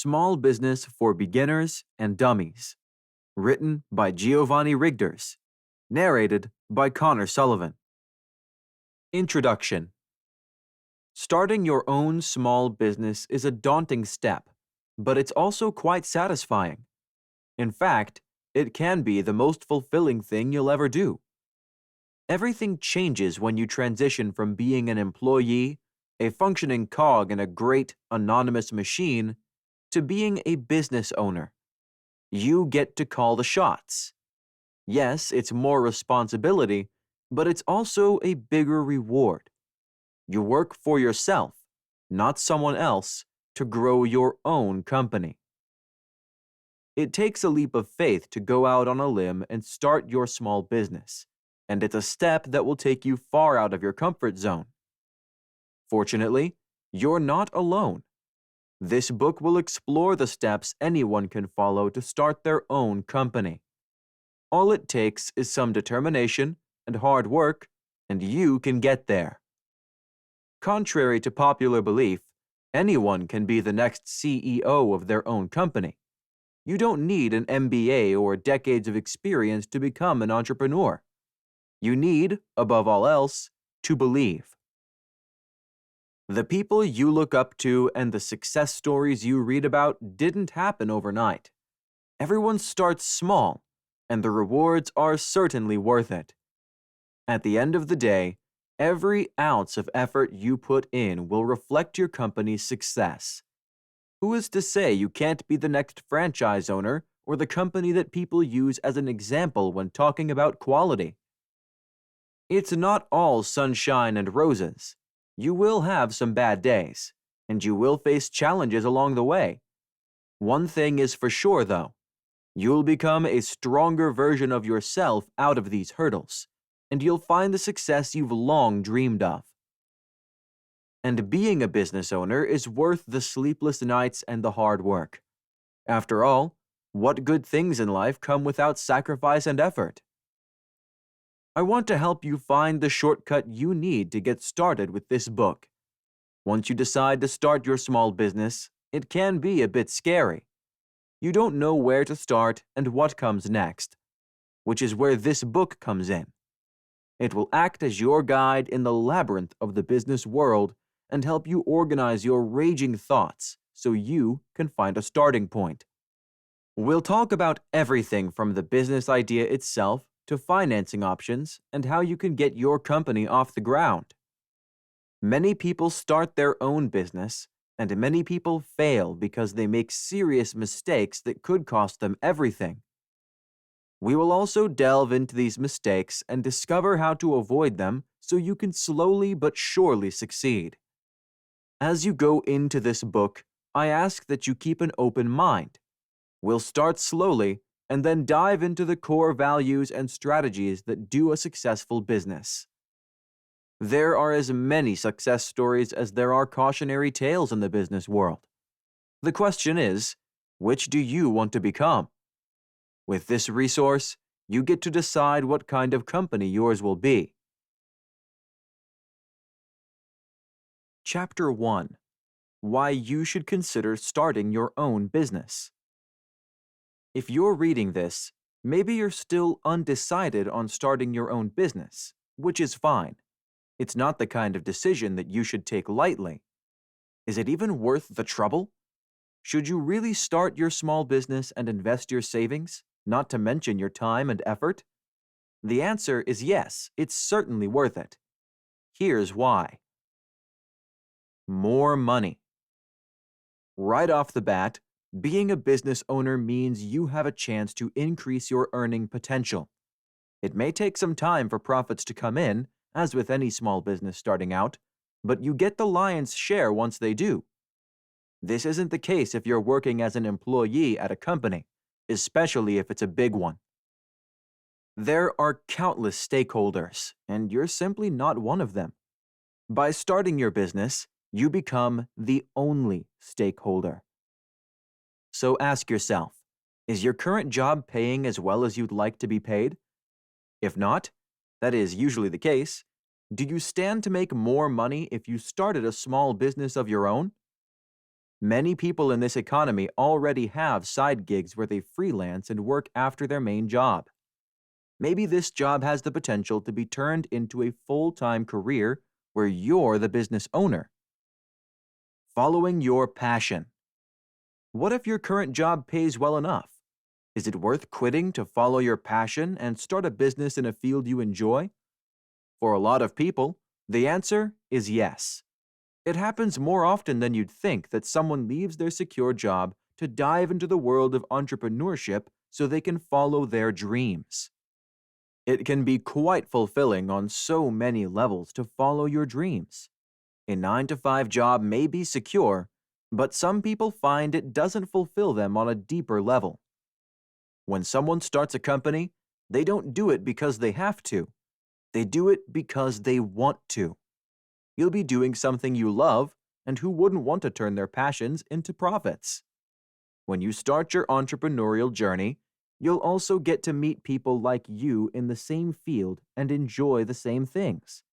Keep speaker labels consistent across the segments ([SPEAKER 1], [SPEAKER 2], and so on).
[SPEAKER 1] Small Business for Beginners and Dummies, written by Giovanni Rigters, narrated by Connor Sullivan. Introduction. Starting your own small business is a daunting step, but it's also quite satisfying. In fact, it can be the most fulfilling thing you'll ever do. Everything changes when you transition from being an employee, a functioning cog in a great, anonymous machine, to being a business owner. You get to call the shots. Yes, it's more responsibility, but it's also a bigger reward. You work for yourself, not someone else, to grow your own company. It takes a leap of faith to go out on a limb and start your small business, and it's a step that will take you far out of your comfort zone. Fortunately, you're not alone. This book will explore the steps anyone can follow to start their own company. All it takes is some determination and hard work, and you can get there. Contrary to popular belief, anyone can be the next CEO of their own company. You don't need an MBA or decades of experience to become an entrepreneur. You need, above all else, to believe. The people you look up to and the success stories you read about didn't happen overnight. Everyone starts small, and the rewards are certainly worth it. At the end of the day, every ounce of effort you put in will reflect your company's success. Who is to say you can't be the next franchise owner or the company that people use as an example when talking about quality? It's not all sunshine and roses. You will have some bad days, and you will face challenges along the way. One thing is for sure, though. You'll become a stronger version of yourself out of these hurdles, and you'll find the success you've long dreamed of. And being a business owner is worth the sleepless nights and the hard work. After all, what good things in life come without sacrifice and effort? I want to help you find the shortcut you need to get started with this book. Once you decide to start your small business, it can be a bit scary. You don't know where to start and what comes next, which is where this book comes in. It will act as your guide in the labyrinth of the business world and help you organize your raging thoughts so you can find a starting point. We'll talk about everything from the business idea itself to financing options and how you can get your company off the ground. Many people start their own business, and many people fail because they make serious mistakes that could cost them everything. We will also delve into these mistakes and discover how to avoid them so you can slowly but surely succeed. As you go into this book, I ask that you keep an open mind. We'll start slowly and then dive into the core values and strategies that do a successful business. There are as many success stories as there are cautionary tales in the business world. The question is, which do you want to become? With this resource, you get to decide what kind of company yours will be. Chapter 1. Why you should consider starting your own business. If you're reading this, maybe you're still undecided on starting your own business, which is fine. It's not the kind of decision that you should take lightly. Is it even worth the trouble? Should you really start your small business and invest your savings, not to mention your time and effort? The answer is yes, it's certainly worth it. Here's why. More money. Right off the bat, being a business owner means you have a chance to increase your earning potential. It may take some time for profits to come in, as with any small business starting out, but you get the lion's share once they do. This isn't the case if you're working as an employee at a company, especially if it's a big one. There are countless stakeholders, and you're simply not one of them. By starting your business, you become the only stakeholder. So ask yourself, is your current job paying as well as you'd like to be paid? If not, that is usually the case, do you stand to make more money if you started a small business of your own? Many people in this economy already have side gigs where they freelance and work after their main job. Maybe this job has the potential to be turned into a full-time career where you're the business owner. Following your passion. What if your current job pays well enough? Is it worth quitting to follow your passion and start a business in a field you enjoy? For a lot of people, the answer is yes. It happens more often than you'd think that someone leaves their secure job to dive into the world of entrepreneurship so they can follow their dreams. It can be quite fulfilling on so many levels to follow your dreams. A 9-to-5 job may be secure, but some people find it doesn't fulfill them on a deeper level. When someone starts a company, they don't do it because they have to. They do it because they want to. You'll be doing something you love, and who wouldn't want to turn their passions into profits? When you start your entrepreneurial journey, you'll also get to meet people like you in the same field and enjoy the same things.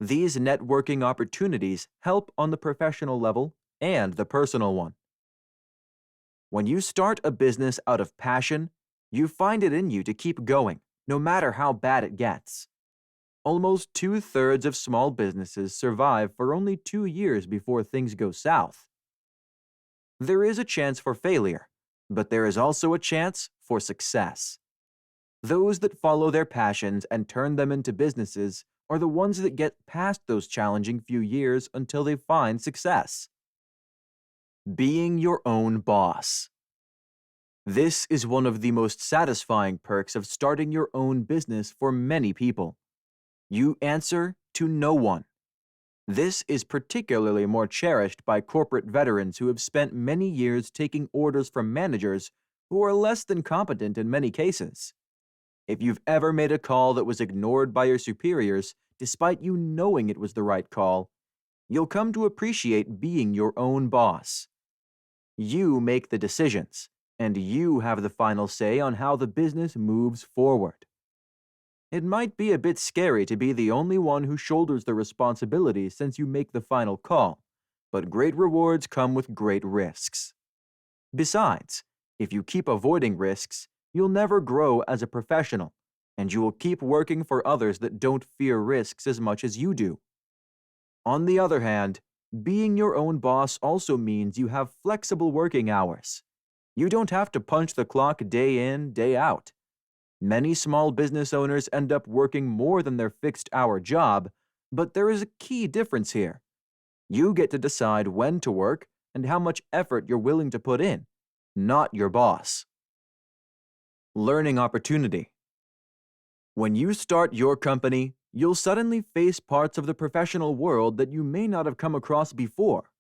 [SPEAKER 1] These networking opportunities help on the professional level and the personal one. When you start a business out of passion, you find it in you to keep going, no matter how bad it gets. Almost 2/3 of small businesses survive for only 2 years before things go south. There is a chance for failure, but there is also a chance for success. Those that follow their passions and turn them into businesses are the ones that get past those challenging few years until they find success. Being your own boss. This is one of the most satisfying perks of starting your own business for many people. You answer to no one. This is particularly more cherished by corporate veterans who have spent many years taking orders from managers who are less than competent in many cases. If you've ever made a call that was ignored by your superiors, despite you knowing it was the right call, you'll come to appreciate being your own boss. You make the decisions, and you have the final say on how the business moves forward. It might be a bit scary to be the only one who shoulders the responsibility since you make the final call, but great rewards come with great risks. Besides, if you keep avoiding risks, you'll never grow as a professional, and you will keep working for others that don't fear risks as much as you do. On the other hand, being your own boss also means you have flexible working hours. You don't have to punch the clock day in, day out. Many small business owners end up working more than their fixed-hour job, but there is a key difference here. You get to decide when to work and how much effort you're willing to put in, not your boss. Learning opportunity. When you start your company, you'll suddenly face parts of the professional world that you may not have come across before.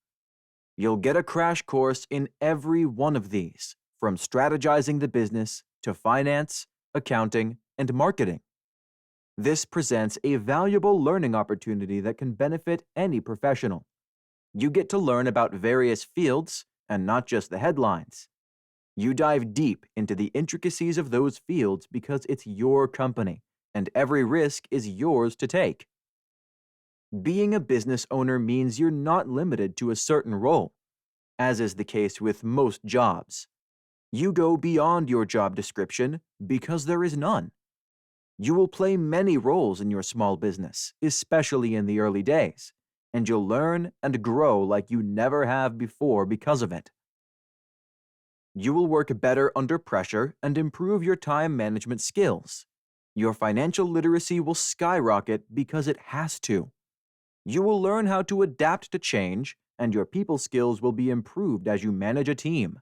[SPEAKER 1] You'll get a crash course in every one of these, from strategizing the business to finance, accounting, and marketing. This presents a valuable learning opportunity that can benefit any professional. You get to learn about various fields, and not just the headlines. You dive deep into the intricacies of those fields because it's your company, and every risk is yours to take. Being a business owner means you're not limited to a certain role, as is the case with most jobs. You go beyond your job description because there is none. You will play many roles in your small business, especially in the early days, and you'll learn and grow like you never have before because of it. You will work better under pressure and improve your time management skills. Your financial literacy will skyrocket because it has to. You will learn how to adapt to change, and your people skills will be improved as you manage a team.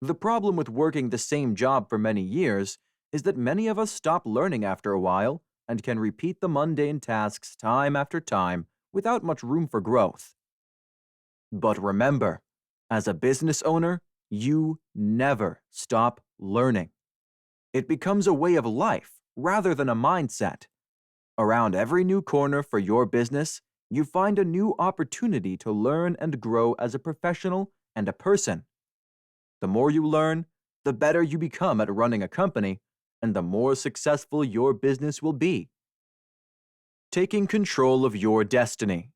[SPEAKER 1] The problem with working the same job for many years is that many of us stop learning after a while and can repeat the mundane tasks time after time without much room for growth. But remember, as a business owner, you never stop learning. It becomes a way of life rather than a mindset. Around every new corner for your business, you find a new opportunity to learn and grow as a professional and a person. The more you learn, the better you become at running a company, and the more successful your business will be. Taking control of your destiny.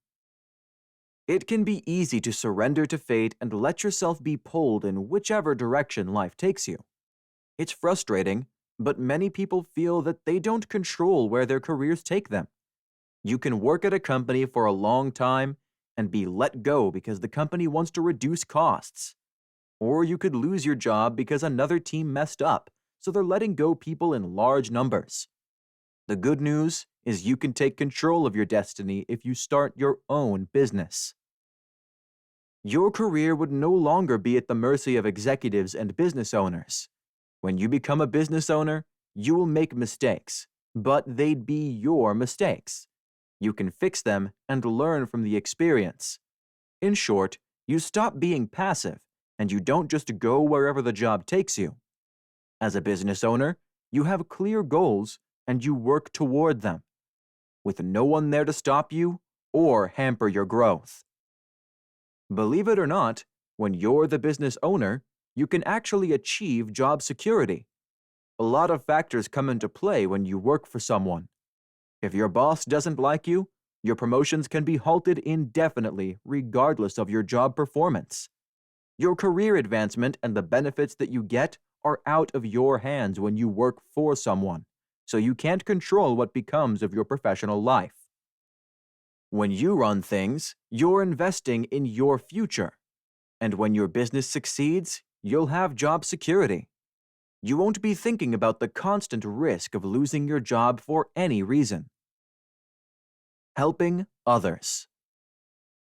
[SPEAKER 1] It can be easy to surrender to fate and let yourself be pulled in whichever direction life takes you. It's frustrating, but many people feel that they don't control where their careers take them. You can work at a company for a long time and be let go because the company wants to reduce costs. Or you could lose your job because another team messed up, so they're letting go people in large numbers. The good news is you can take control of your destiny if you start your own business. Your career would no longer be at the mercy of executives and business owners. When you become a business owner, you will make mistakes, but they'd be your mistakes. You can fix them and learn from the experience. In short, you stop being passive and you don't just go wherever the job takes you. As a business owner, you have clear goals and you work toward them, with no one there to stop you or hamper your growth. Believe it or not, when you're the business owner, you can actually achieve job security. A lot of factors come into play when you work for someone. If your boss doesn't like you, your promotions can be halted indefinitely regardless of your job performance. Your career advancement and the benefits that you get are out of your hands when you work for someone, so you can't control what becomes of your professional life. When you run things, you're investing in your future. And when your business succeeds, you'll have job security. You won't be thinking about the constant risk of losing your job for any reason. Helping others.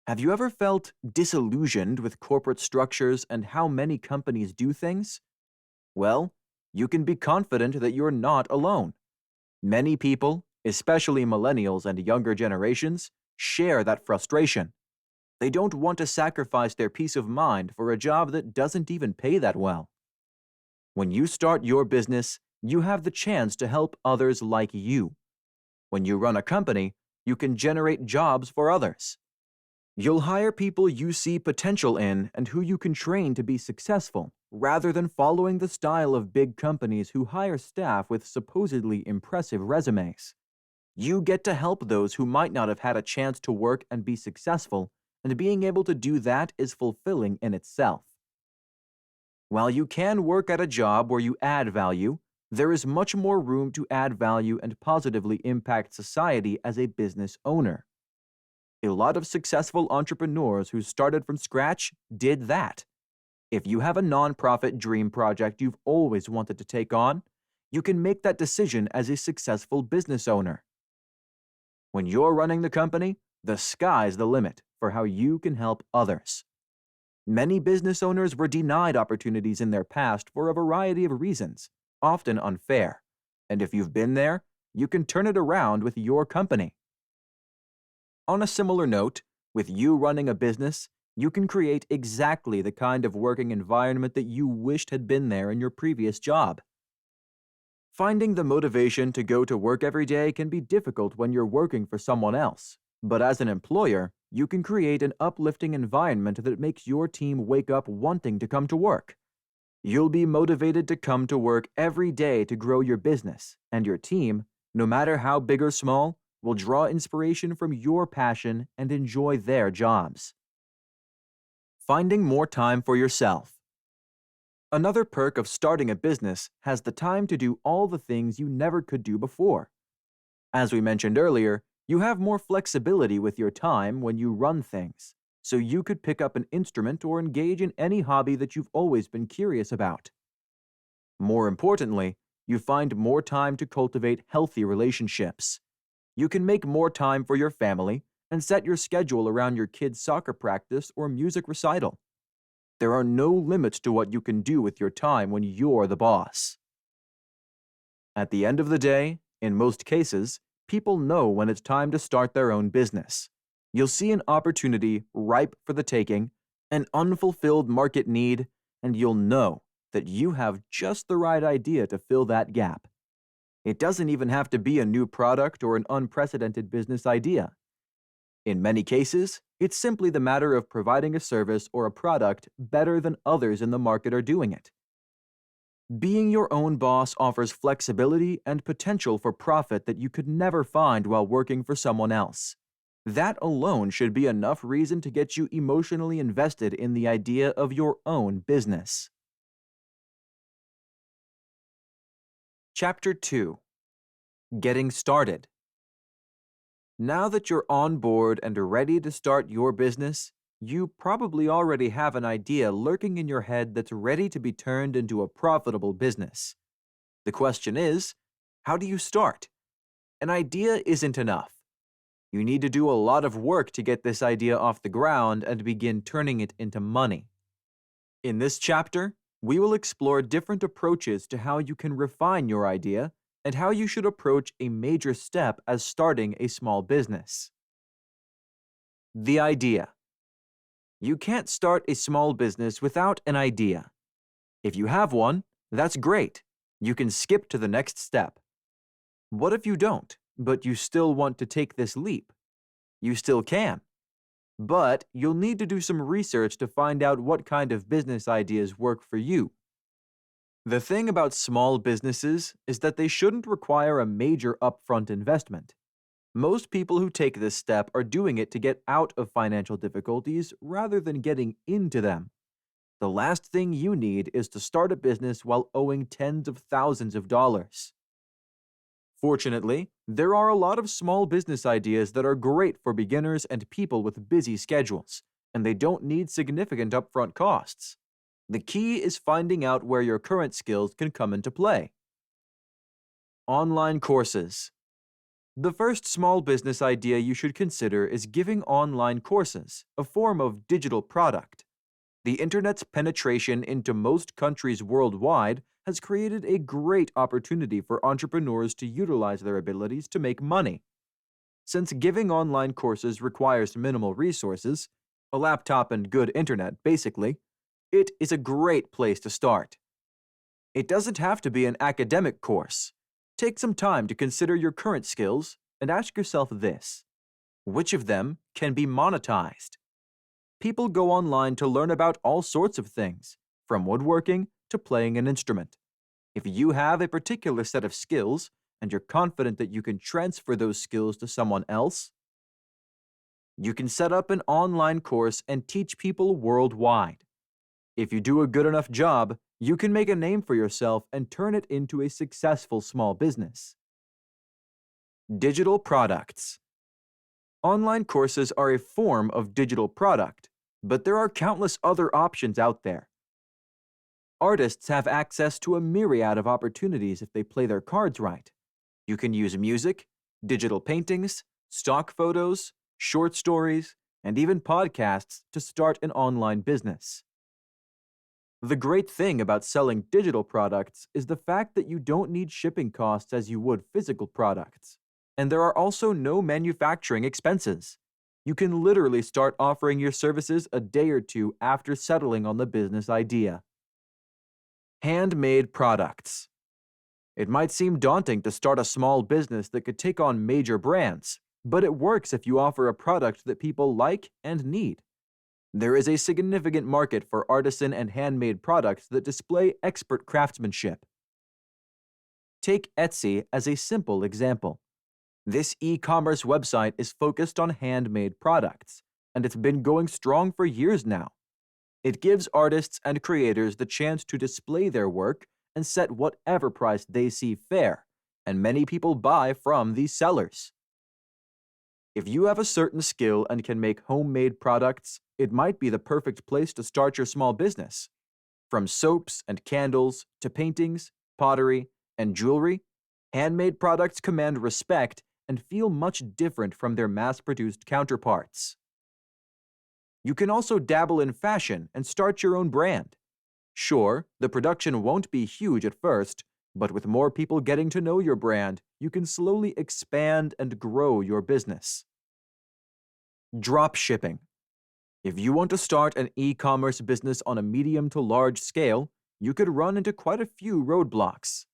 [SPEAKER 1] Have you ever felt disillusioned with corporate structures and how many companies do things? Well, you can be confident that you're not alone. Many people, especially millennials and younger generations, share that frustration. They don't want to sacrifice their peace of mind for a job that doesn't even pay that well. When you start your business, you have the chance to help others like you. When you run a company, you can generate jobs for others. You'll hire people you see potential in and who you can train to be successful, rather than following the style of big companies who hire staff with supposedly impressive resumes. You get to help those who might not have had a chance to work and be successful, and being able to do that is fulfilling in itself. While you can work at a job where you add value, there is much more room to add value and positively impact society as a business owner. A lot of successful entrepreneurs who started from scratch did that. If you have a nonprofit dream project you've always wanted to take on, you can make that decision as a successful business owner. When you're running the company, the sky's the limit for how you can help others. Many business owners were denied opportunities in their past for a variety of reasons, often unfair. And if you've been there, you can turn it around with your company. On a similar note, with you running a business, you can create exactly the kind of working environment that you wished had been there in your previous job. Finding the motivation to go to work every day can be difficult when you're working for someone else, but as an employer, you can create an uplifting environment that makes your team wake up wanting to come to work. You'll be motivated to come to work every day to grow your business, and your team, no matter how big or small, will draw inspiration from your passion and enjoy their jobs. Finding more time for yourself. Another perk of starting a business has the time to do all the things you never could do before. As we mentioned earlier, you have more flexibility with your time when you run things, so you could pick up an instrument or engage in any hobby that you've always been curious about. More importantly, you find more time to cultivate healthy relationships. You can make more time for your family and set your schedule around your kids' soccer practice or music recital. There are no limits to what you can do with your time when you're the boss. At the end of the day, in most cases, people know when it's time to start their own business. You'll see an opportunity ripe for the taking, an unfulfilled market need, and you'll know that you have just the right idea to fill that gap. It doesn't even have to be a new product or an unprecedented business idea. In many cases, it's simply the matter of providing a service or a product better than others in the market are doing it. Being your own boss offers flexibility and potential for profit that you could never find while working for someone else. That alone should be enough reason to get you emotionally invested in the idea of your own business. Chapter 2: Getting Started. Now that you're on board and are ready to start your business, you probably already have an idea lurking in your head that's ready to be turned into a profitable business. The question is, how do you start? An idea isn't enough. You need to do a lot of work to get this idea off the ground and begin turning it into money. In this chapter, we will explore different approaches to how you can refine your idea and how you should approach a major step as starting a small business. The idea. You can't start a small business without an idea. If you have one, that's great. You can skip to the next step. What if you don't, but you still want to take this leap? You still can. But you'll need to do some research to find out what kind of business ideas work for you. The thing about small businesses is that they shouldn't require a major upfront investment. Most people who take this step are doing it to get out of financial difficulties rather than getting into them. The last thing you need is to start a business while owing tens of thousands of dollars. Fortunately, there are a lot of small business ideas that are great for beginners and people with busy schedules, and they don't need significant upfront costs. The key is finding out where your current skills can come into play. Online courses. The first small business idea you should consider is giving online courses, a form of digital product. The internet's penetration into most countries worldwide has created a great opportunity for entrepreneurs to utilize their abilities to make money. Since giving online courses requires minimal resources, a laptop and good internet basically, it is a great place to start. It doesn't have to be an academic course. Take some time to consider your current skills and ask yourself this: which of them can be monetized? People go online to learn about all sorts of things, from woodworking to playing an instrument. If you have a particular set of skills and you're confident that you can transfer those skills to someone else, you can set up an online course and teach people worldwide. If you do a good enough job, you can make a name for yourself and turn it into a successful small business. Digital products. Online courses are a form of digital product, but there are countless other options out there. Artists have access to a myriad of opportunities if they play their cards right. You can use music, digital paintings, stock photos, short stories, and even podcasts to start an online business. The great thing about selling digital products is the fact that you don't need shipping costs as you would physical products. And there are also no manufacturing expenses. You can literally start offering your services a day or two after settling on the business idea. Handmade products. It might seem daunting to start a small business that could take on major brands, but it works if you offer a product that people like and need. There is a significant market for artisan and handmade products that display expert craftsmanship. Take Etsy as a simple example. This e-commerce website is focused on handmade products, and it's been going strong for years now. It gives artists and creators the chance to display their work and set whatever price they see fair, and many people buy from these sellers. If you have a certain skill and can make homemade products, it might be the perfect place to start your small business. From soaps and candles to paintings, pottery, and jewelry, handmade products command respect and feel much different from their mass-produced counterparts. You can also dabble in fashion and start your own brand. Sure, the production won't be huge at first, but with more people getting to know your brand, you can slowly expand and grow your business. Drop shipping. If you want to start an e-commerce business on a medium to large scale, you could run into quite a few roadblocks.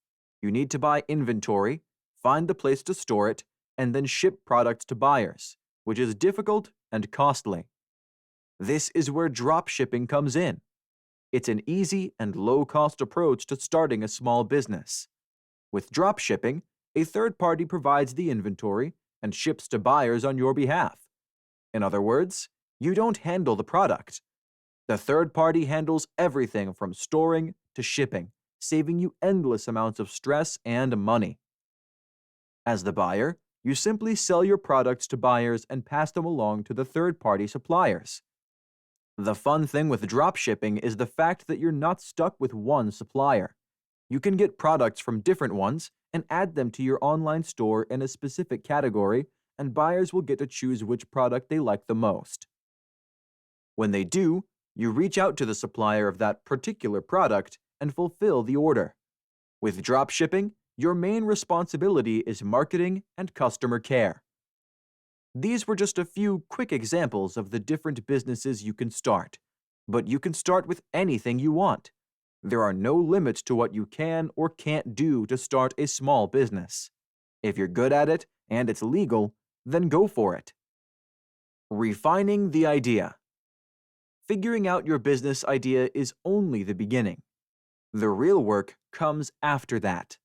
[SPEAKER 1] You need to buy inventory, find the place to store it, and then ship products to buyers, which is difficult and costly. This is where drop shipping comes in. It's an easy and low-cost approach to starting a small business. With drop shipping, a third party provides the inventory and ships to buyers on your behalf, In other words, you don't handle the product. The third party handles everything from storing to shipping, saving you endless amounts of stress and money. As the buyer, you simply sell your products to buyers and pass them along to the third party suppliers. The fun thing with dropshipping is the fact that you're not stuck with one supplier. You can get products from different ones and add them to your online store in a specific category, and buyers will get to choose which product they like the most. When they do, you reach out to the supplier of that particular product and fulfill the order. With dropshipping, your main responsibility is marketing and customer care. These were just a few quick examples of the different businesses you can start, but you can start with anything you want. There are no limits to what you can or can't do to start a small business. If you're good at it and it's legal, then go for it. Refining the idea. Figuring out your business idea is only the beginning. The real work comes after that.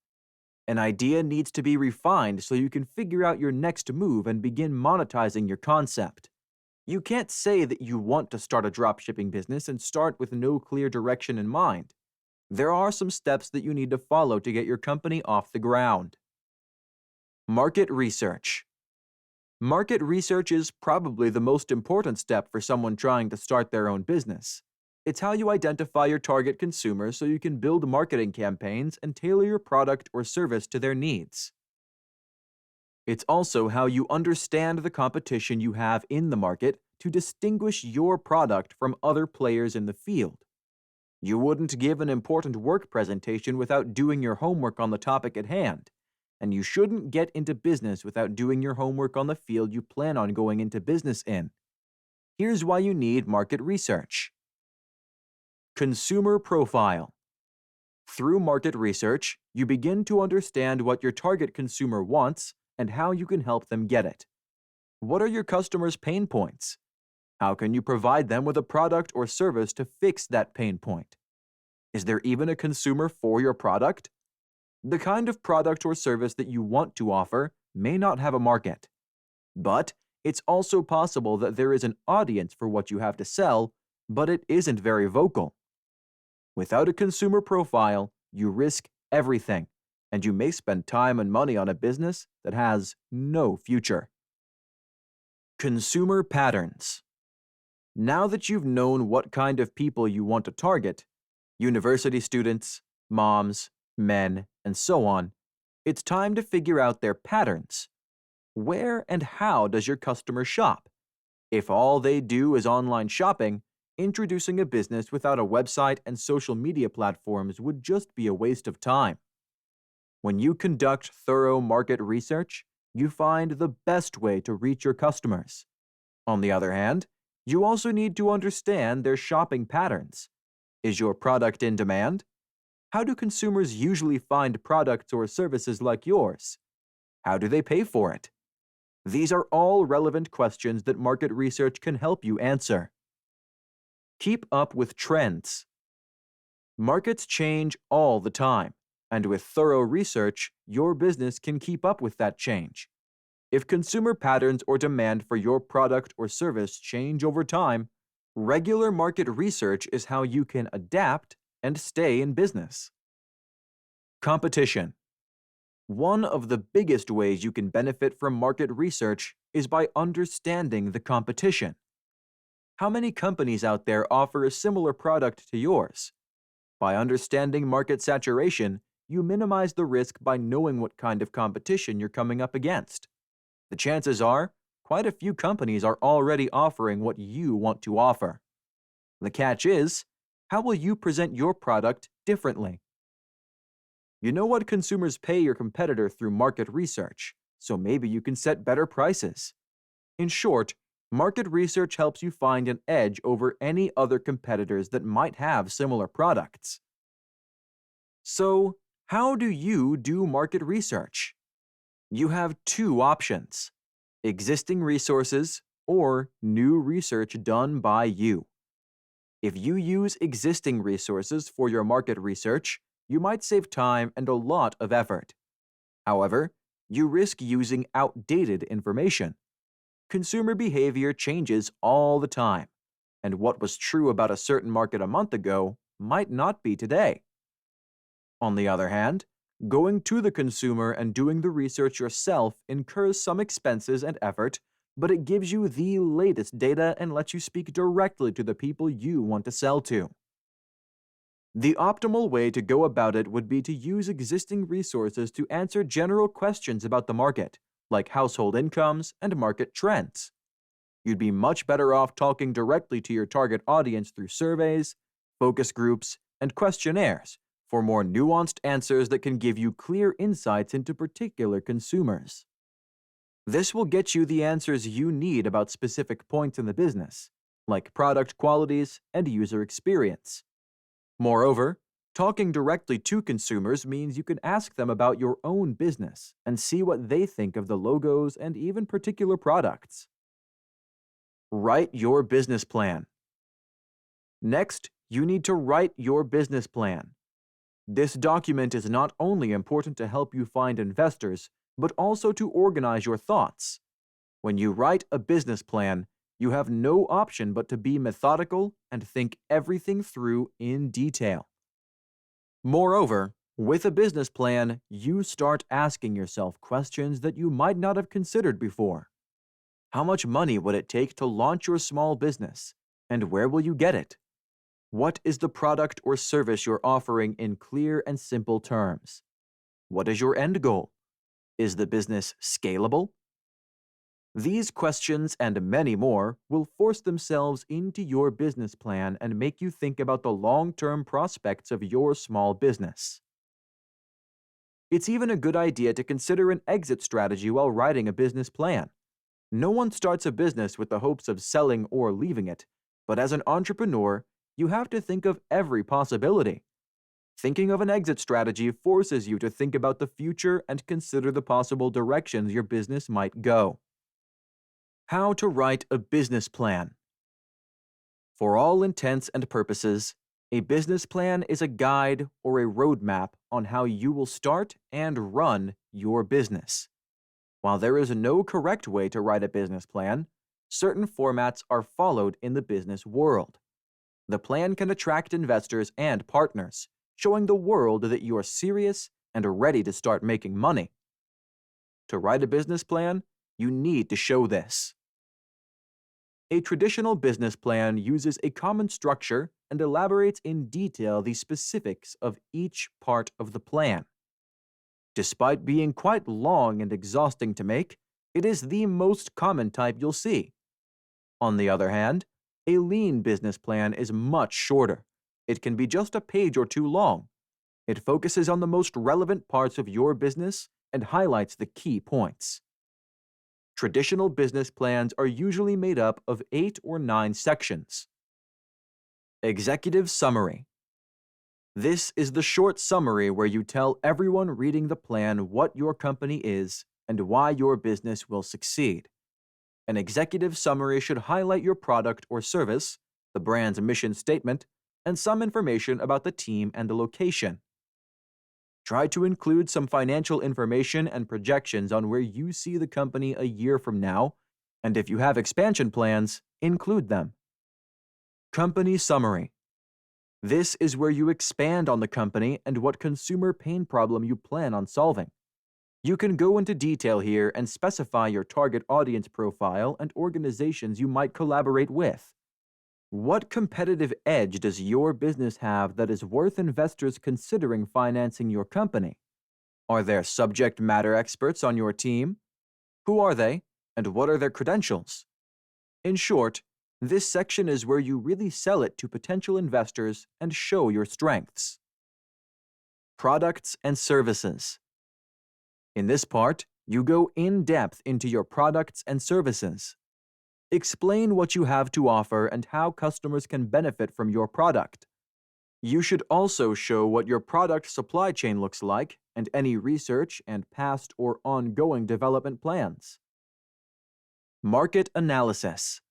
[SPEAKER 1] An idea needs to be refined so you can figure out your next move and begin monetizing your concept. You can't say that you want to start a dropshipping business and start with no clear direction in mind. There are some steps that you need to follow to get your company off the ground. Market research. Market research is probably the most important step for someone trying to start their own business. It's how you identify your target consumer so you can build marketing campaigns and tailor your product or service to their needs. It's also how you understand the competition you have in the market to distinguish your product from other players in the field. You wouldn't give an important work presentation without doing your homework on the topic at hand, and you shouldn't get into business without doing your homework on the field you plan on going into business in. Here's why you need market research. Consumer profile. Through market research, you begin to understand what your target consumer wants and how you can help them get it. What are your customers' pain points? How can you provide them with a product or service to fix that pain point? Is there even a consumer for your product? The kind of product or service that you want to offer may not have a market. But it's also possible that there is an audience for what you have to sell, but it isn't very vocal. Without a consumer profile, you risk everything, and you may spend time and money on a business that has no future. Consumer patterns. Now that you've known what kind of people you want to target, university students, moms, men, and so on, it's time to figure out their patterns. Where and how does your customer shop? If all they do is online shopping, introducing a business without a website and social media platforms would just be a waste of time. When you conduct thorough market research, you find the best way to reach your customers. On the other hand, you also need to understand their shopping patterns. Is your product in demand? How do consumers usually find products or services like yours? How do they pay for it? These are all relevant questions that market research can help you answer. Keep up with trends. Markets change all the time, and with thorough research, your business can keep up with that change. If consumer patterns or demand for your product or service change over time, regular market research is how you can adapt and stay in business. Competition. One of the biggest ways you can benefit from market research is by understanding the competition. How many companies out there offer a similar product to yours? By understanding market saturation, you minimize the risk by knowing what kind of competition you're coming up against. The chances are, quite a few companies are already offering what you want to offer. The catch is, how will you present your product differently? You know what consumers pay your competitor through market research, so maybe you can set better prices. In short, market research helps you find an edge over any other competitors that might have similar products. So, how do you do market research? You have two options: existing resources or new research done by you. If you use existing resources for your market research, you might save time and a lot of effort. However, you risk using outdated information. Consumer behavior changes all the time, and what was true about a certain market a month ago might not be today. On the other hand, going to the consumer and doing the research yourself incurs some expenses and effort, but it gives you the latest data and lets you speak directly to the people you want to sell to. The optimal way to go about it would be to use existing resources to answer general questions about the market, like household incomes and market trends. You'd be much better off talking directly to your target audience through surveys, focus groups, and questionnaires for more nuanced answers that can give you clear insights into particular consumers. This will get you the answers you need about specific points in the business, like product qualities and user experience. Moreover, talking directly to consumers means you can ask them about your own business and see what they think of the logos and even particular products. Write your business plan. Next, you need to write your business plan. This document is not only important to help you find investors, but also to organize your thoughts. When you write a business plan, you have no option but to be methodical and think everything through in detail. Moreover, with a business plan, you start asking yourself questions that you might not have considered before. How much money would it take to launch your small business, and where will you get it? What is the product or service you're offering in clear and simple terms? What is your end goal? Is the business scalable? These questions and many more will force themselves into your business plan and make you think about the long-term prospects of your small business. It's even a good idea to consider an exit strategy while writing a business plan. No one starts a business with the hopes of selling or leaving it, but as an entrepreneur, you have to think of every possibility. Thinking of an exit strategy forces you to think about the future and consider the possible directions your business might go. How to write a business plan. For all intents and purposes, a business plan is a guide or a roadmap on how you will start and run your business. While there is no correct way to write a business plan, certain formats are followed in the business world. The plan can attract investors and partners, showing the world that you are serious and ready to start making money. To write a business plan, you need to show this. A traditional business plan uses a common structure and elaborates in detail the specifics of each part of the plan. Despite being quite long and exhausting to make, it is the most common type you'll see. On the other hand, a lean business plan is much shorter. It can be just a page or two long. It focuses on the most relevant parts of your business and highlights the key points. Traditional business plans are usually made up of 8 or 9 sections. Executive Summary. This is the short summary where you tell everyone reading the plan what your company is and why your business will succeed. An executive summary should highlight your product or service, the brand's mission statement, and some information about the team and the location. Try to include some financial information and projections on where you see the company a year from now, and if you have expansion plans, include them. Company Summary. This is where you expand on the company and what consumer pain problem you plan on solving. You can go into detail here and specify your target audience profile and organizations you might collaborate with. What competitive edge does your business have that is worth investors considering financing your company? Are there subject matter experts on your team? Who are they, and what are their credentials? In short, this section is where you really sell it to potential investors and show your strengths. Products and services. In this part, you go in depth into your products and services. Explain what you have to offer and how customers can benefit from your product. You should also show what your product supply chain looks like and any research and past or ongoing development plans. Market analysis.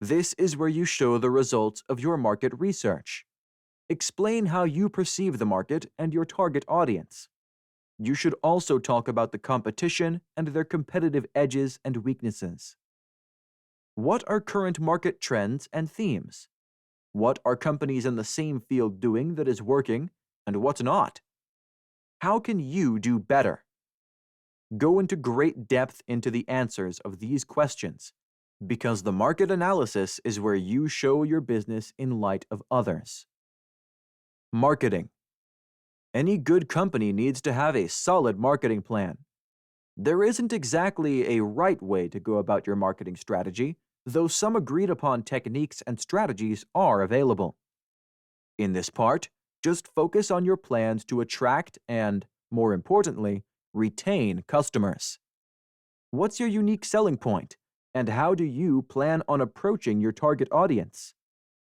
[SPEAKER 1] This is where you show the results of your market research. Explain how you perceive the market and your target audience. You should also talk about the competition and their competitive edges and weaknesses. What are current market trends and themes? What are companies in the same field doing that is working, and what's not? How can you do better? Go into great depth into the answers of these questions, because the market analysis is where you show your business in light of others. Marketing. Any good company needs to have a solid marketing plan. There isn't exactly a right way to go about your marketing strategy, though some agreed upon techniques and strategies are available. In this part, just focus on your plans to attract and, more importantly, retain customers. What's your unique selling point, and how do you plan on approaching your target audience?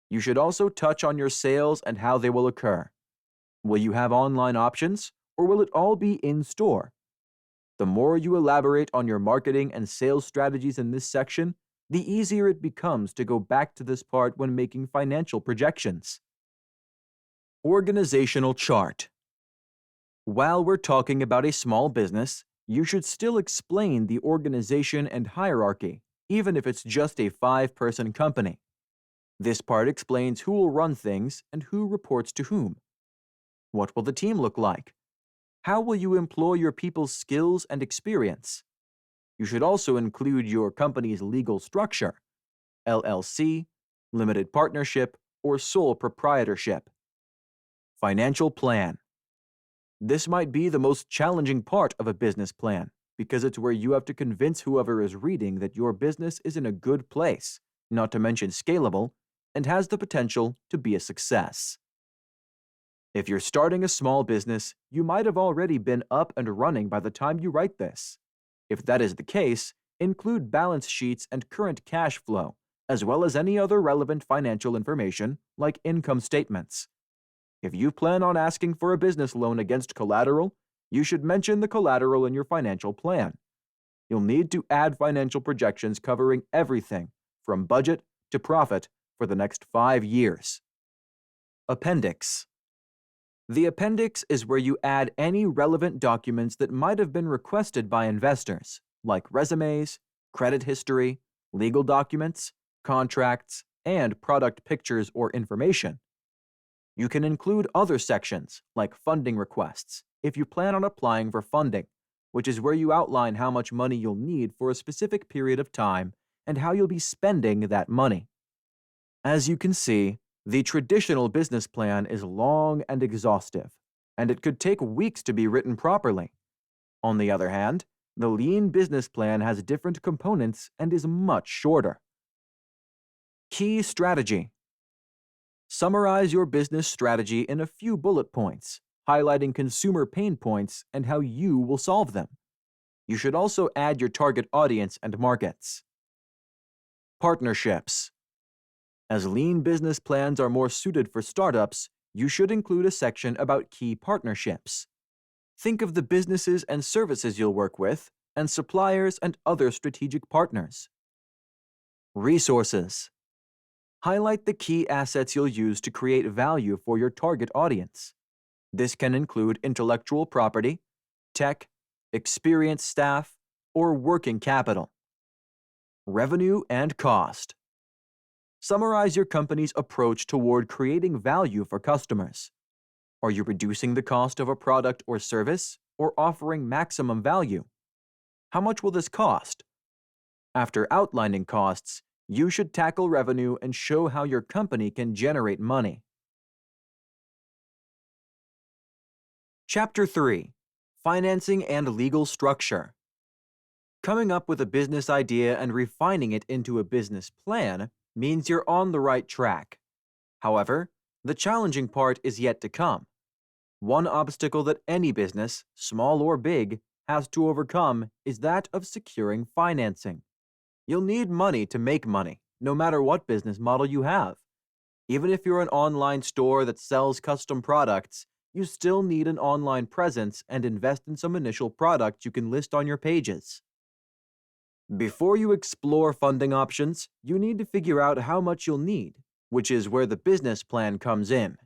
[SPEAKER 1] You should also touch on your sales and how they will occur. Will you have online options, or will it all be in store? The more you elaborate on your marketing and sales strategies in this section, the easier it becomes to go back to this part when making financial projections. Organizational chart. While we're talking about a small business, you should still explain the organization and hierarchy, even if it's just a 5-person company. This part explains who will run things and who reports to whom. What will the team look like? How will you employ your people's skills and experience? You should also include your company's legal structure, LLC, limited partnership, or sole proprietorship. Financial plan. This might be the most challenging part of a business plan, because it's where you have to convince whoever is reading that your business is in a good place, not to mention scalable, and has the potential to be a success. If you're starting a small business, you might have already been up and running by the time you write this. If that is the case, include balance sheets and current cash flow, as well as any other relevant financial information, like income statements. If you plan on asking for a business loan against collateral, you should mention the collateral in your financial plan. You'll need to add financial projections covering everything, from budget to profit, for the next 5 years. Appendix. The appendix is where you add any relevant documents that might have been requested by investors, like resumes, credit history, legal documents, contracts, and product pictures or information. You can include other sections, like funding requests, if you plan on applying for funding, which is where you outline how much money you'll need for a specific period of time and how you'll be spending that money. As you can see, the traditional business plan is long and exhaustive, and it could take weeks to be written properly. On the other hand, the lean business plan has different components and is much shorter. Key strategy. Summarize your business strategy in a few bullet points, highlighting consumer pain points and how you will solve them. You should also add your target audience and markets. Partnerships. As lean business plans are more suited for startups, you should include a section about key partnerships. Think of the businesses and services you'll work with, and suppliers and other strategic partners. Resources. Highlight the key assets you'll use to create value for your target audience. This can include intellectual property, tech, experienced staff, or working capital. Revenue and cost. Summarize your company's approach toward creating value for customers. Are you reducing the cost of a product or service, or offering maximum value? How much will this cost? After outlining costs, you should tackle revenue and show how your company can generate money. Chapter 3. Financing and Legal Structure. Coming up with a business idea and refining it into a business plan means you're on the right track. However, the challenging part is yet to come. One obstacle that any business, small or big, has to overcome is that of securing financing. You'll need money to make money, no matter what business model you have. Even if you're an online store that sells custom products, you still need an online presence and invest in some initial products you can list on your pages. Before you explore funding options, you need to figure out how much you'll need, which is where the business plan comes in.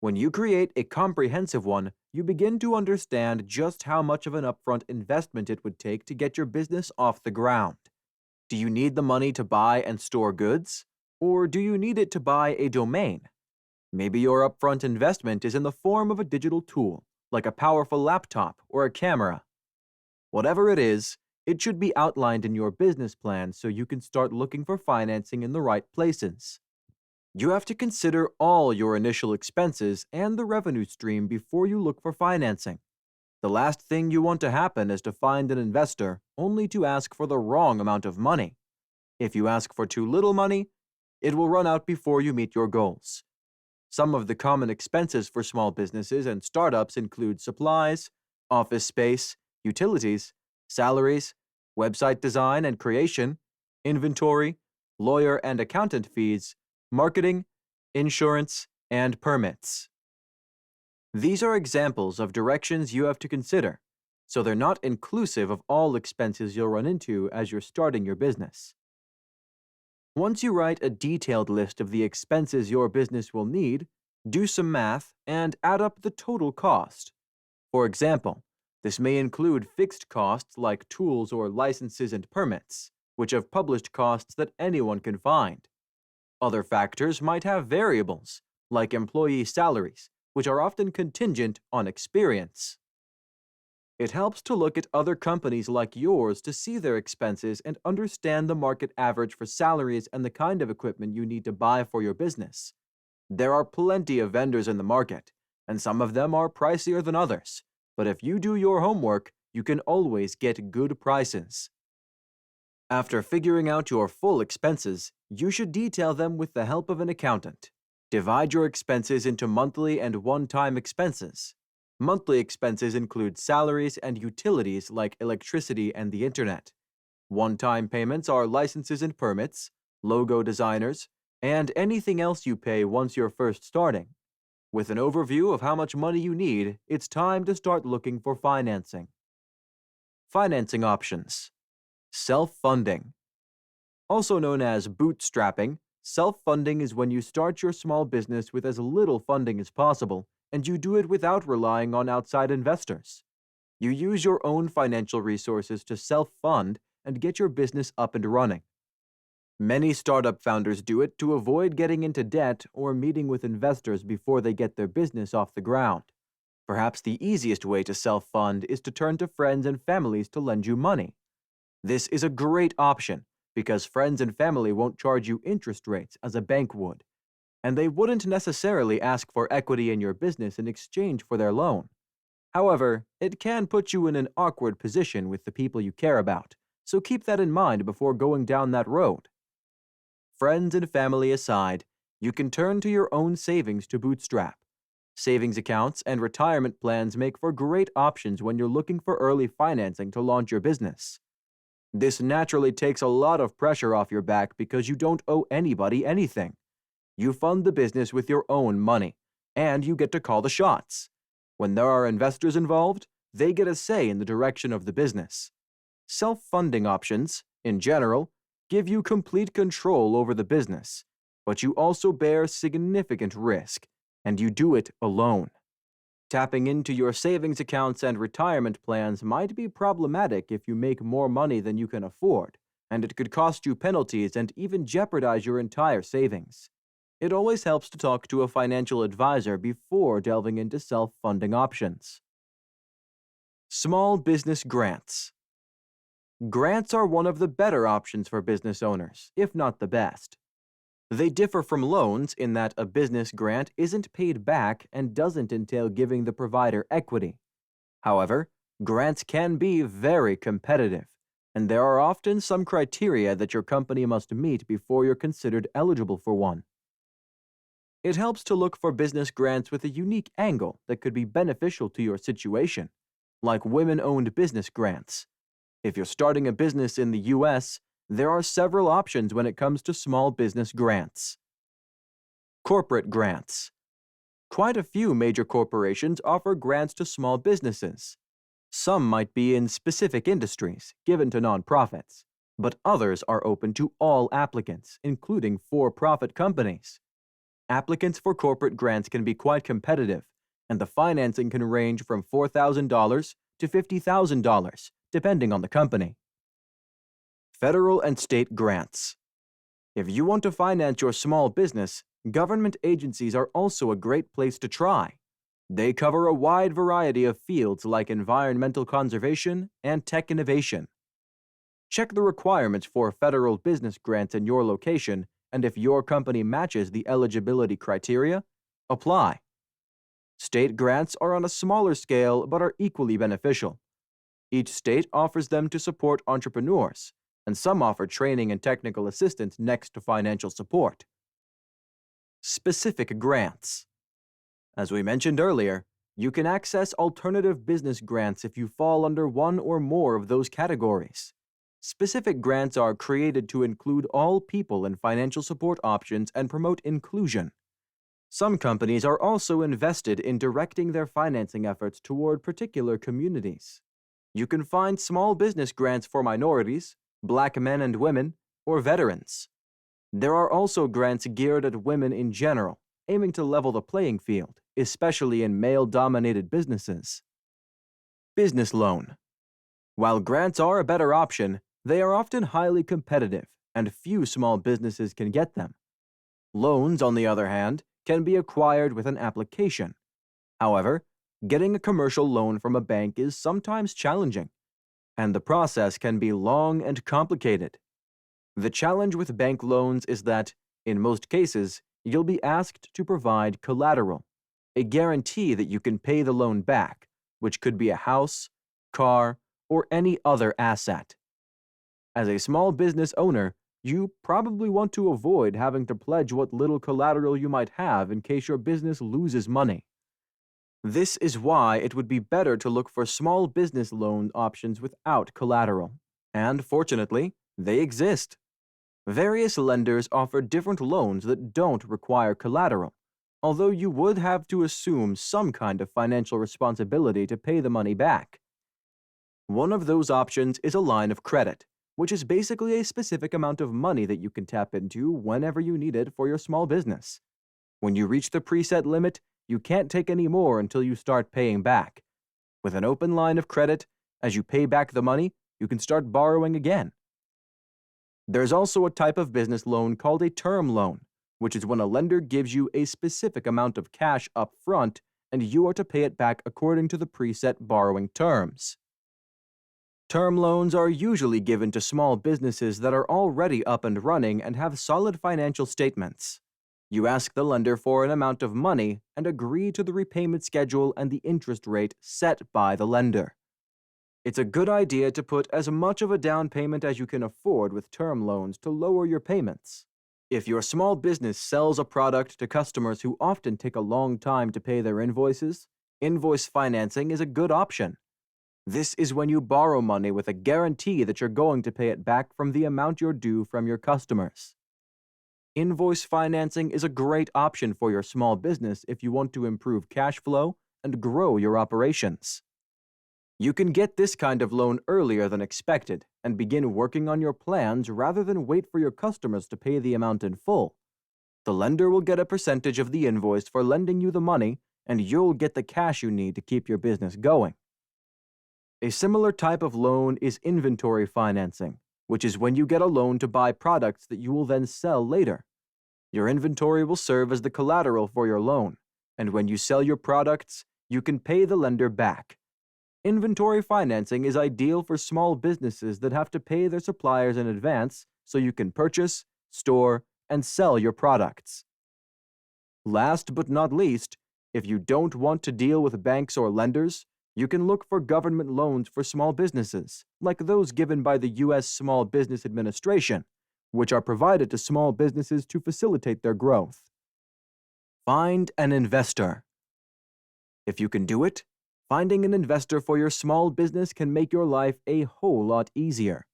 [SPEAKER 1] When you create a comprehensive one, you begin to understand just how much of an upfront investment it would take to get your business off the ground. Do you need the money to buy and store goods? Or do you need it to buy a domain? Maybe your upfront investment is in the form of a digital tool, like a powerful laptop or a camera. Whatever it is, it should be outlined in your business plan so you can start looking for financing in the right places. You have to consider all your initial expenses and the revenue stream before you look for financing. The last thing you want to happen is to find an investor only to ask for the wrong amount of money. If you ask for too little money, it will run out before you meet your goals. Some of the common expenses for small businesses and startups include supplies, office space, utilities, salaries, website design and creation, inventory, lawyer and accountant fees, marketing, insurance, and permits. These are examples of directions you have to consider, so they're not inclusive of all expenses you'll run into as you're starting your business. Once you write a detailed list of the expenses your business will need, do some math and add up the total cost. For example, this may include fixed costs like tools or licenses and permits, which have published costs that anyone can find. Other factors might have variables, like employee salaries, which are often contingent on experience. It helps to look at other companies like yours to see their expenses and understand the market average for salaries and the kind of equipment you need to buy for your business. There are plenty of vendors in the market, and some of them are pricier than others, but if you do your homework, you can always get good prices. After figuring out your full expenses, you should detail them with the help of an accountant. Divide your expenses into monthly and one-time expenses. Monthly expenses include salaries and utilities like electricity and the internet. One-time payments are licenses and permits, logo designers, and anything else you pay once you're first starting. With an overview of how much money you need, it's time to start looking for financing. Financing options. Self-funding. Also known as bootstrapping, self-funding is when you start your small business with as little funding as possible, and you do it without relying on outside investors. You use your own financial resources to self-fund and get your business up and running. Many startup founders do it to avoid getting into debt or meeting with investors before they get their business off the ground. Perhaps the easiest way to self-fund is to turn to friends and families to lend you money. This is a great option because friends and family won't charge you interest rates as a bank would, and they wouldn't necessarily ask for equity in your business in exchange for their loan. However, it can put you in an awkward position with the people you care about, so keep that in mind before going down that road. Friends and family aside, you can turn to your own savings to bootstrap. Savings accounts and retirement plans make for great options when you're looking for early financing to launch your business. This naturally takes a lot of pressure off your back because you don't owe anybody anything. You fund the business with your own money, and you get to call the shots. When there are investors involved, they get a say in the direction of the business. Self-funding options, in general, give you complete control over the business, but you also bear significant risk, and you do it alone. Tapping into your savings accounts and retirement plans might be problematic if you make more money than you can afford, and it could cost you penalties and even jeopardize your entire savings. It always helps to talk to a financial advisor before delving into self-funding options. Small business grants. Grants are one of the better options for business owners, if not the best. They differ from loans in that a business grant isn't paid back and doesn't entail giving the provider equity. However, grants can be very competitive, and there are often some criteria that your company must meet before you're considered eligible for one. It helps to look for business grants with a unique angle that could be beneficial to your situation, like women-owned business grants. If you're starting a business in the U.S., there are several options when it comes to small business grants. Corporate grants. Quite a few major corporations offer grants to small businesses. Some might be in specific industries, given to nonprofits, but others are open to all applicants, including for-profit companies. Applicants for corporate grants can be quite competitive, and the financing can range from $4,000 to $50,000, depending on the company. Federal and state grants. If you want to finance your small business, government agencies are also a great place to try. They cover a wide variety of fields like environmental conservation and tech innovation. Check the requirements for federal business grants in your location, and if your company matches the eligibility criteria, apply. State grants are on a smaller scale but are equally beneficial. Each state offers them to support entrepreneurs, and some offer training and technical assistance next to financial support. Specific grants. As we mentioned earlier, you can access alternative business grants if you fall under one or more of those categories. Specific grants are created to include all people in financial support options and promote inclusion. Some companies are also invested in directing their financing efforts toward particular communities. You can find small business grants for minorities, Black men and women, or veterans. There are also grants geared at women in general, aiming to level the playing field, especially in male-dominated businesses. Business loan. While grants are a better option, they are often highly competitive, and few small businesses can get them. Loans, on the other hand, can be acquired with an application. However, getting a commercial loan from a bank is sometimes challenging, and the process can be long and complicated. The challenge with bank loans is that, in most cases, you'll be asked to provide collateral, a guarantee that you can pay the loan back, which could be a house, car, or any other asset. As a small business owner, you probably want to avoid having to pledge what little collateral you might have in case your business loses money. This is why it would be better to look for small business loan options without collateral. And fortunately, they exist. Various lenders offer different loans that don't require collateral, although you would have to assume some kind of financial responsibility to pay the money back. One of those options is a line of credit, which is basically a specific amount of money that you can tap into whenever you need it for your small business. When you reach the preset limit, you can't take any more until you start paying back. With an open line of credit, as you pay back the money, you can start borrowing again. There's also a type of business loan called a term loan, which is when a lender gives you a specific amount of cash up front and you are to pay it back according to the preset borrowing terms. Term loans are usually given to small businesses that are already up and running and have solid financial statements. You ask the lender for an amount of money and agree to the repayment schedule and the interest rate set by the lender. It's a good idea to put as much of a down payment as you can afford with term loans to lower your payments. If your small business sells a product to customers who often take a long time to pay their invoices, invoice financing is a good option. This is when you borrow money with a guarantee that you're going to pay it back from the amount you're due from your customers. Invoice financing is a great option for your small business if you want to improve cash flow and grow your operations. You can get this kind of loan earlier than expected and begin working on your plans rather than wait for your customers to pay the amount in full. The lender will get a percentage of the invoice for lending you the money, and you'll get the cash you need to keep your business going. A similar type of loan is inventory financing, which is when you get a loan to buy products that you will then sell later. Your inventory will serve as the collateral for your loan, and when you sell your products, you can pay the lender back. Inventory financing is ideal for small businesses that have to pay their suppliers in advance so you can purchase, store, and sell your products. Last but not least, if you don't want to deal with banks or lenders, you can look for government loans for small businesses, like those given by the U.S. Small Business Administration, which are provided to small businesses to facilitate their growth. Find an investor. If you can do it, finding an investor for your small business can make your life a whole lot easier.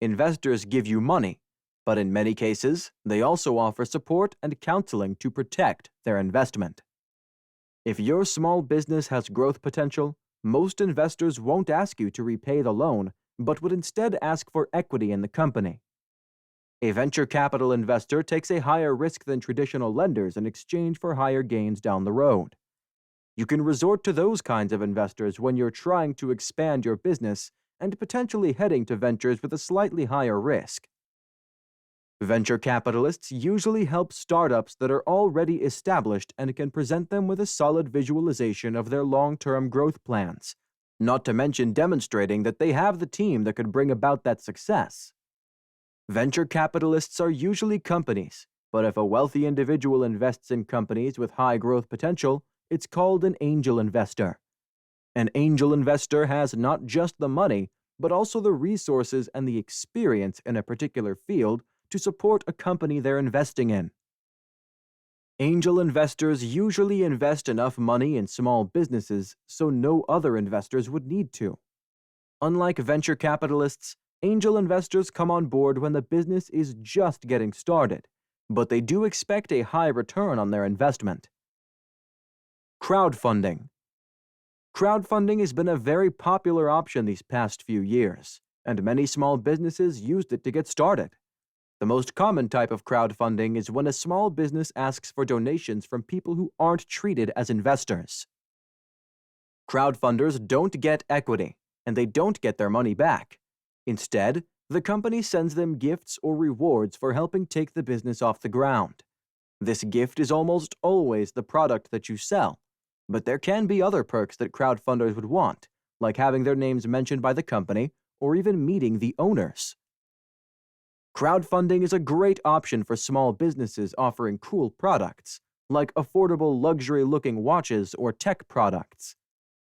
[SPEAKER 1] Investors give you money, but in many cases, they also offer support and counseling to protect their investment. If your small business has growth potential, most investors won't ask you to repay the loan, but would instead ask for equity in the company. A venture capital investor takes a higher risk than traditional lenders in exchange for higher gains down the road. You can resort to those kinds of investors when you're trying to expand your business and potentially heading to ventures with a slightly higher risk. Venture capitalists usually help startups that are already established and can present them with a solid visualization of their long-term growth plans, not to mention demonstrating that they have the team that could bring about that success. Venture capitalists are usually companies, but if a wealthy individual invests in companies with high growth potential, it's called an angel investor. An angel investor has not just the money, but also the resources and the experience in a particular field to support a company they're investing in. Angel investors usually invest enough money in small businesses so no other investors would need to. Unlike venture capitalists, angel investors come on board when the business is just getting started, but they do expect a high return on their investment. Crowdfunding. Crowdfunding has been a very popular option these past few years, and many small businesses used it to get started. The most common type of crowdfunding is when a small business asks for donations from people who aren't treated as investors. Crowdfunders don't get equity, and they don't get their money back. Instead, the company sends them gifts or rewards for helping take the business off the ground. This gift is almost always the product that you sell, but there can be other perks that crowdfunders would want, like having their names mentioned by the company or even meeting the owners. Crowdfunding is a great option for small businesses offering cool products, like affordable luxury-looking watches or tech products.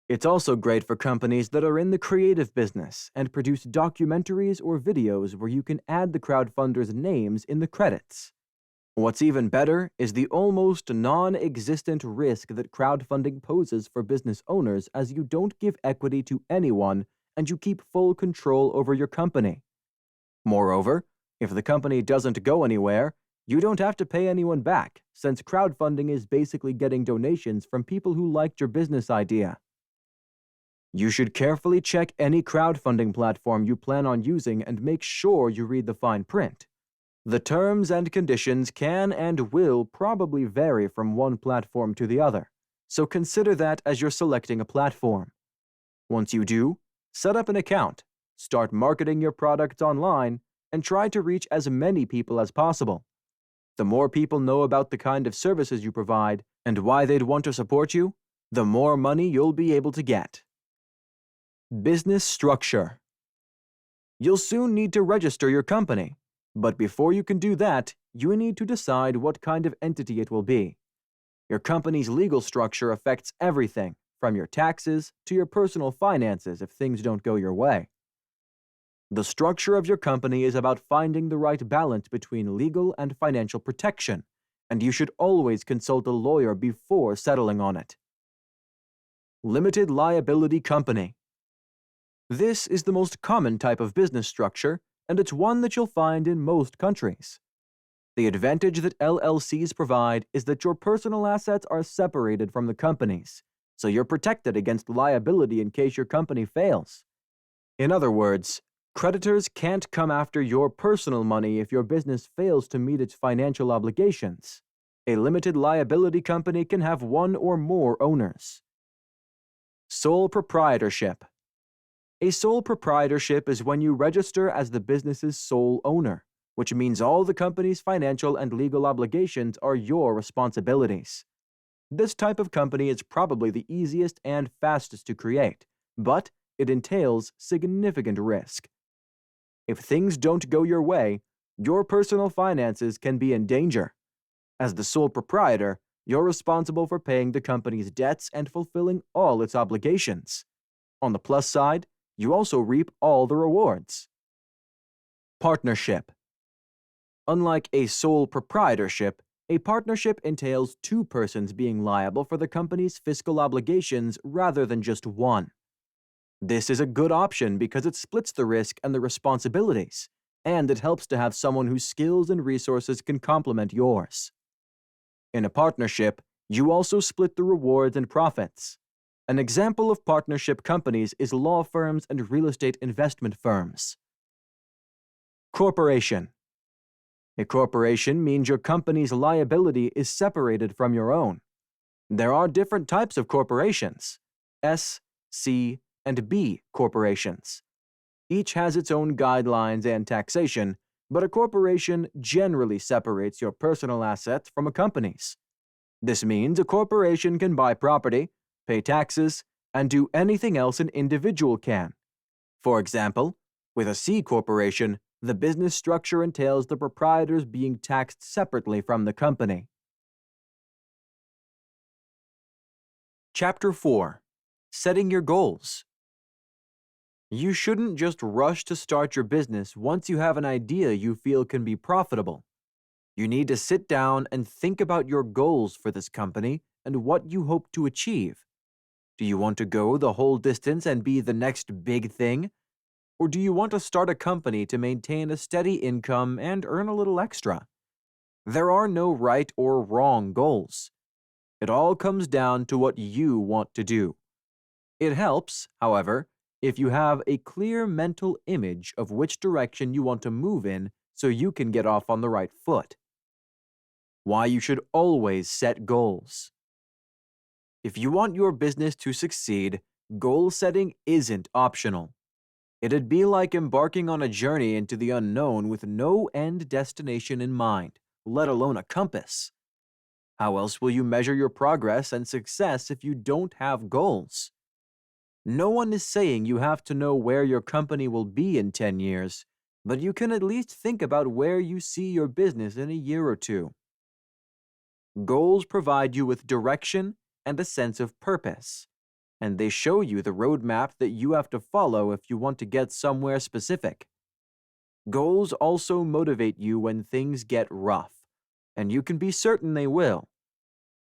[SPEAKER 1] It's also great for companies that are in the creative business and produce documentaries or videos where you can add the crowdfunders' names in the credits. What's even better is the almost non-existent risk that crowdfunding poses for business owners, as you don't give equity to anyone and you keep full control over your company. Moreover, if the company doesn't go anywhere, you don't have to pay anyone back, since crowdfunding is basically getting donations from people who liked your business idea. You should carefully check any crowdfunding platform you plan on using and make sure you read the fine print. The terms and conditions can and will probably vary from one platform to the other, so consider that as you're selecting a platform. Once you do, set up an account, start marketing your products online, and try to reach as many people as possible. The more people know about the kind of services you provide and why they'd want to support you, the more money you'll be able to get. Business structure. You'll soon need to register your company, but before you can do that, you need to decide what kind of entity it will be. Your company's legal structure affects everything, from your taxes to your personal finances if things don't go your way. The structure of your company is about finding the right balance between legal and financial protection, and you should always consult a lawyer before settling on it. Limited liability company. This is the most common type of business structure, and it's one that you'll find in most countries. The advantage that LLCs provide is that your personal assets are separated from the company's, so you're protected against liability in case your company fails. In other words, creditors can't come after your personal money if your business fails to meet its financial obligations. A limited liability company can have one or more owners. Sole proprietorship. A sole proprietorship is when you register as the business's sole owner, which means all the company's financial and legal obligations are your responsibilities. This type of company is probably the easiest and fastest to create, but it entails significant risk. If things don't go your way, your personal finances can be in danger. As the sole proprietor, you're responsible for paying the company's debts and fulfilling all its obligations. On the plus side, you also reap all the rewards. Partnership. Unlike a sole proprietorship, a partnership entails two persons being liable for the company's fiscal obligations rather than just one. This is a good option because it splits the risk and the responsibilities, and it helps to have someone whose skills and resources can complement yours. In a partnership, you also split the rewards and profits. An example of partnership companies is law firms and real estate investment firms. Corporation. A corporation means your company's liability is separated from your own. There are different types of corporations: S, C, and B corporations. Each has its own guidelines and taxation, but a corporation generally separates your personal assets from a company's. This means a corporation can buy property, pay taxes, and do anything else an individual can. For example, with a C corporation, the business structure entails the proprietors being taxed separately from the company. Chapter 4. Setting Your Goals. You shouldn't just rush to start your business once you have an idea you feel can be profitable. You need to sit down and think about your goals for this company and what you hope to achieve. Do you want to go the whole distance and be the next big thing? Or do you want to start a company to maintain a steady income and earn a little extra? There are no right or wrong goals. It all comes down to what you want to do. It helps, however, if you have a clear mental image of which direction you want to move in so you can get off on the right foot. Why you should always set goals. If you want your business to succeed, goal setting isn't optional. It'd be like embarking on a journey into the unknown with no end destination in mind, let alone a compass. How else will you measure your progress and success if you don't have goals? No one is saying you have to know where your company will be in 10 years, but you can at least think about where you see your business in a year or two. Goals provide you with direction and a sense of purpose, and they show you the roadmap that you have to follow if you want to get somewhere specific. Goals also motivate you when things get rough, and you can be certain they will.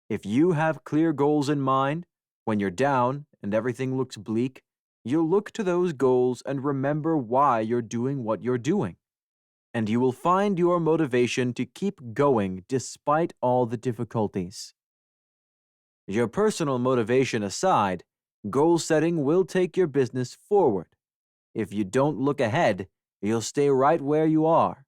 [SPEAKER 1] If you have clear goals in mind, when you're down and everything looks bleak, you'll look to those goals and remember why you're doing what you're doing. And you will find your motivation to keep going despite all the difficulties. Your personal motivation aside, goal setting will take your business forward. If you don't look ahead, you'll stay right where you are.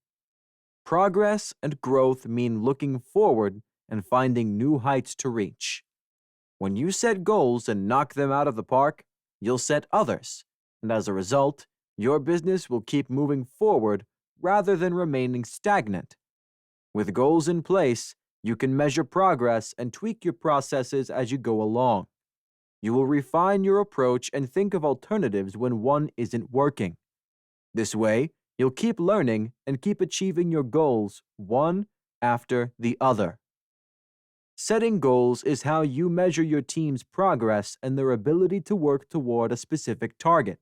[SPEAKER 1] Progress and growth mean looking forward and finding new heights to reach. When you set goals and knock them out of the park, you'll set others, and as a result, your business will keep moving forward rather than remaining stagnant. With goals in place, you can measure progress and tweak your processes as you go along. You will refine your approach and think of alternatives when one isn't working. This way, you'll keep learning and keep achieving your goals one after the other. Setting goals is how you measure your team's progress and their ability to work toward a specific target.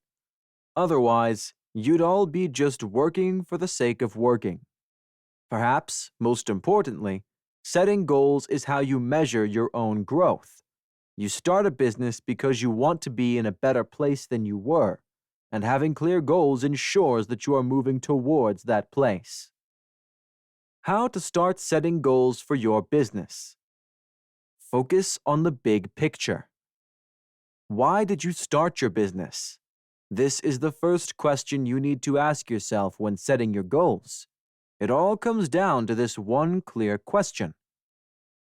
[SPEAKER 1] Otherwise, you'd all be just working for the sake of working. Perhaps, most importantly, setting goals is how you measure your own growth. You start a business because you want to be in a better place than you were, and having clear goals ensures that you are moving towards that place. How to start setting goals for your business. Focus on the big picture. Why did you start your business? This is the first question you need to ask yourself when setting your goals. It all comes down to this one clear question.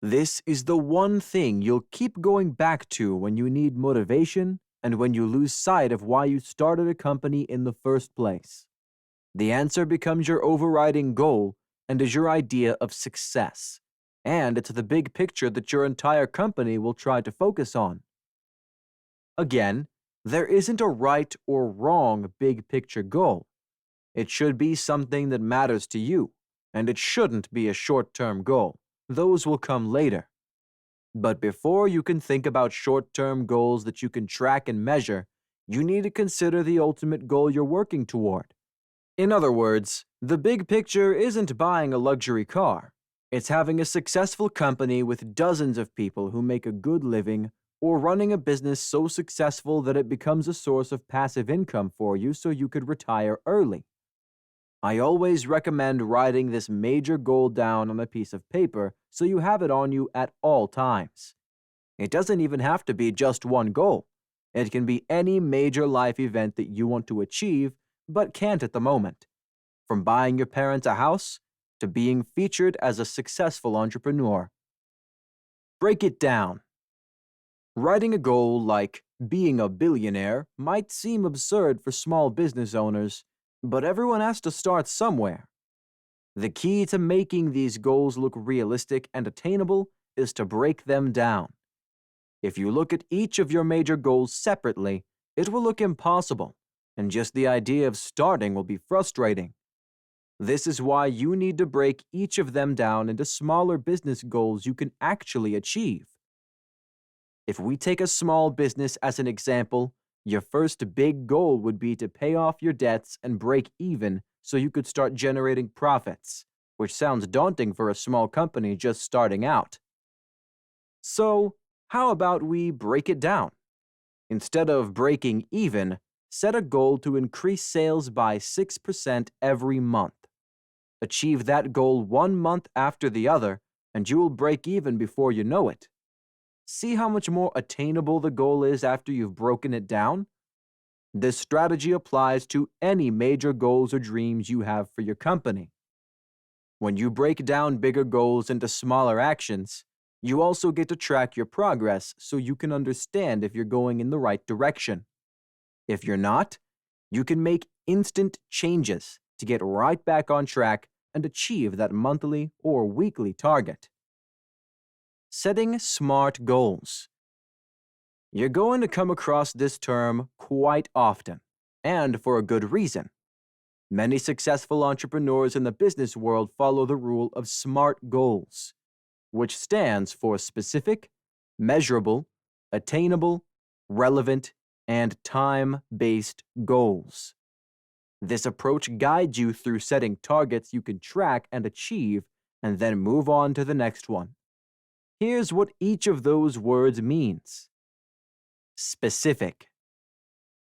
[SPEAKER 1] This is the one thing you'll keep going back to when you need motivation and when you lose sight of why you started a company in the first place. The answer becomes your overriding goal and is your idea of success. And it's the big picture that your entire company will try to focus on. Again, there isn't a right or wrong big picture goal. It should be something that matters to you, and it shouldn't be a short-term goal. Those will come later. But before you can think about short-term goals that you can track and measure, you need to consider the ultimate goal you're working toward. In other words, the big picture isn't buying a luxury car. It's having a successful company with dozens of people who make a good living, or running a business so successful that it becomes a source of passive income for you so you could retire early. I always recommend writing this major goal down on a piece of paper so you have it on you at all times. It doesn't even have to be just one goal. It can be any major life event that you want to achieve but can't at the moment. From buying your parents a house to being featured as a successful entrepreneur. Break it down. Writing a goal like Being a billionaire might seem absurd for small business owners, but everyone has to start somewhere. The key to making these goals look realistic and attainable is to break them down. If you look at each of your major goals separately, it will look impossible, and just the idea of starting will be frustrating. This is why you need to break each of them down into smaller business goals you can actually achieve. If we take a small business as an example, your first big goal would be to pay off your debts and break even so you could start generating profits, which sounds daunting for a small company just starting out. So, how about we break it down? Instead of breaking even, set a goal to increase sales by 6% every month. Achieve that goal 1 month after the other, and you will break even before you know it. See how much more attainable the goal is after you've broken it down? This strategy applies to any major goals or dreams you have for your company. When you break down bigger goals into smaller actions, you also get to track your progress so you can understand if you're going in the right direction. If you're not, you can make instant changes to get right back on track and achieve that monthly or weekly target. Setting smart goals. You're going to come across this term quite often, and for a good reason. Many successful entrepreneurs in the business world follow the rule of SMART goals, which stands for specific, measurable, attainable, relevant, and time-based goals. This approach guides you through setting targets you can track and achieve, and then move on to the next one. Here's what each of those words means. Specific.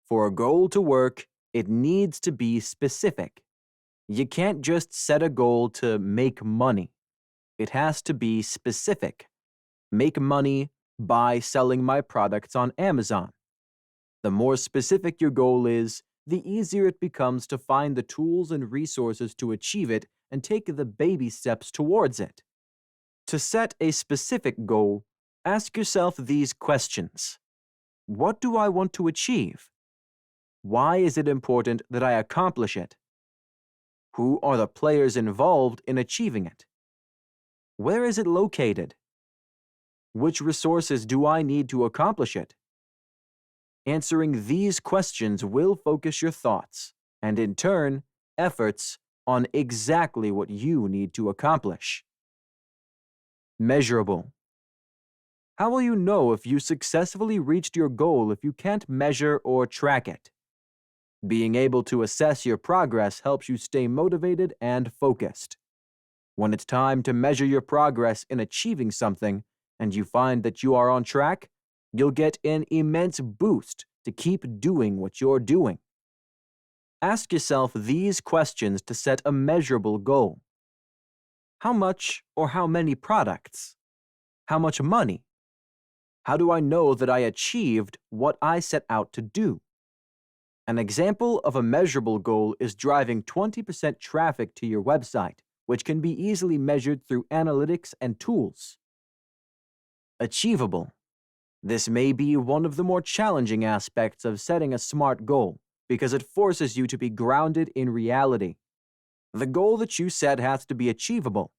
[SPEAKER 1] For a goal to work, it needs to be specific. You can't just set a goal to make money. It has to be specific. Make money by selling my products on Amazon. The more specific your goal is, the easier it becomes to find the tools and resources to achieve it and take the baby steps towards it. To set a specific goal, ask yourself these questions. What do I want to achieve? Why is it important that I accomplish it? Who are the players involved in achieving it? Where is it located? Which resources do I need to accomplish it? Answering these questions will focus your thoughts, and in turn, efforts on exactly what you need to accomplish. Measurable. How will you know if you successfully reached your goal if you can't measure or track it? Being able to assess your progress helps you stay motivated and focused. When it's time to measure your progress in achieving something, and you find that you are on track, you'll get an immense boost to keep doing what you're doing. Ask yourself these questions to set a measurable goal. How much or how many products? How much money? How do I know that I achieved what I set out to do? An example of a measurable goal is driving 20% traffic to your website, which can be easily measured through analytics and tools. Achievable. This may be one of the more challenging aspects of setting a SMART goal because it forces you to be grounded in reality. The goal that you set has to be achievable.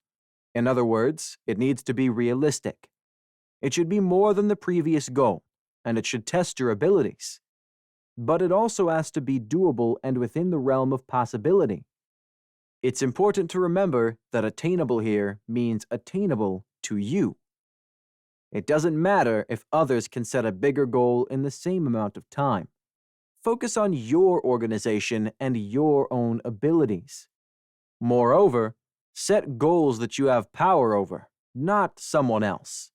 [SPEAKER 1] In other words, it needs to be realistic. It should be more than the previous goal, and it should test your abilities. But it also has to be doable and within the realm of possibility. It's important to remember that attainable here means attainable to you. It doesn't matter if others can set a bigger goal in the same amount of time. Focus on your organization and your own abilities. Moreover, set goals that you have power over, not someone else.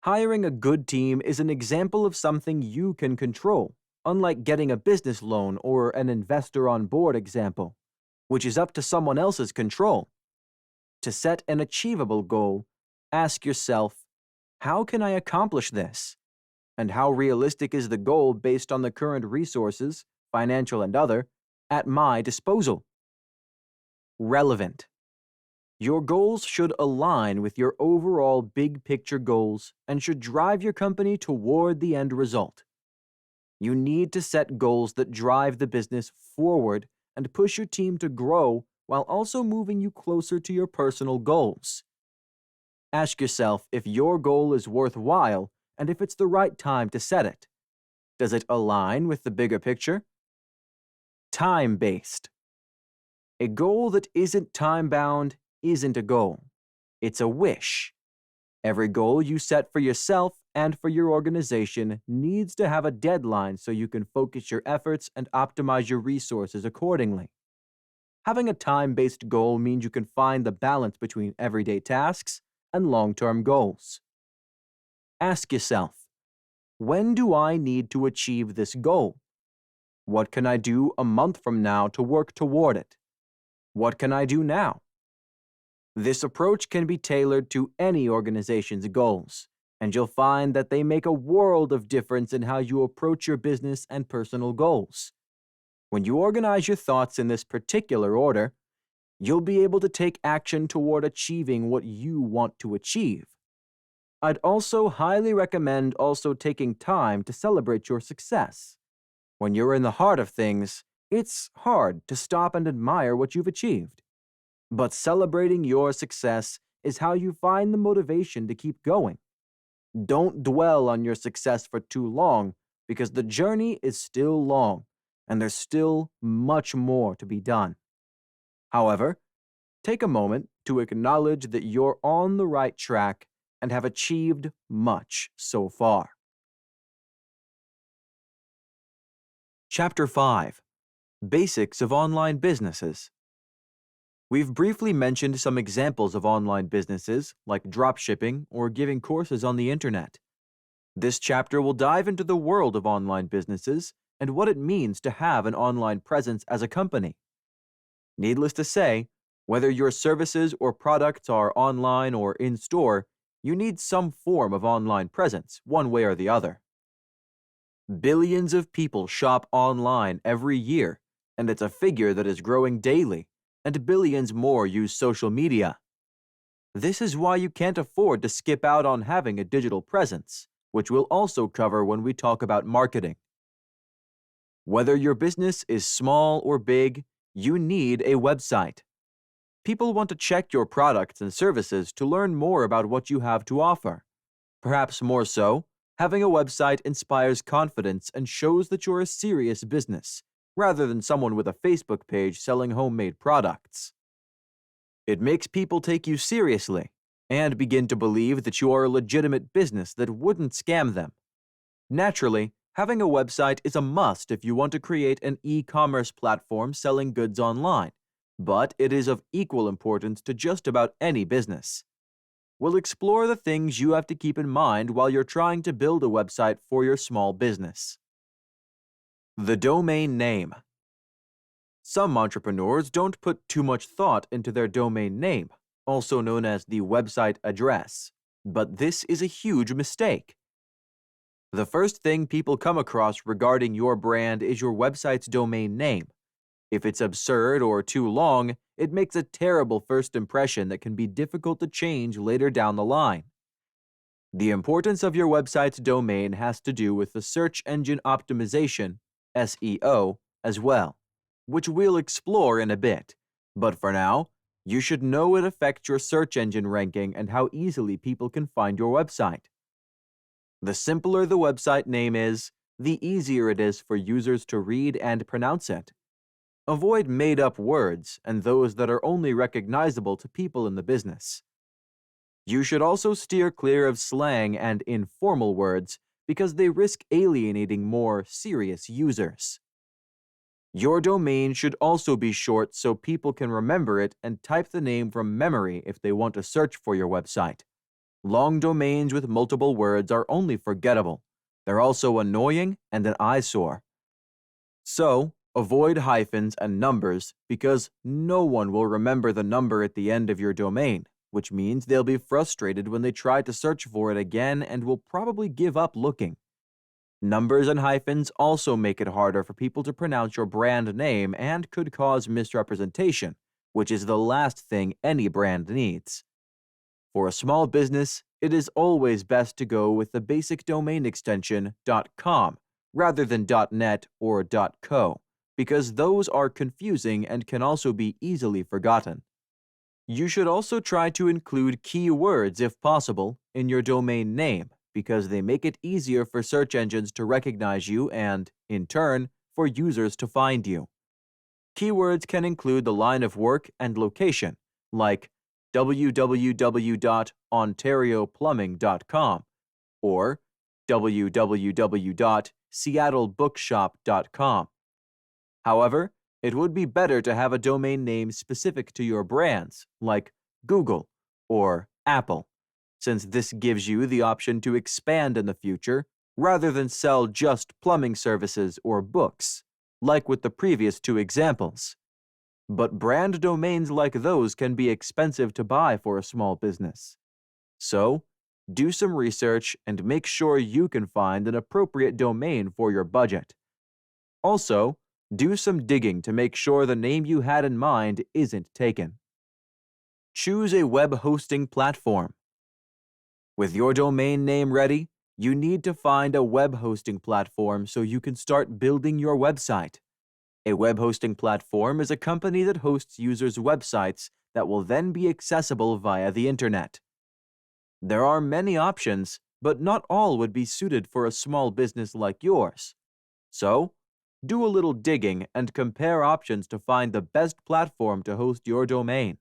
[SPEAKER 1] Hiring a good team is an example of something you can control, unlike getting a business loan or an investor on board example, which is up to someone else's control. To set an achievable goal, ask yourself, how can I accomplish this? And how realistic is the goal based on the current resources, financial and other, at my disposal? Relevant. Your goals should align with your overall big picture goals and should drive your company toward the end result. You need to set goals that drive the business forward and push your team to grow while also moving you closer to your personal goals. Ask yourself if your goal is worthwhile and if it's the right time to set it. Does it align with the bigger picture? Time-based. A goal that isn't time-bound isn't a goal. It's a wish. Every goal you set for yourself and for your organization needs to have a deadline so you can focus your efforts and optimize your resources accordingly. Having a time-based goal means you can find the balance between everyday tasks and long-term goals. Ask yourself, when do I need to achieve this goal? What can I do a month from now to work toward it? What can I do now? This approach can be tailored to any organization's goals, and you'll find that they make a world of difference in how you approach your business and personal goals. When you organize your thoughts in this particular order, you'll be able to take action toward achieving what you want to achieve. I'd also highly recommend taking time to celebrate your success. When you're in the heart of things, it's hard to stop and admire what you've achieved. But celebrating your success is how you find the motivation to keep going. Don't dwell on your success for too long because the journey is still long and there's still much more to be done. However, take a moment to acknowledge that you're on the right track and have achieved much so far. Chapter 5. Basics of Online Businesses. We've briefly mentioned some examples of online businesses, like dropshipping or giving courses on the internet. This chapter will dive into the world of online businesses and what it means to have an online presence as a company. Needless to say, whether your services or products are online or in-store, you need some form of online presence, one way or the other. Billions of people shop online every year, and it's a figure that is growing daily, and billions more use social media. This is why you can't afford to skip out on having a digital presence, which we'll also cover when we talk about marketing. Whether your business is small or big, you need a website. People want to check your products and services to learn more about what you have to offer. Perhaps more so, having a website inspires confidence and shows that you're a serious business, rather than someone with a Facebook page selling homemade products. It makes people take you seriously and begin to believe that you are a legitimate business that wouldn't scam them. Naturally, having a website is a must if you want to create an e-commerce platform selling goods online, but it is of equal importance to just about any business. We'll explore the things you have to keep in mind while you're trying to build a website for your small business. The domain name. Some entrepreneurs don't put too much thought into their domain name, also known as the website address, but this is a huge mistake. The first thing people come across regarding your brand is your website's domain name. If it's absurd or too long, it makes a terrible first impression that can be difficult to change later down the line. The importance of your website's domain has to do with the search engine optimization, SEO, as well, which we'll explore in a bit. But for now, you should know it affects your search engine ranking and how easily people can find your website. The simpler the website name is, the easier it is for users to read and pronounce it. Avoid made-up words and those that are only recognizable to people in the business. You should also steer clear of slang and informal words because they risk alienating more serious users. Your domain should also be short so people can remember it and type the name from memory if they want to search for your website. Long domains with multiple words are only forgettable. They're also annoying and an eyesore. So, avoid hyphens and numbers because no one will remember the number at the end of your domain, which means they'll be frustrated when they try to search for it again and will probably give up looking. Numbers and hyphens also make it harder for people to pronounce your brand name and could cause misrepresentation, which is the last thing any brand needs. For a small business, it is always best to go with the basic domain extension .com, rather than .net or .co, because those are confusing and can also be easily forgotten. You should also try to include keywords if possible in your domain name, because they make it easier for search engines to recognize you and, in turn, for users to find you. Keywords can include the line of work and location, like www.ontarioplumbing.com or www.seattlebookshop.com. However, it would be better to have a domain name specific to your brands, like Google or Apple, since this gives you the option to expand in the future rather than sell just plumbing services or books, like with the previous two examples. But brand domains like those can be expensive to buy for a small business. So, do some research and make sure you can find an appropriate domain for your budget. Also, do some digging to make sure the name you had in mind isn't taken. Choose a web hosting platform. With your domain name ready, you need to find a web hosting platform so you can start building your website. A web hosting platform is a company that hosts users' websites that will then be accessible via the internet. There are many options, but not all would be suited for a small business like yours. So, do a little digging and compare options to find the best platform to host your domain.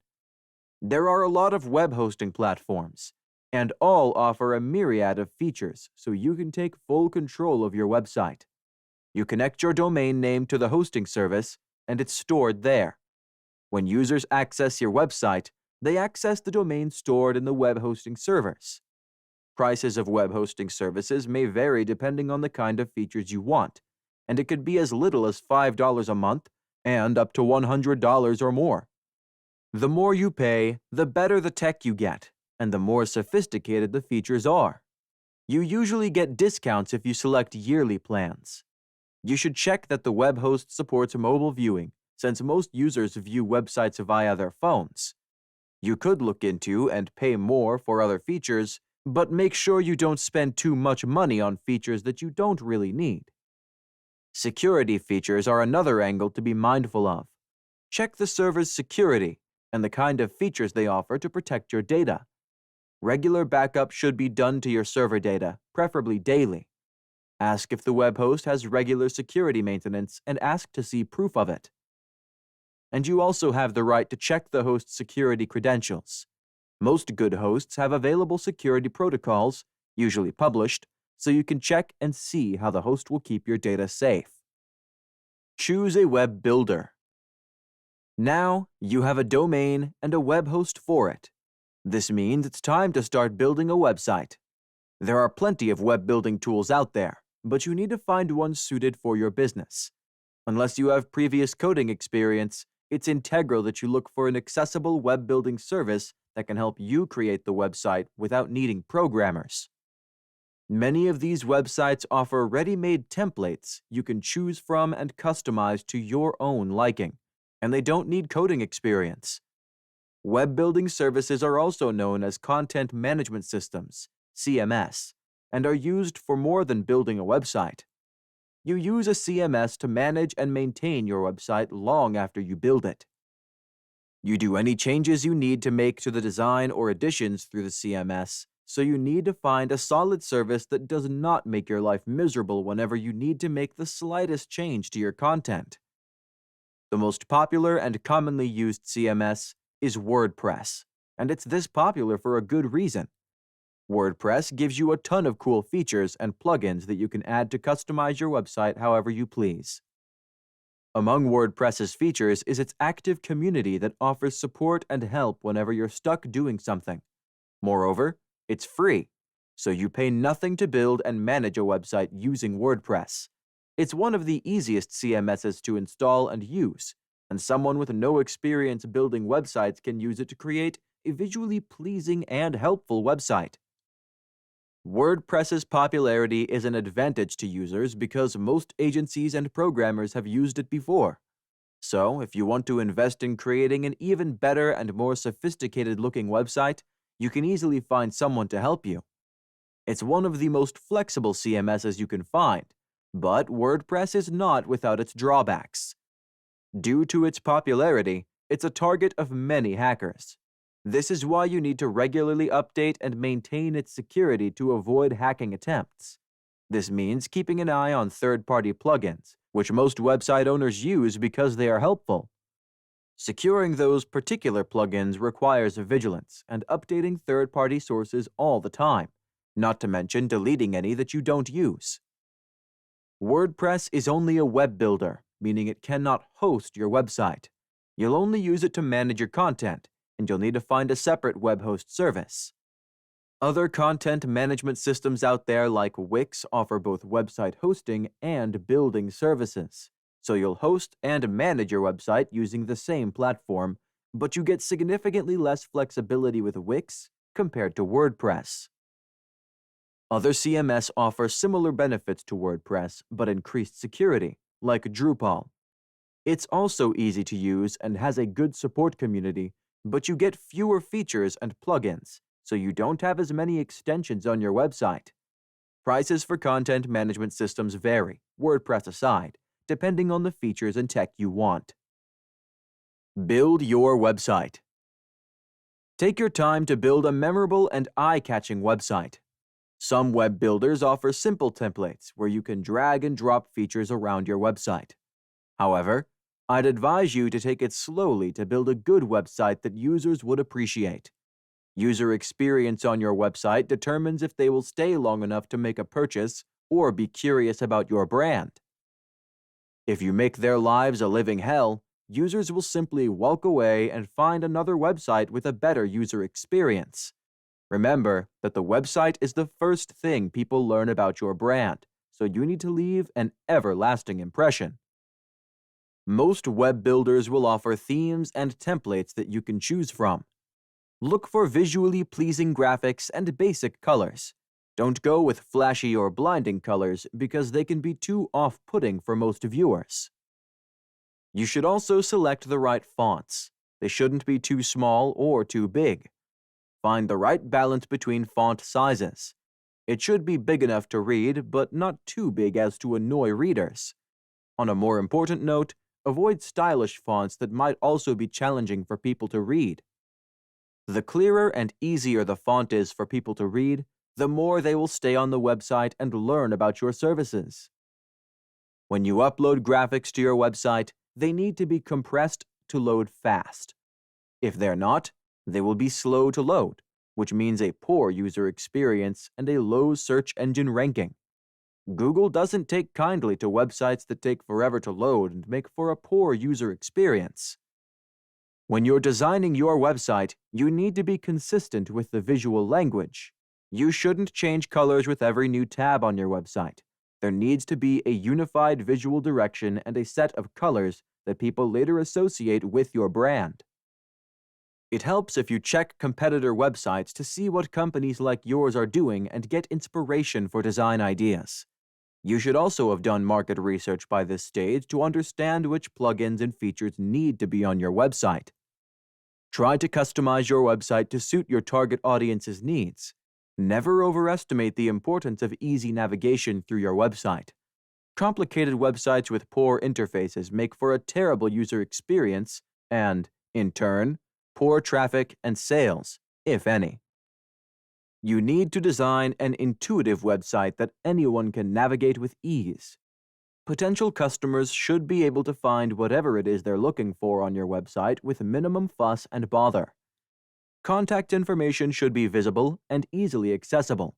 [SPEAKER 1] There are a lot of web hosting platforms, and all offer a myriad of features so you can take full control of your website. You connect your domain name to the hosting service, and it's stored there. When users access your website, they access the domain stored in the web hosting servers. Prices of web hosting services may vary depending on the kind of features you want, and it could be as little as $5 a month and up to $100 or more. The more you pay, the better the tech you get, and the more sophisticated the features are. You usually get discounts if you select yearly plans. You should check that the web host supports mobile viewing, since most users view websites via their phones. You could look into and pay more for other features, but make sure you don't spend too much money on features that you don't really need. Security features are another angle to be mindful of. Check the server's security and the kind of features they offer to protect your data. Regular backup should be done to your server data, preferably daily. Ask if the web host has regular security maintenance and ask to see proof of it. And you also have the right to check the host's security credentials. Most good hosts have available security protocols, usually published, so you can check and see how the host will keep your data safe. Choose a web builder. Now, you have a domain and a web host for it. This means it's time to start building a website. There are plenty of web building tools out there, but you need to find one suited for your business. Unless you have previous coding experience, it's integral that you look for an accessible web building service that can help you create the website without needing programmers. Many of these websites offer ready-made templates you can choose from and customize to your own liking, and they don't need coding experience. Web building services are also known as content management systems, CMS, and are used for more than building a website. You use a CMS to manage and maintain your website long after you build it. You do any changes you need to make to the design or additions through the CMS, so you need to find a solid service that does not make your life miserable whenever you need to make the slightest change to your content. The most popular and commonly used CMS is WordPress, and it's this popular for a good reason. WordPress gives you a ton of cool features and plugins that you can add to customize your website however you please. Among WordPress's features is its active community that offers support and help whenever you're stuck doing something. Moreover, it's free, so you pay nothing to build and manage a website using WordPress. It's one of the easiest CMSs to install and use, and someone with no experience building websites can use it to create a visually pleasing and helpful website. WordPress's popularity is an advantage to users because most agencies and programmers have used it before. So, if you want to invest in creating an even better and more sophisticated-looking website, you can easily find someone to help you. It's one of the most flexible CMSs you can find, But WordPress is not without its drawbacks. Due to its popularity, it's a target of many hackers. This is why you need to regularly update and maintain its security to avoid hacking attempts. This means keeping an eye on third-party plugins, which most website owners use because they are helpful. Securing those particular plugins requires vigilance and updating third-party sources all the time, not to mention deleting any that you don't use. WordPress is only a web builder, meaning it cannot host your website. You'll only use it to manage your content, and you'll need to find a separate web host service. Other content management systems out there like Wix offer both website hosting and building services. So you'll host and manage your website using the same platform, but you get significantly less flexibility with Wix compared to WordPress. Other CMS offer similar benefits to WordPress but increased security, like Drupal. It's also easy to use and has a good support community, but you get fewer features and plugins, so you don't have as many extensions on your website. Prices for content management systems vary, WordPress aside, depending on the features and tech you want. Build your website. Take your time to build a memorable and eye-catching website. Some web builders offer simple templates where you can drag and drop features around your website. However, I'd advise you to take it slowly to build a good website that users would appreciate. User experience on your website determines if they will stay long enough to make a purchase or be curious about your brand. If you make their lives a living hell, users will simply walk away and find another website with a better user experience. Remember that the website is the first thing people learn about your brand, so you need to leave an everlasting impression. Most web builders will offer themes and templates that you can choose from. Look for visually pleasing graphics and basic colors. Don't go with flashy or blinding colors because they can be too off-putting for most viewers. You should also select the right fonts. They shouldn't be too small or too big. Find the right balance between font sizes. It should be big enough to read, but not too big as to annoy readers. On a more important note, avoid stylish fonts that might also be challenging for people to read. The clearer and easier the font is for people to read, the more they will stay on the website and learn about your services. When you upload graphics to your website, they need to be compressed to load fast. If they're not, they will be slow to load, which means a poor user experience and a low search engine ranking. Google doesn't take kindly to websites that take forever to load and make for a poor user experience. When you're designing your website, you need to be consistent with the visual language. You shouldn't change colors with every new tab on your website. There needs to be a unified visual direction and a set of colors that people later associate with your brand. It helps if you check competitor websites to see what companies like yours are doing and get inspiration for design ideas. You should also have done market research by this stage to understand which plugins and features need to be on your website. Try to customize your website to suit your target audience's needs. Never overestimate the importance of easy navigation through your website. Complicated websites with poor interfaces make for a terrible user experience and, in turn, poor traffic and sales, if any. You need to design an intuitive website that anyone can navigate with ease. Potential customers should be able to find whatever it is they're looking for on your website with minimum fuss and bother. Contact information should be visible and easily accessible.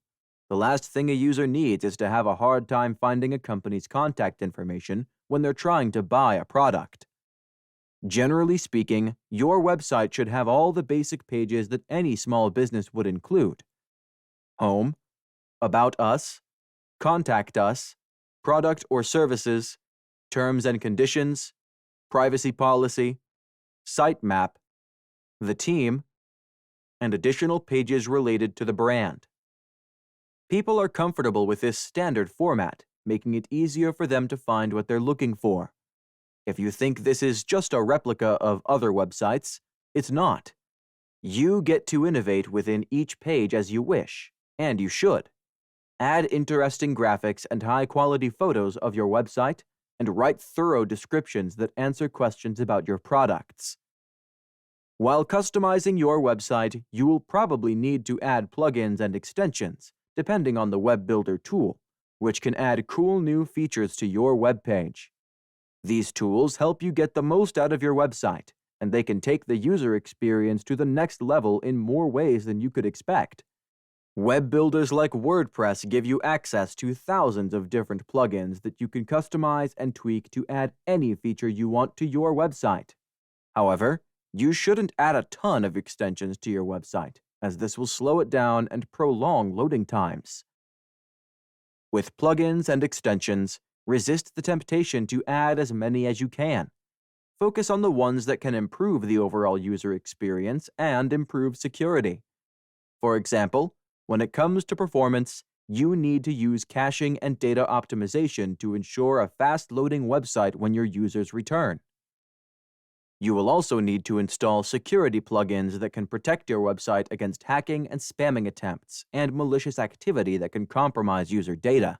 [SPEAKER 1] The last thing a user needs is to have a hard time finding a company's contact information when they're trying to buy a product. Generally speaking, your website should have all the basic pages that any small business would include: home, about us, contact us, product or services, terms and conditions, privacy policy, sitemap, the team, and additional pages related to the brand. People are comfortable with this standard format, making it easier for them to find what they're looking for. If you think this is just a replica of other websites, it's not. You get to innovate within each page as you wish, and you should. Add interesting graphics and high-quality photos of your website, and write thorough descriptions that answer questions about your products. While customizing your website, you will probably need to add plugins and extensions, depending on the web builder tool, which can add cool new features to your web page. These tools help you get the most out of your website, and they can take the user experience to the next level in more ways than you could expect. Web builders like WordPress give you access to thousands of different plugins that you can customize and tweak to add any feature you want to your website. However, you shouldn't add a ton of extensions to your website, as this will slow it down and prolong loading times. With plugins and extensions, resist the temptation to add as many as you can. Focus on the ones that can improve the overall user experience and improve security. For example, when it comes to performance, you need to use caching and data optimization to ensure a fast-loading website when your users return. You will also need to install security plugins that can protect your website against hacking and spamming attempts and malicious activity that can compromise user data.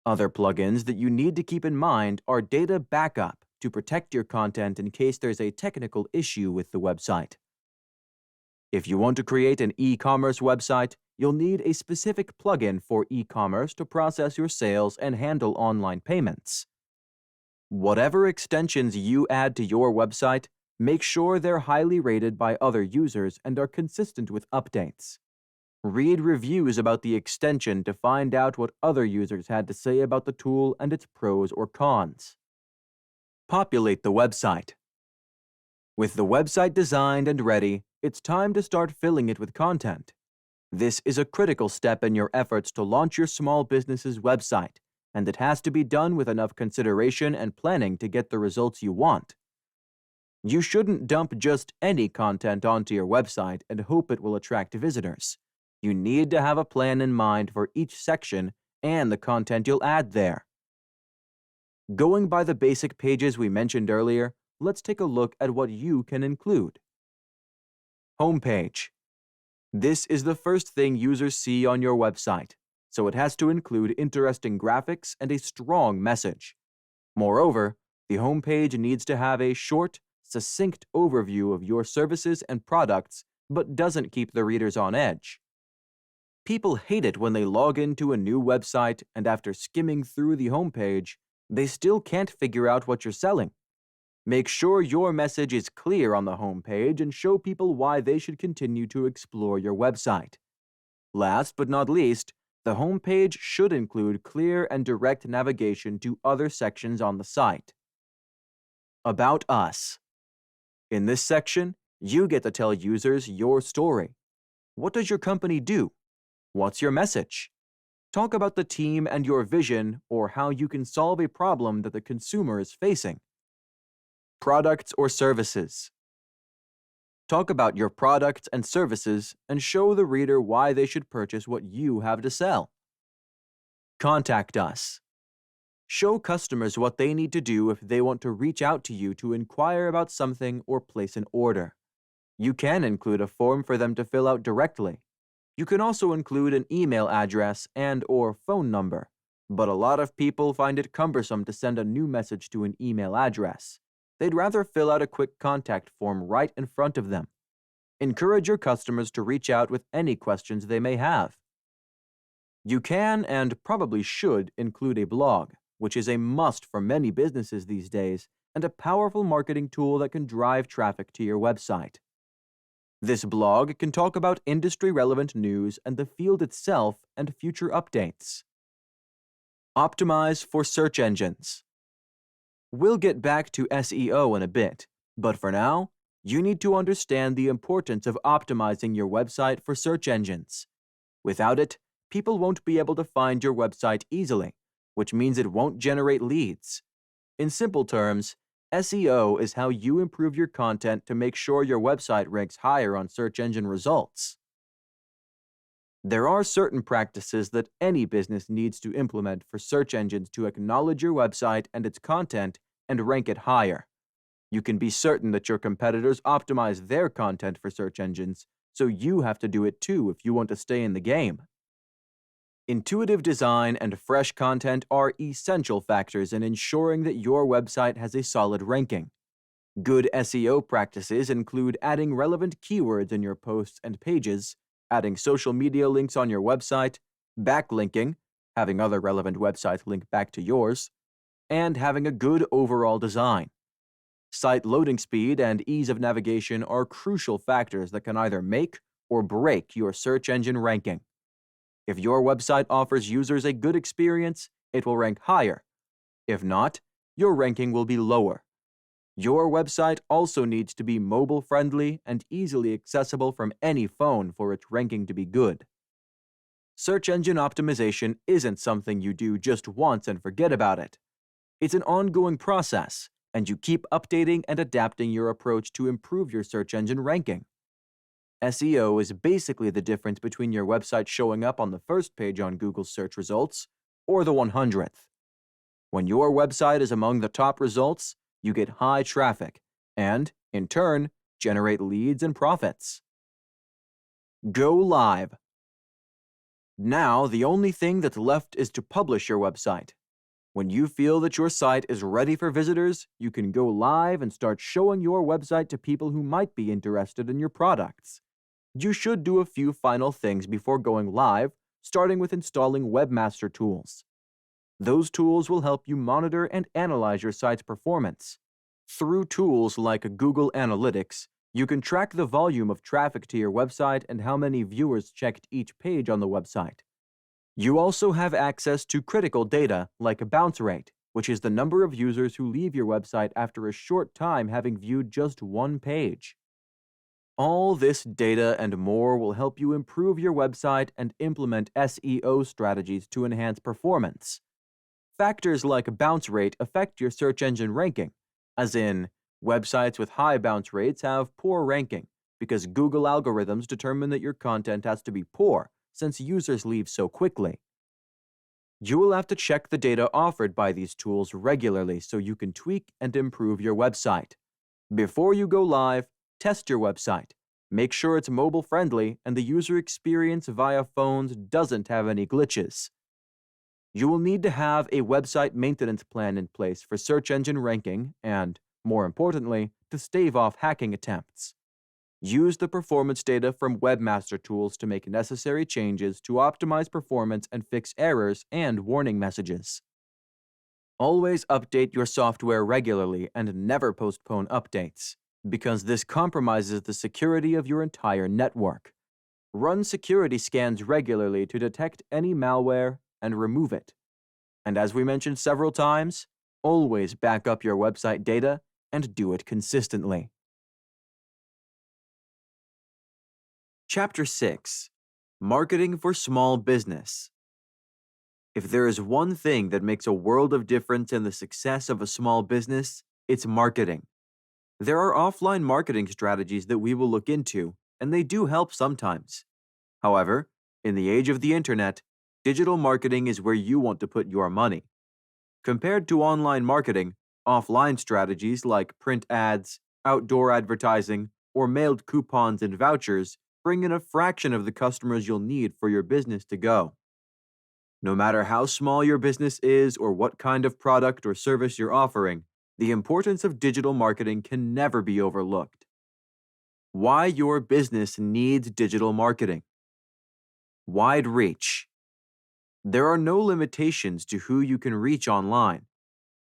[SPEAKER 1] Other plugins that you need to keep in mind are data backup to protect your content in case there's a technical issue with the website. If you want to create an e-commerce website, you'll need a specific plugin for e-commerce to process your sales and handle online payments. Whatever extensions you add to your website, make sure they're highly rated by other users and are consistent with updates. Read reviews about the extension to find out what other users had to say about the tool and its pros or cons. Populate the website. With the website designed and ready, it's time to start filling it with content. This is a critical step in your efforts to launch your small business's website, and it has to be done with enough consideration and planning to get the results you want. You shouldn't dump just any content onto your website and hope it will attract visitors. You need to have a plan in mind for each section and the content you'll add there. Going by the basic pages we mentioned earlier, let's take a look at what you can include. Homepage. This is the first thing users see on your website, so it has to include interesting graphics and a strong message. Moreover, the homepage needs to have a short, succinct overview of your services and products, but doesn't keep the readers on edge. People hate it when they log into a new website and after skimming through the homepage, they still can't figure out what you're selling. Make sure your message is clear on the homepage and show people why they should continue to explore your website. Last but not least, the homepage should include clear and direct navigation to other sections on the site. About Us. In this section, you get to tell users your story. What does your company do? What's your message? Talk about the team and your vision or how you can solve a problem that the consumer is facing. Products or services. Talk about your products and services and show the reader why they should purchase what you have to sell. Contact us. Show customers what they need to do if they want to reach out to you to inquire about something or place an order. You can include a form for them to fill out directly. You can also include an email address and/or phone number, but a lot of people find it cumbersome to send a new message to an email address. They'd rather fill out a quick contact form right in front of them. Encourage your customers to reach out with any questions they may have. You can and probably should include a blog, which is a must for many businesses these days and a powerful marketing tool that can drive traffic to your website. This blog can talk about industry-relevant news and the field itself and future updates. Optimize for search engines. We'll get back to SEO in a bit, but for now, you need to understand the importance of optimizing your website for search engines. Without it, people won't be able to find your website easily, which means it won't generate leads. In simple terms, SEO is how you improve your content to make sure your website ranks higher on search engine results. There are certain practices that any business needs to implement for search engines to acknowledge your website and its content and rank it higher. You can be certain that your competitors optimize their content for search engines, so you have to do it too if you want to stay in the game. Intuitive design and fresh content are essential factors in ensuring that your website has a solid ranking. Good SEO practices include adding relevant keywords in your posts and pages, adding social media links on your website, backlinking, having other relevant websites link back to yours, and having a good overall design. Site loading speed and ease of navigation are crucial factors that can either make or break your search engine ranking. If your website offers users a good experience, it will rank higher. If not, your ranking will be lower. Your website also needs to be mobile-friendly and easily accessible from any phone for its ranking to be good. Search engine optimization isn't something you do just once and forget about it. It's an ongoing process, and you keep updating and adapting your approach to improve your search engine ranking. SEO is basically the difference between your website showing up on the first page on Google's search results or the 100th. When your website is among the top results, you get high traffic and, in turn, generate leads and profits. Go live. Now, the only thing that's left is to publish your website. When you feel that your site is ready for visitors, you can go live and start showing your website to people who might be interested in your products. You should do a few final things before going live, starting with installing webmaster tools. Those tools will help you monitor and analyze your site's performance. Through tools like Google Analytics, you can track the volume of traffic to your website and how many viewers checked each page on the website. You also have access to critical data like a bounce rate, which is the number of users who leave your website after a short time having viewed just one page. All this data and more will help you improve your website and implement SEO strategies to enhance performance. Factors like bounce rate affect your search engine ranking, as in, websites with high bounce rates have poor ranking because Google algorithms determine that your content has to be poor since users leave so quickly. You will have to check the data offered by these tools regularly so you can tweak and improve your website. Before you go live, test your website. Make sure it's mobile-friendly and the user experience via phones doesn't have any glitches. You will need to have a website maintenance plan in place for search engine ranking and, more importantly, to stave off hacking attempts. Use the performance data from webmaster tools to make necessary changes to optimize performance and fix errors and warning messages. Always update your software regularly and never postpone updates, because this compromises the security of your entire network. Run security scans regularly to detect any malware and remove it. And as we mentioned several times, always back up your website data and do it consistently. Chapter 6. Marketing for Small Business. If there is one thing that makes a world of difference in the success of a small business, it's marketing. There are offline marketing strategies that we will look into, and they do help sometimes. However, in the age of the internet, digital marketing is where you want to put your money. Compared to online marketing, offline strategies like print ads, outdoor advertising, or mailed coupons and vouchers bring in a fraction of the customers you'll need for your business to go. No matter how small your business is or what kind of product or service you're offering, the importance of digital marketing can never be overlooked. Why your business needs digital marketing. Wide reach. There are no limitations to who you can reach online.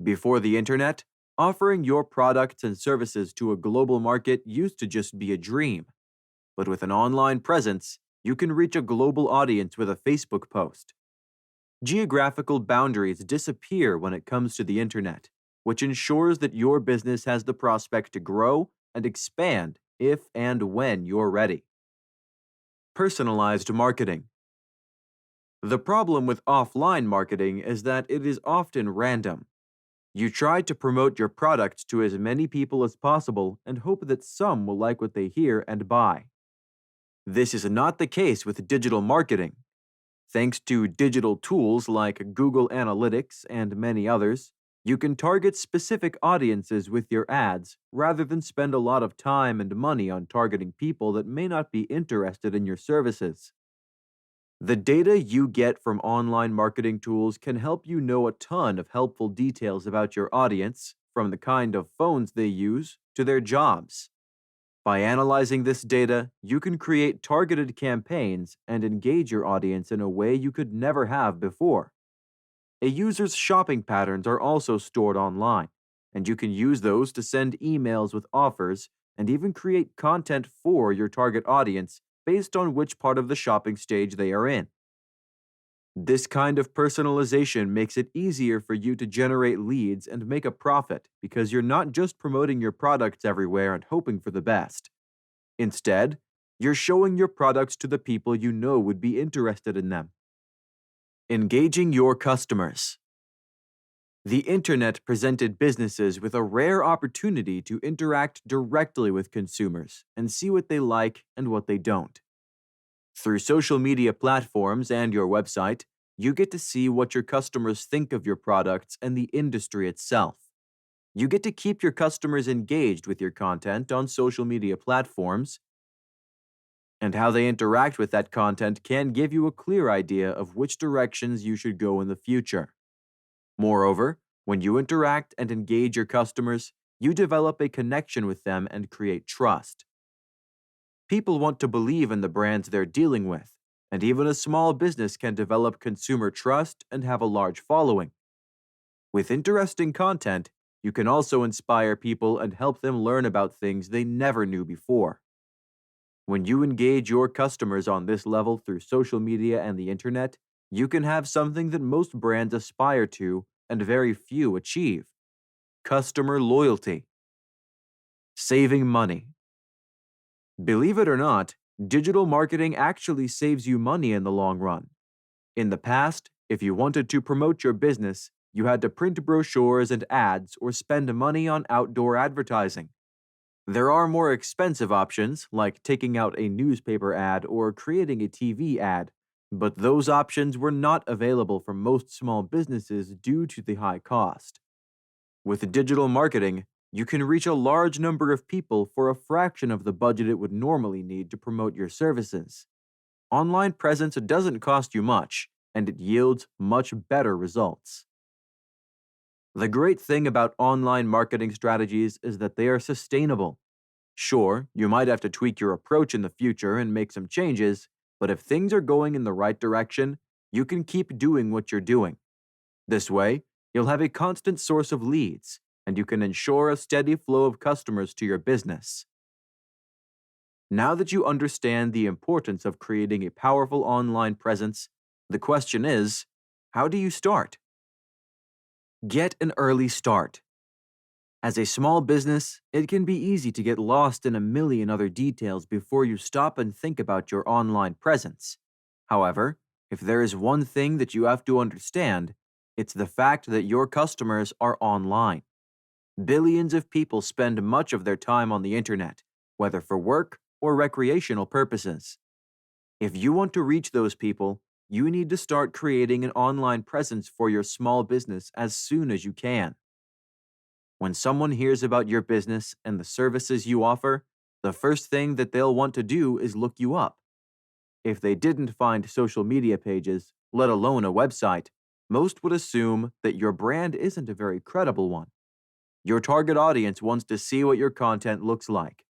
[SPEAKER 1] Before the internet, offering your products and services to a global market used to just be a dream. But with an online presence, you can reach a global audience with a Facebook post. Geographical boundaries disappear when it comes to the internet, which ensures that your business has the prospect to grow and expand if and when you're ready. Personalized marketing. The problem with offline marketing is that it is often random. You try to promote your product to as many people as possible and hope that some will like what they hear and buy. This is not the case with digital marketing. Thanks to digital tools like Google Analytics and many others, you can target specific audiences with your ads rather than spend a lot of time and money on targeting people that may not be interested in your services. The data you get from online marketing tools can help you know a ton of helpful details about your audience, from the kind of phones they use to their jobs. By analyzing this data, you can create targeted campaigns and engage your audience in a way you could never have before. A user's shopping patterns are also stored online, and you can use those to send emails with offers and even create content for your target audience based on which part of the shopping stage they are in. This kind of personalization makes it easier for you to generate leads and make a profit because you're not just promoting your products everywhere and hoping for the best. Instead, you're showing your products to the people you know would be interested in them. Engaging your customers. The internet presented businesses with a rare opportunity to interact directly with consumers and see what they like and what they don't. Through social media platforms and your website, you get to see what your customers think of your products and the industry itself. You get to keep your customers engaged with your content on social media platforms, and how they interact with that content can give you a clear idea of which directions you should go in the future. Moreover, when you interact and engage your customers, you develop a connection with them and create trust. People want to believe in the brands they're dealing with, and even a small business can develop consumer trust and have a large following. With interesting content, you can also inspire people and help them learn about things they never knew before. When you engage your customers on this level through social media and the internet, you can have something that most brands aspire to and very few achieve: customer loyalty. Saving money. Believe it or not, digital marketing actually saves you money in the long run. In the past, if you wanted to promote your business, you had to print brochures and ads or spend money on outdoor advertising. There are more expensive options, like taking out a newspaper ad or creating a TV ad, but those options were not available for most small businesses due to the high cost. With digital marketing, you can reach a large number of people for a fraction of the budget it would normally need to promote your services. Online presence doesn't cost you much, and it yields much better results. The great thing about online marketing strategies is that they are sustainable. Sure, you might have to tweak your approach in the future and make some changes, but if things are going in the right direction, you can keep doing what you're doing. This way, you'll have a constant source of leads, and you can ensure a steady flow of customers to your business. Now that you understand the importance of creating a powerful online presence, the question is, how do you start? Get an early start. As a small business, it can be easy to get lost in a million other details before you stop and think about your online presence. However, if there is one thing that you have to understand, it's the fact that your customers are online. Billions of people spend much of their time on the internet, whether for work or recreational purposes. If you want to reach those people, you need to start creating an online presence for your small business as soon as you can. When someone hears about your business and the services you offer, the first thing that they'll want to do is look you up. If they didn't find social media pages, let alone a website, most would assume that your brand isn't a very credible one. Your target audience wants to see what your content looks like.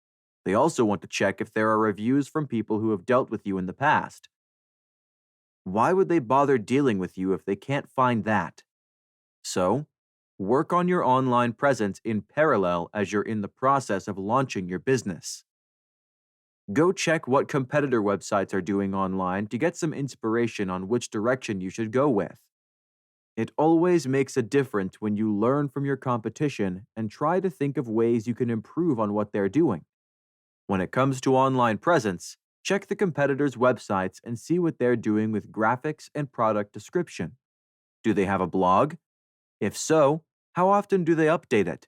[SPEAKER 1] They also want to check if there are reviews from people who have dealt with you in the past. Why would they bother dealing with you if they can't find that? So, work on your online presence in parallel as you're in the process of launching your business. Go check what competitor websites are doing online to get some inspiration on which direction you should go with. It always makes a difference when you learn from your competition and try to think of ways you can improve on what they're doing. When it comes to online presence, check the competitors' websites and see what they're doing with graphics and product description. Do they have a blog? If so, how often do they update it?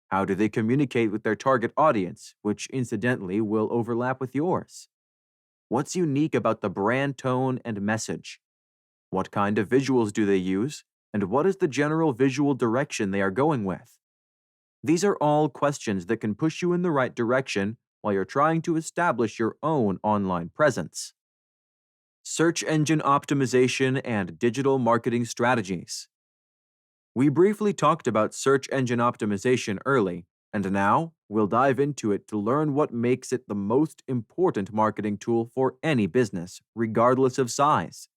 [SPEAKER 1] How do they communicate with their target audience, which incidentally will overlap with yours? What's unique about the brand tone and message? What kind of visuals do they use, and what is the general visual direction they are going with? These are all questions that can push you in the right direction while you're trying to establish your own online presence. Search engine optimization and digital marketing strategies. We briefly talked about search engine optimization early, and now we'll dive into it to learn what makes it the most important marketing tool for any business, regardless of size.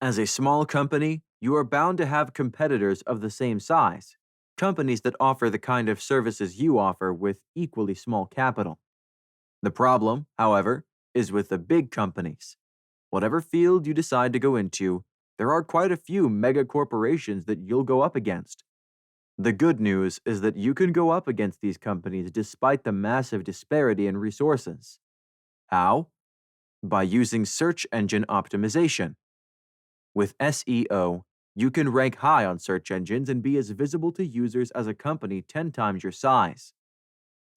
[SPEAKER 1] As a small company, you are bound to have competitors of the same size, companies that offer the kind of services you offer with equally small capital. The problem, however, is with the big companies. Whatever field you decide to go into, there are quite a few mega corporations that you'll go up against. The good news is that you can go up against these companies despite the massive disparity in resources. How? By using search engine optimization. With SEO, you can rank high on search engines and be as visible to users as a company 10 times your size.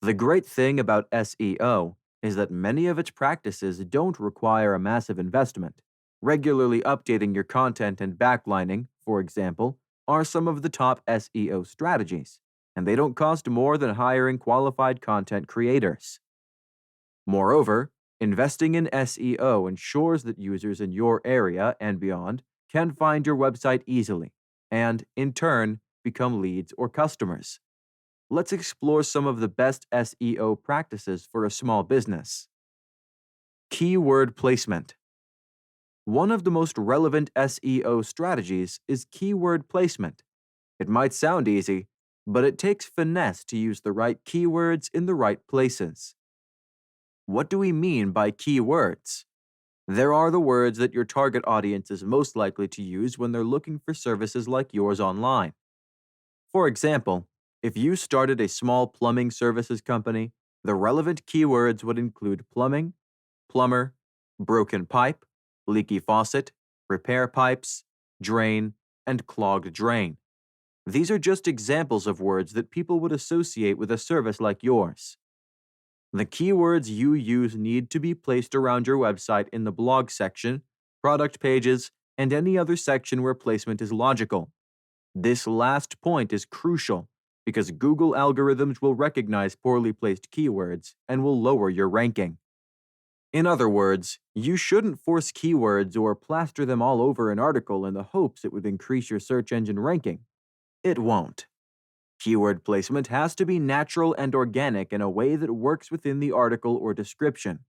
[SPEAKER 1] The great thing about SEO is that many of its practices don't require a massive investment. Regularly updating your content and backlining, for example, are some of the top SEO strategies, and they don't cost more than hiring qualified content creators. Moreover, investing in SEO ensures that users in your area and beyond can find your website easily and, in turn, become leads or customers. Let's explore some of the best SEO practices for a small business. Keyword placement. One of the most relevant SEO strategies is keyword placement. It might sound easy, but it takes finesse to use the right keywords in the right places. What do we mean by keywords? There are the words that your target audience is most likely to use when they're looking for services like yours online. For example, if you started a small plumbing services company, the relevant keywords would include plumbing, plumber, broken pipe, leaky faucet, repair pipes, drain, and clogged drain. These are just examples of words that people would associate with a service like yours. The keywords you use need to be placed around your website in the blog section, product pages, and any other section where placement is logical. This last point is crucial because Google algorithms will recognize poorly placed keywords and will lower your ranking. In other words, you shouldn't force keywords or plaster them all over an article in the hopes it would increase your search engine ranking. It won't. Keyword placement has to be natural and organic in a way that works within the article or description.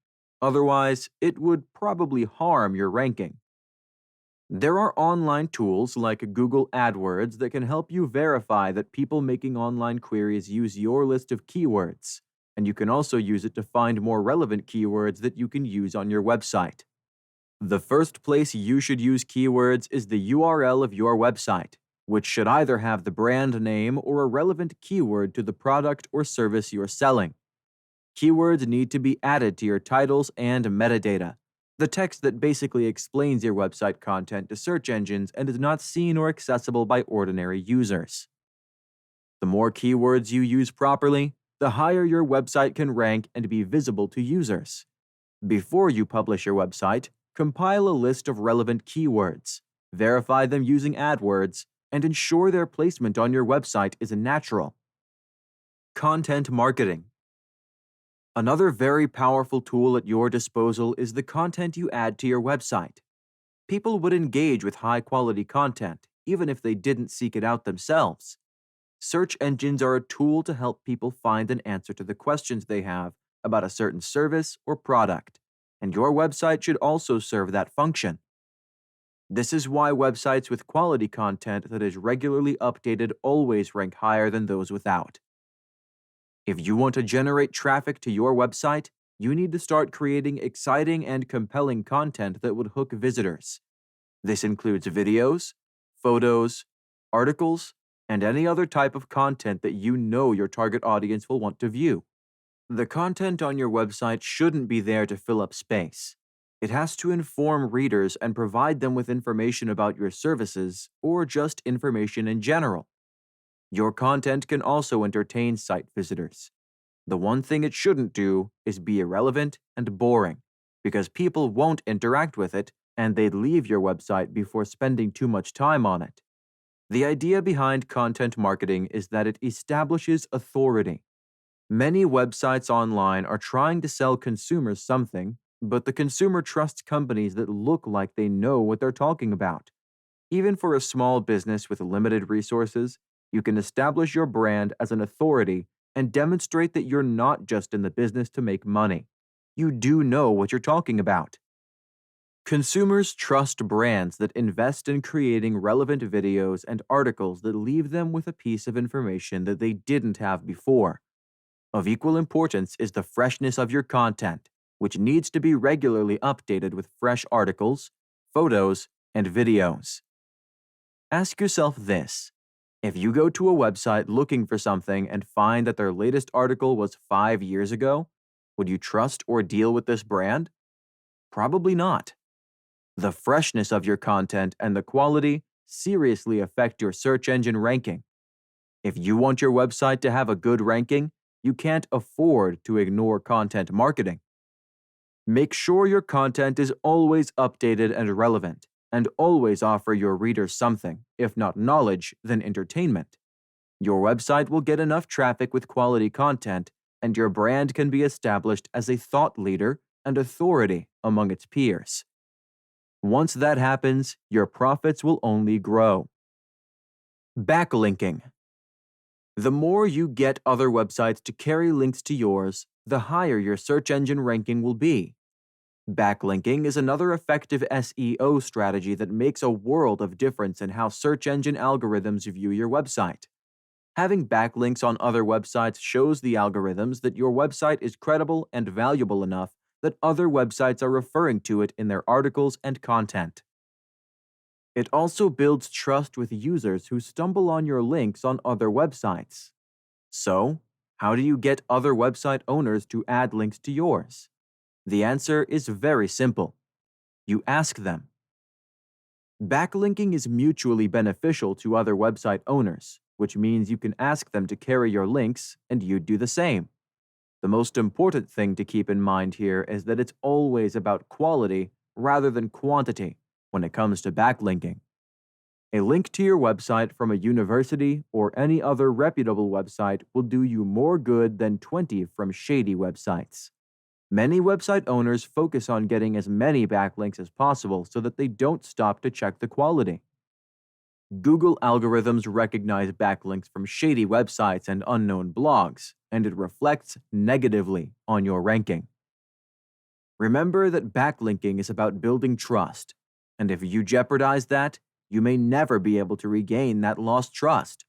[SPEAKER 1] Otherwise, it would probably harm your ranking. There are online tools like Google AdWords that can help you verify that people making online queries use your list of keywords, and you can also use it to find more relevant keywords that you can use on your website. The first place you should use keywords is the URL of your website, which should either have the brand name or a relevant keyword to the product or service you're selling. Keywords need to be added to your titles and metadata, the text that basically explains your website content to search engines and is not seen or accessible by ordinary users. The more keywords you use properly, the higher your website can rank and be visible to users. Before you publish your website, compile a list of relevant keywords, verify them using AdWords, and ensure their placement on your website is natural. Content marketing. Another very powerful tool at your disposal is the content you add to your website. People would engage with high-quality content, even if they didn't seek it out themselves. Search engines are a tool to help people find an answer to the questions they have about a certain service or product, and your website should also serve that function. This is why websites with quality content that is regularly updated always rank higher than those without. If you want to generate traffic to your website, you need to start creating exciting and compelling content that would hook visitors. This includes videos, photos, articles, and any other type of content that you know your target audience will want to view. The content on your website shouldn't be there to fill up space. It has to inform readers and provide them with information about your services or just information in general. Your content can also entertain site visitors. The one thing it shouldn't do is be irrelevant and boring, because people won't interact with it and they'd leave your website before spending too much time on it. The idea behind content marketing is that it establishes authority. Many websites online are trying to sell consumers something, But the consumer trusts companies that look like they know what they're talking about. Even for a small business with limited resources, you can establish your brand as an authority and demonstrate that you're not just in the business to make money. You do know what you're talking about. Consumers trust brands that invest in creating relevant videos and articles that leave them with a piece of information that they didn't have before. Of equal importance is the freshness of your content, which needs to be regularly updated with fresh articles, photos, and videos. Ask yourself this: if you go to a website looking for something and find that their latest article was 5 years ago, would you trust or deal with this brand? Probably not. The freshness of your content and the quality seriously affect your search engine ranking. If you want your website to have a good ranking, you can't afford to ignore content marketing. Make sure your content is always updated and relevant, and always offer your readers something, if not knowledge, then entertainment. Your website will get enough traffic with quality content, and your brand can be established as a thought leader and authority among its peers. Once that happens, your profits will only grow. Backlinking. The more you get other websites to carry links to yours, the higher your search engine ranking will be. Backlinking is another effective SEO strategy that makes a world of difference in how search engine algorithms view your website. Having backlinks on other websites shows the algorithms that your website is credible and valuable enough that other websites are referring to it in their articles and content. It also builds trust with users who stumble on your links on other websites. So, how do you get other website owners to add links to yours? The answer is very simple. You ask them. Backlinking is mutually beneficial to other website owners, which means you can ask them to carry your links and you do the same. The most important thing to keep in mind here is that it's always about quality rather than quantity when it comes to backlinking. A link to your website from a university or any other reputable website will do you more good than 20 from shady websites. Many website owners focus on getting as many backlinks as possible so that they don't stop to check the quality. Google algorithms recognize backlinks from shady websites and unknown blogs, and it reflects negatively on your ranking. Remember that backlinking is about building trust, and if you jeopardize that, you may never be able to regain that lost trust.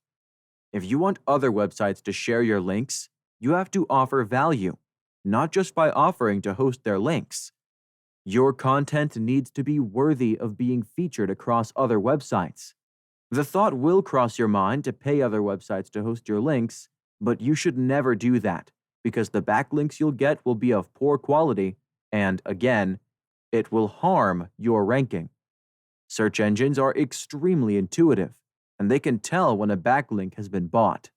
[SPEAKER 1] If you want other websites to share your links, you have to offer value, not just by offering to host their links. Your content needs to be worthy of being featured across other websites. The thought will cross your mind to pay other websites to host your links, but you should never do that because the backlinks you'll get will be of poor quality and, again, it will harm your ranking. Search engines are extremely intuitive, and they can tell when a backlink has been bought.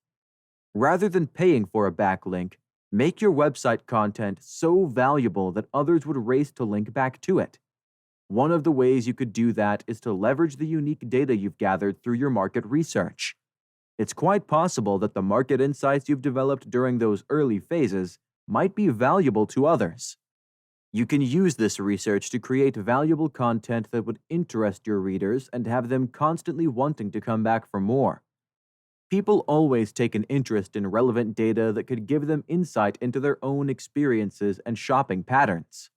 [SPEAKER 1] Rather than paying for a backlink, make your website content so valuable that others would race to link back to it. One of the ways you could do that is to leverage the unique data you've gathered through your market research. It's quite possible that the market insights you've developed during those early phases might be valuable to others. You can use this research to create valuable content that would interest your readers and have them constantly wanting to come back for more. People always take an interest in relevant data that could give them insight into their own experiences and shopping patterns.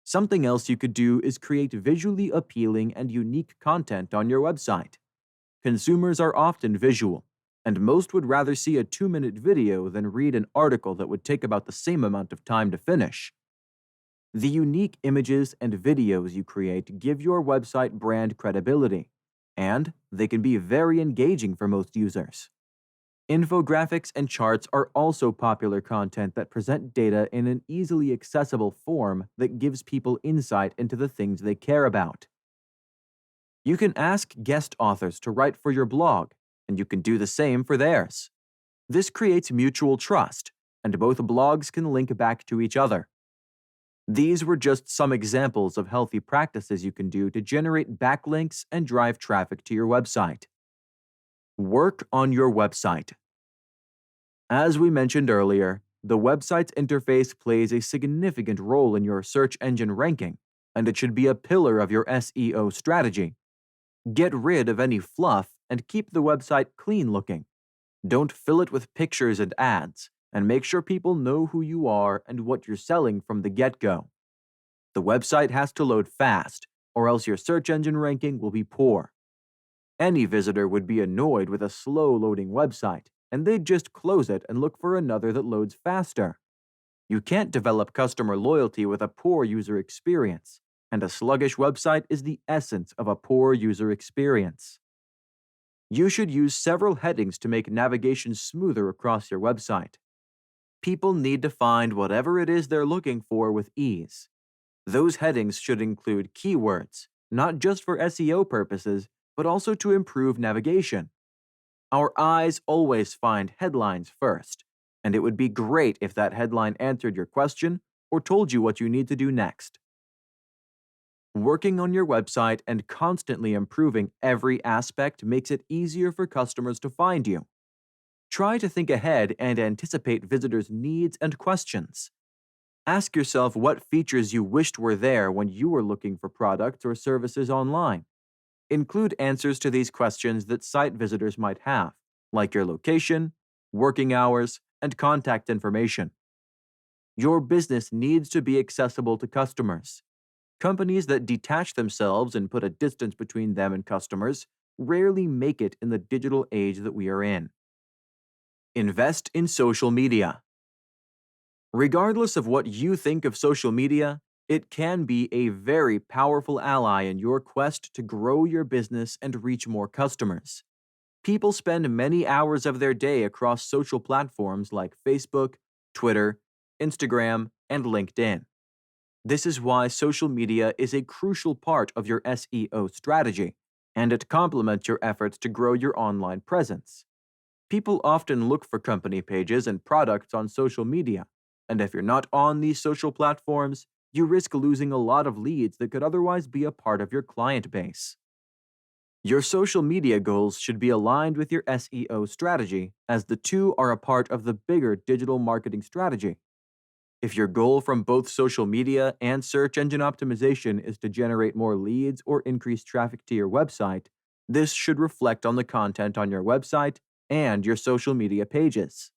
[SPEAKER 1] Something else you could do is create visually appealing and unique content on your website. Consumers are often visual, and most would rather see a 2-minute video than read an article that would take about the same amount of time to finish. The unique images and videos you create give your website brand credibility, and they can be very engaging for most users. Infographics and charts are also popular content that present data in an easily accessible form that gives people insight into the things they care about. You can ask guest authors to write for your blog, and you can do the same for theirs. This creates mutual trust, and both blogs can link back to each other. These were just some examples of healthy practices you can do to generate backlinks and drive traffic to your website. Work on your website. As we mentioned earlier, The website's interface plays a significant role in your search engine ranking, and it should be a pillar of your SEO strategy. Get rid of any fluff and keep the website clean looking. Don't fill it with pictures and ads, and make sure people know who you are and what you're selling from the get-go. The website has to load fast, or else your search engine ranking will be poor. Any visitor would be annoyed with a slow-loading website, and they'd just close it and look for another that loads faster. You can't develop customer loyalty with a poor user experience, and a sluggish website is the essence of a poor user experience. You should use several headings to make navigation smoother across your website. People need to find whatever it is they're looking for with ease. Those headings should include keywords, not just for SEO purposes, but also to improve navigation. Our eyes always find headlines first, and it would be great if that headline answered your question or told you what you need to do next. Working on your website and constantly improving every aspect makes it easier for customers to find you. Try to think ahead and anticipate visitors' needs and questions. Ask yourself what features you wished were there when you were looking for products or services online. Include answers to these questions that site visitors might have, like your location, working hours, and contact information. Your business needs to be accessible to customers. Companies that detach themselves and put a distance between them and customers rarely make it in the digital age that we are in. Invest in social media. Regardless of what you think of social media, it can be a very powerful ally in your quest to grow your business and reach more customers. People spend many hours of their day across social platforms like Facebook, Twitter, Instagram, and LinkedIn. This is why social media is a crucial part of your SEO strategy, and it complements your efforts to grow your online presence. People often look for company pages and products on social media, and if you're not on these social platforms, you risk losing a lot of leads that could otherwise be a part of your client base. Your social media goals should be aligned with your SEO strategy, as the two are a part of the bigger digital marketing strategy. If your goal from both social media and search engine optimization is to generate more leads or increase traffic to your website, this should reflect on the content on your website and your social media pages.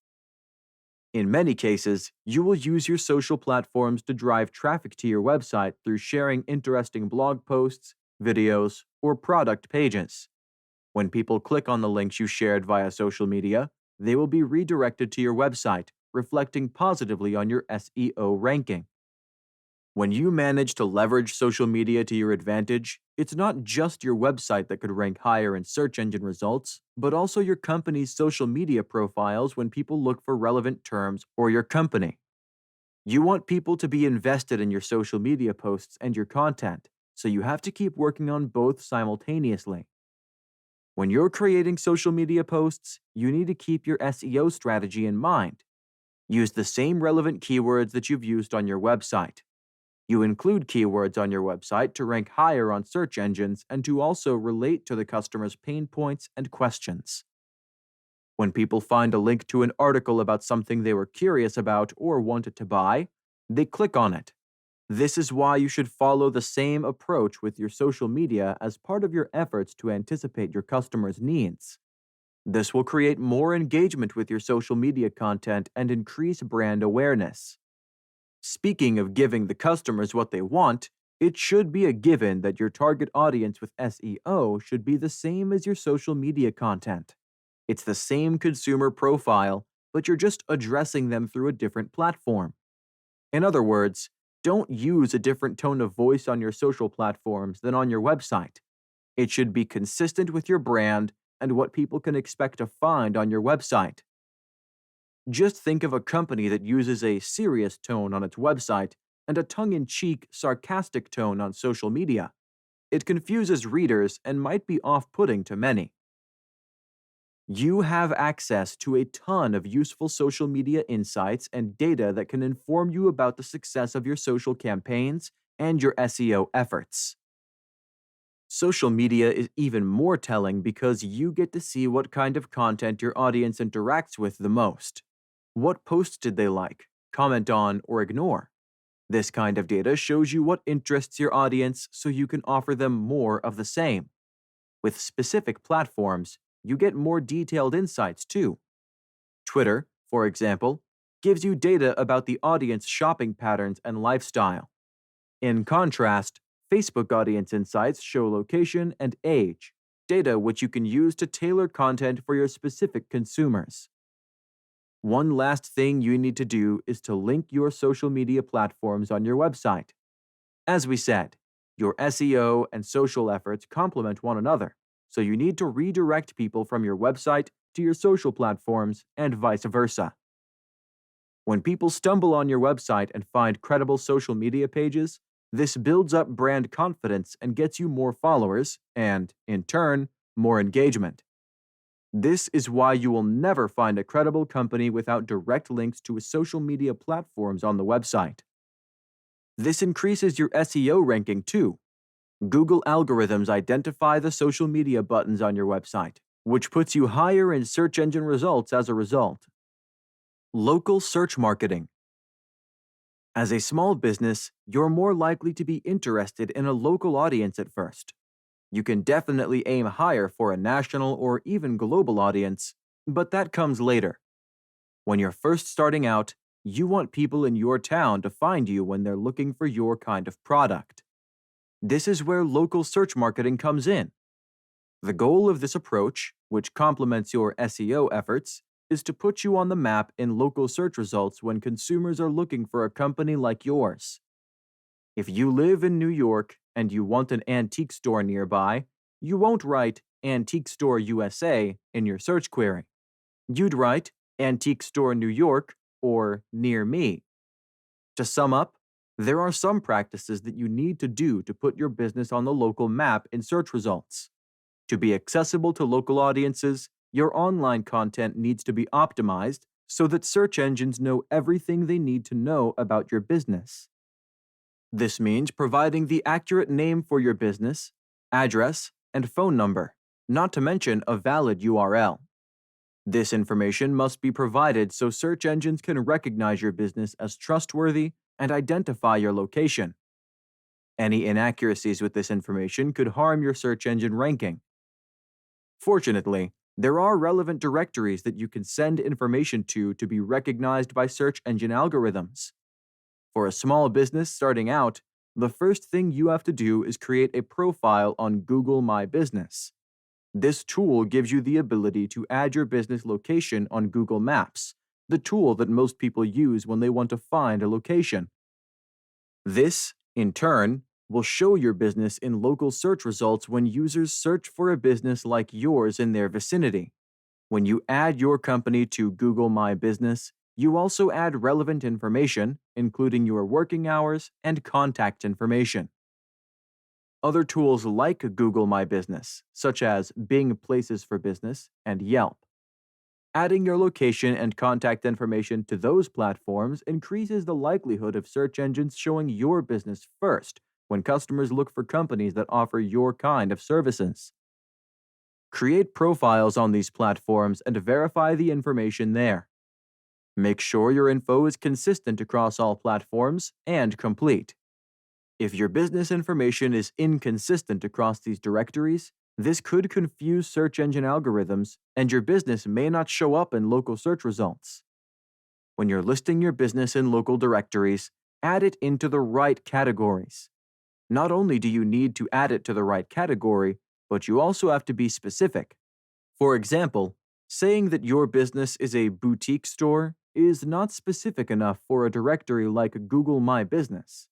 [SPEAKER 1] In many cases, you will use your social platforms to drive traffic to your website through sharing interesting blog posts, videos, or product pages. When people click on the links you shared via social media, they will be redirected to your website, reflecting positively on your SEO ranking. When you manage to leverage social media to your advantage, it's not just your website that could rank higher in search engine results, but also your company's social media profiles when people look for relevant terms or your company. You want people to be invested in your social media posts and your content, so you have to keep working on both simultaneously. When you're creating social media posts, you need to keep your SEO strategy in mind. Use the same relevant keywords that you've used on your website. You include keywords on your website to rank higher on search engines and to also relate to the customer's pain points and questions. When people find a link to an article about something they were curious about or wanted to buy, they click on it. This is why you should follow the same approach with your social media as part of your efforts to anticipate your customers' needs. This will create more engagement with your social media content and increase brand awareness. Speaking of giving the customers what they want, it should be a given that your target audience with SEO should be the same as your social media content. It's the same consumer profile, but you're just addressing them through a different platform. In other words, don't use a different tone of voice on your social platforms than on your website. It should be consistent with your brand and what people can expect to find on your website. Just think of a company that uses a serious tone on its website and a tongue-in-cheek, sarcastic tone on social media. It confuses readers and might be off-putting to many. You have access to a ton of useful social media insights and data that can inform you about the success of your social campaigns and your SEO efforts. Social media is even more telling because you get to see what kind of content your audience interacts with the most. What posts did they like, comment on, or ignore? This kind of data shows you what interests your audience so you can offer them more of the same. With specific platforms, you get more detailed insights too. Twitter, for example, gives you data about the audience shopping patterns and lifestyle. In contrast, Facebook audience insights show location and age, data which you can use to tailor content for your specific consumers. One last thing you need to do is to link your social media platforms on your website. As we said, your SEO and social efforts complement one another, so you need to redirect people from your website to your social platforms and vice versa. When people stumble on your website and find credible social media pages, this builds up brand confidence and gets you more followers and, in turn, more engagement. This is why you will never find a credible company without direct links to social media platforms on the website. This increases your SEO ranking too. Google algorithms identify the social media buttons on your website, which puts you higher in search engine results as a result. Local search marketing. As a small business, you're more likely to be interested in a local audience at first. You can definitely aim higher for a national or even global audience, but that comes later. When you're first starting out, you want people in your town to find you when they're looking for your kind of product. This is where local search marketing comes in. The goal of this approach, which complements your SEO efforts, is to put you on the map in local search results when consumers are looking for a company like yours. If you live in New York and you want an antique store nearby, you won't write Antique Store USA in your search query. You'd write Antique Store New York or Near Me. To sum up, there are some practices that you need to do to put your business on the local map in search results. To be accessible to local audiences, your online content needs to be optimized so that search engines know everything they need to know about your business. This means providing the accurate name for your business, address, and phone number, not to mention a valid URL. This information must be provided so search engines can recognize your business as trustworthy and identify your location. Any inaccuracies with this information could harm your search engine ranking. Fortunately, there are relevant directories that you can send information to be recognized by search engine algorithms. For a small business starting out, the first thing you have to do is create a profile on Google My Business. This tool gives you the ability to add your business location on Google Maps, the tool that most people use when they want to find a location. This, in turn, will show your business in local search results when users search for a business like yours in their vicinity. When you add your company to Google My Business, you also add relevant information, including your working hours and contact information. Other tools like Google My Business, such as Bing Places for Business and Yelp. Adding your location and contact information to those platforms increases the likelihood of search engines showing your business first when customers look for companies that offer your kind of services. Create profiles on these platforms and verify the information there. Make sure your info is consistent across all platforms and complete. If your business information is inconsistent across these directories, this could confuse search engine algorithms, and your business may not show up in local search results. When you're listing your business in local directories, add it into the right categories. Not only do you need to add it to the right category, but you also have to be specific. For example, saying that your business is a boutique store is not specific enough for a directory like Google My Business.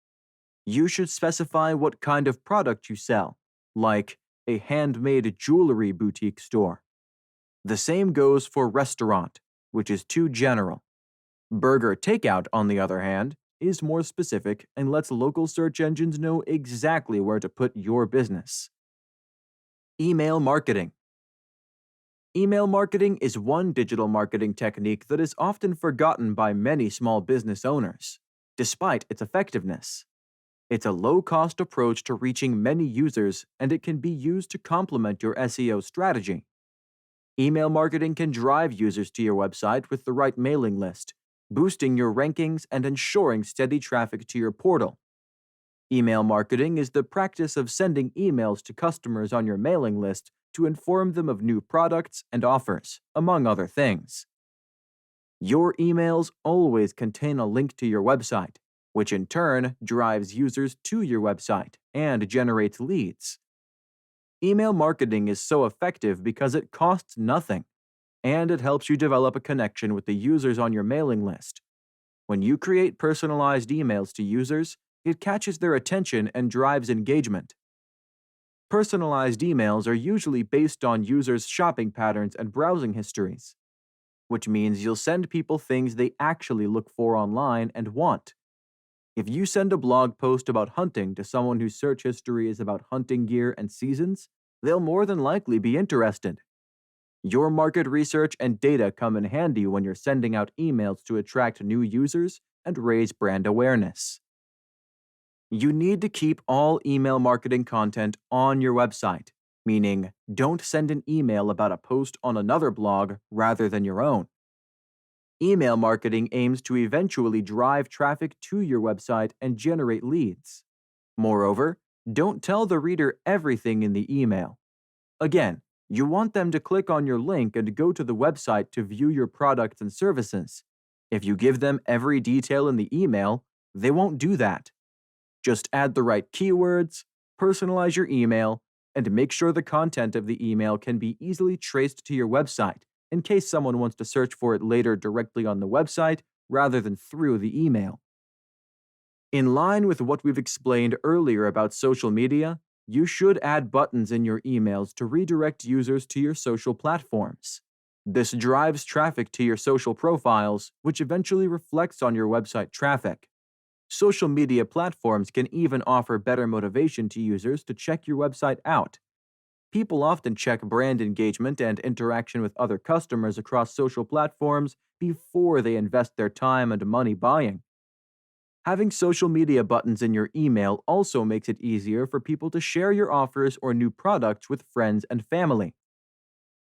[SPEAKER 1] You should specify what kind of product you sell, like a handmade jewelry boutique store. The same goes for restaurant, which is too general. Burger takeout, on the other hand, is more specific and lets local search engines know exactly where to put your business. Email marketing. Email marketing is one digital marketing technique that is often forgotten by many small business owners, despite its effectiveness. It's a low-cost approach to reaching many users, and it can be used to complement your SEO strategy. Email marketing can drive users to your website with the right mailing list, boosting your rankings and ensuring steady traffic to your portal. Email marketing is the practice of sending emails to customers on your mailing list to inform them of new products and offers, among other things. Your emails always contain a link to your website, which in turn drives users to your website and generates leads. Email marketing is so effective because it costs nothing, and it helps you develop a connection with the users on your mailing list. When you create personalized emails to users, it catches their attention and drives engagement. Personalized emails are usually based on users' shopping patterns and browsing histories, which means you'll send people things they actually look for online and want. If you send a blog post about hunting to someone whose search history is about hunting gear and seasons, they'll more than likely be interested. Your market research and data come in handy when you're sending out emails to attract new users and raise brand awareness. You need to keep all email marketing content on your website, meaning don't send an email about a post on another blog rather than your own. Email marketing aims to eventually drive traffic to your website and generate leads. Moreover, don't tell the reader everything in the email. Again, you want them to click on your link and go to the website to view your products and services. If you give them every detail in the email, they won't do that. Just add the right keywords, personalize your email, and make sure the content of the email can be easily traced to your website in case someone wants to search for it later directly on the website rather than through the email. In line with what we've explained earlier about social media, you should add buttons in your emails to redirect users to your social platforms. This drives traffic to your social profiles, which eventually reflects on your website traffic. Social media platforms can even offer better motivation to users to check your website out. People often check brand engagement and interaction with other customers across social platforms before they invest their time and money buying. Having social media buttons in your email also makes it easier for people to share your offers or new products with friends and family.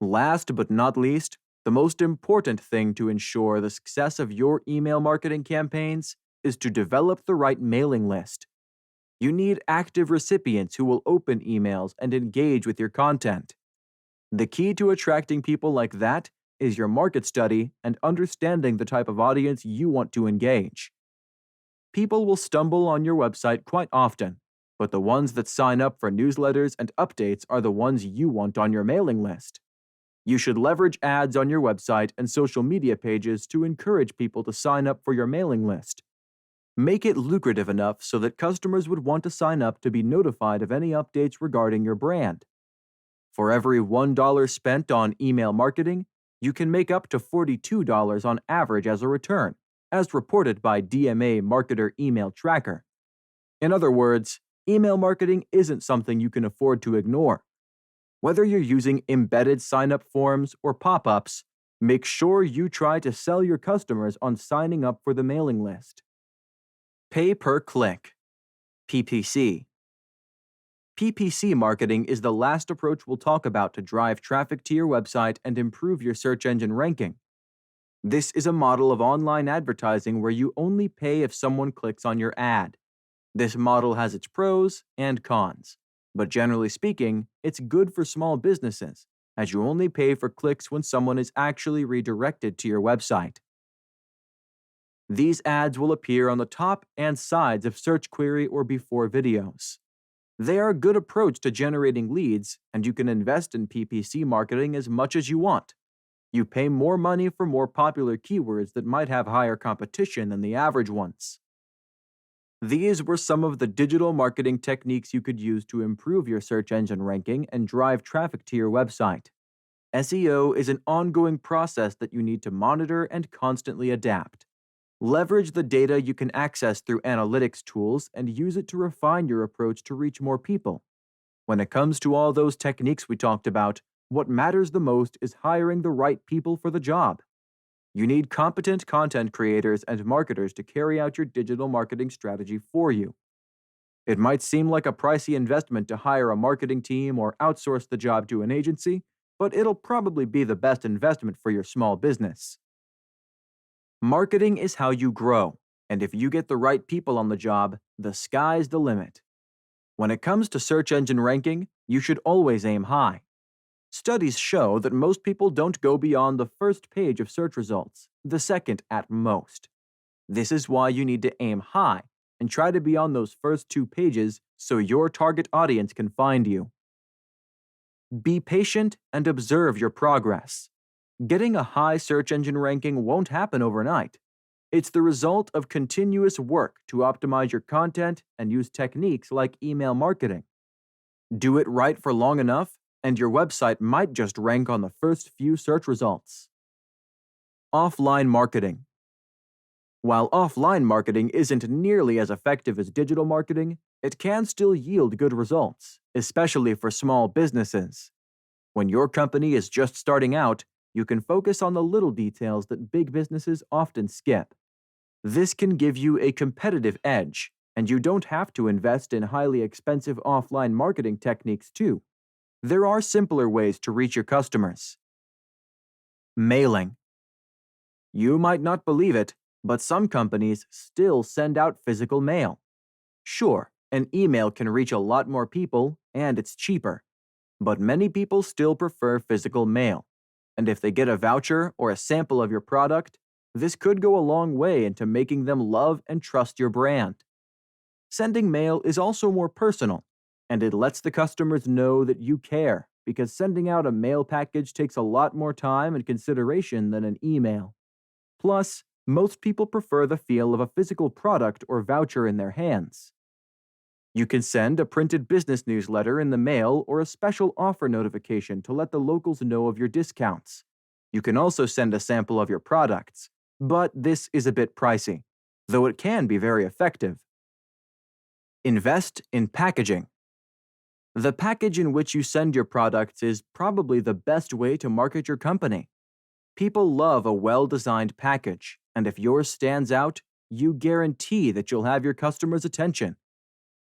[SPEAKER 1] Last but not least, the most important thing to ensure the success of your email marketing campaigns is to develop the right mailing list. You need active recipients who will open emails and engage with your content. The key to attracting people like that is your market study and understanding the type of audience you want to engage. People will stumble on your website quite often, but the ones that sign up for newsletters and updates are the ones you want on your mailing list. You should leverage ads on your website and social media pages to encourage people to sign up for your mailing list. Make it lucrative enough so that customers would want to sign up to be notified of any updates regarding your brand. For every $1 spent on email marketing, you can make up to $42 on average as a return, as reported by DMA Marketer Email Tracker. In other words, email marketing isn't something you can afford to ignore. Whether you're using embedded sign-up forms or pop-ups, make sure you try to sell your customers on signing up for the mailing list. Pay per click. PPC. PPC marketing is the last approach we'll talk about to drive traffic to your website and improve your search engine ranking. This is a model of online advertising where you only pay if someone clicks on your ad. This model has its pros and cons, but generally speaking, it's good for small businesses, as you only pay for clicks when someone is actually redirected to your website. These ads will appear on the top and sides of search query or before videos. They are a good approach to generating leads, and you can invest in PPC marketing as much as you want. You pay more money for more popular keywords that might have higher competition than the average ones. These were some of the digital marketing techniques you could use to improve your search engine ranking and drive traffic to your website. SEO is an ongoing process that you need to monitor and constantly adapt. Leverage the data you can access through analytics tools and use it to refine your approach to reach more people. When it comes to all those techniques we talked about, what matters the most is hiring the right people for the job. You need competent content creators and marketers to carry out your digital marketing strategy for you. It might seem like a pricey investment to hire a marketing team or outsource the job to an agency, but it'll probably be the best investment for your small business. Marketing is how you grow, and if you get the right people on the job, the sky's the limit. When it comes to search engine ranking, you should always aim high. Studies show that most people don't go beyond the first page of search results, the second at most. This is why you need to aim high and try to be on those first 2 pages so your target audience can find you. Be patient and observe your progress. Getting a high search engine ranking won't happen overnight. It's the result of continuous work to optimize your content and use techniques like email marketing. Do it right for long enough, and your website might just rank on the first few search results. Offline marketing. While offline marketing isn't nearly as effective as digital marketing, it can still yield good results, especially for small businesses. When your company is just starting out, you can focus on the little details that big businesses often skip. This can give you a competitive edge, and you don't have to invest in highly expensive offline marketing techniques too. There are simpler ways to reach your customers. Mailing. You might not believe it, but some companies still send out physical mail. Sure, an email can reach a lot more people, and it's cheaper. But many people still prefer physical mail. And if they get a voucher or a sample of your product, this could go a long way into making them love and trust your brand. Sending mail is also more personal, and it lets the customers know that you care, because sending out a mail package takes a lot more time and consideration than an email. Plus, most people prefer the feel of a physical product or voucher in their hands. You can send a printed business newsletter in the mail or a special offer notification to let the locals know of your discounts. You can also send a sample of your products, but this is a bit pricey, though it can be very effective. Invest in packaging. The package in which you send your products is probably the best way to market your company. People love a well-designed package, and if yours stands out, you guarantee that you'll have your customers' attention.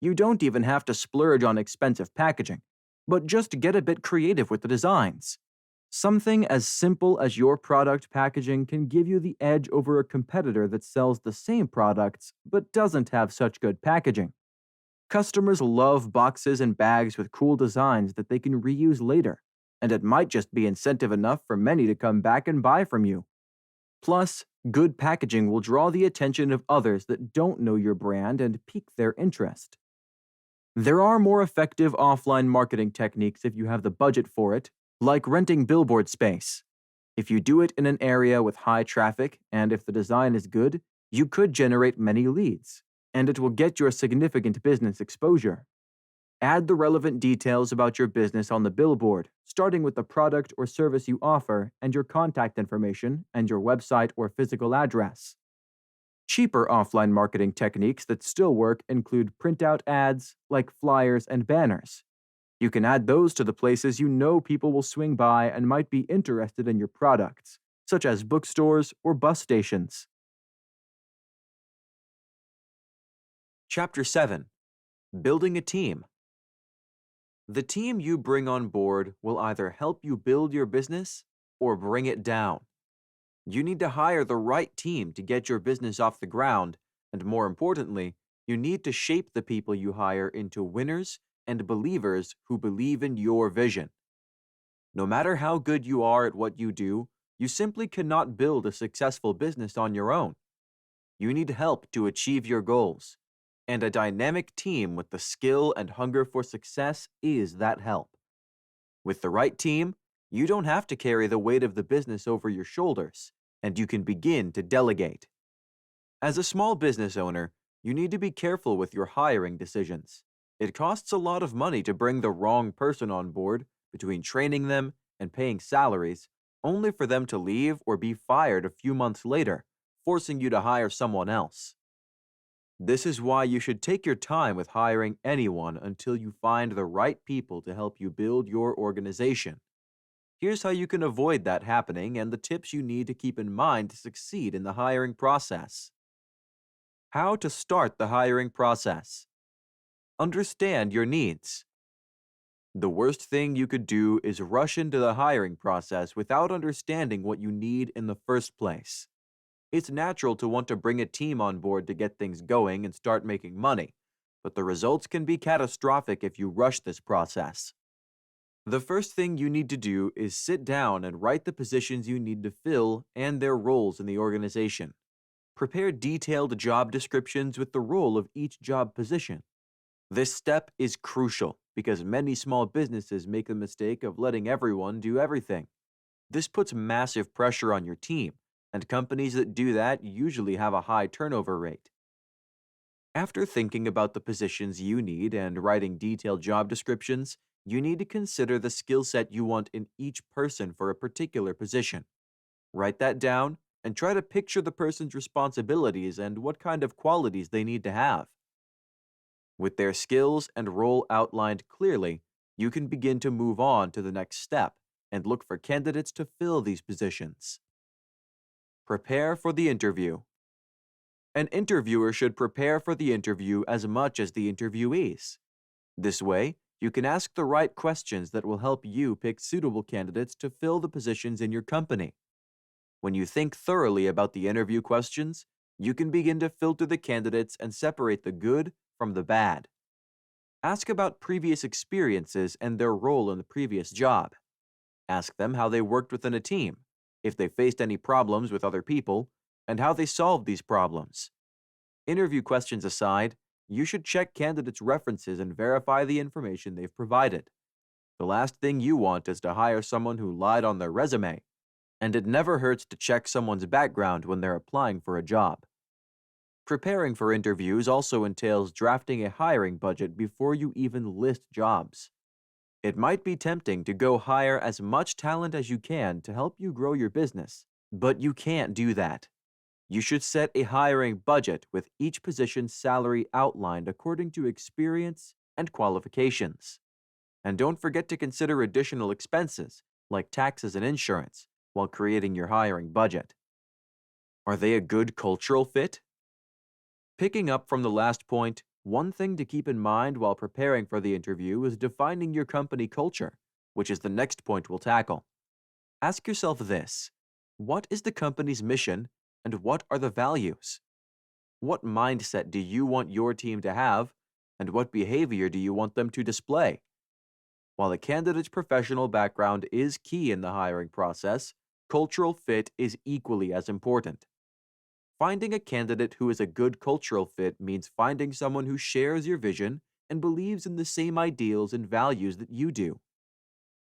[SPEAKER 1] You don't even have to splurge on expensive packaging, but just get a bit creative with the designs. Something as simple as your product packaging can give you the edge over a competitor that sells the same products but doesn't have such good packaging. Customers love boxes and bags with cool designs that they can reuse later, and it might just be incentive enough for many to come back and buy from you. Plus, good packaging will draw the attention of others that don't know your brand and pique their interest. There are more effective offline marketing techniques if you have the budget for it, like renting billboard space. If you do it in an area with high traffic and if the design is good, you could generate many leads, and it will get you a significant business exposure. Add the relevant details about your business on the billboard, starting with the product or service you offer and your contact information and your website or physical address. Cheaper offline marketing techniques that still work include printout ads, like flyers and banners. You can add those to the places you know people will swing by and might be interested in your products, such as bookstores or bus stations. Chapter 7. Building a Team. The team you bring on board will either help you build your business or bring it down. You need to hire the right team to get your business off the ground, and more importantly, you need to shape the people you hire into winners and believers who believe in your vision. No matter how good you are at what you do, you simply cannot build a successful business on your own. You need help to achieve your goals, and a dynamic team with the skill and hunger for success is that help. With the right team, you don't have to carry the weight of the business over your shoulders, and you can begin to delegate. As a small business owner, you need to be careful with your hiring decisions. It costs a lot of money to bring the wrong person on board, between training them and paying salaries, only for them to leave or be fired a few months later, forcing you to hire someone else. This is why you should take your time with hiring anyone until you find the right people to help you build your organization. Here's how you can avoid that happening and the tips you need to keep in mind to succeed in the hiring process. How to start the hiring process. Understand your needs. The worst thing you could do is rush into the hiring process without understanding what you need in the first place. It's natural to want to bring a team on board to get things going and start making money, but the results can be catastrophic if you rush this process. The first thing you need to do is sit down and write the positions you need to fill and their roles in the organization. Prepare detailed job descriptions with the role of each job position. This step is crucial because many small businesses make the mistake of letting everyone do everything. This puts massive pressure on your team, and companies that do that usually have a high turnover rate. After thinking about the positions you need and writing detailed job descriptions, you need to consider the skill set you want in each person for a particular position. Write that down and try to picture the person's responsibilities and what kind of qualities they need to have. With their skills and role outlined clearly, you can begin to move on to the next step and look for candidates to fill these positions. Prepare for the interview. An interviewer should prepare for the interview as much as the interviewees. This way, you can ask the right questions that will help you pick suitable candidates to fill the positions in your company. When you think thoroughly about the interview questions, you can begin to filter the candidates and separate the good from the bad. Ask about previous experiences and their role in the previous job. Ask them how they worked within a team, if they faced any problems with other people, and how they solved these problems. Interview questions aside, you should check candidates' references and verify the information they've provided. The last thing you want is to hire someone who lied on their resume, and it never hurts to check someone's background when they're applying for a job. Preparing for interviews also entails drafting a hiring budget before you even list jobs. It might be tempting to go hire as much talent as you can to help you grow your business, but you can't do that. You should set a hiring budget with each position's salary outlined according to experience and qualifications. And don't forget to consider additional expenses, like taxes and insurance, while creating your hiring budget. Are they a good cultural fit? Picking up from the last point, one thing to keep in mind while preparing for the interview is defining your company culture, which is the next point we'll tackle. Ask yourself this: what is the company's mission and what are the values? What mindset do you want your team to have, and what behavior do you want them to display? While a candidate's professional background is key in the hiring process, cultural fit is equally as important. Finding a candidate who is a good cultural fit means finding someone who shares your vision and believes in the same ideals and values that you do.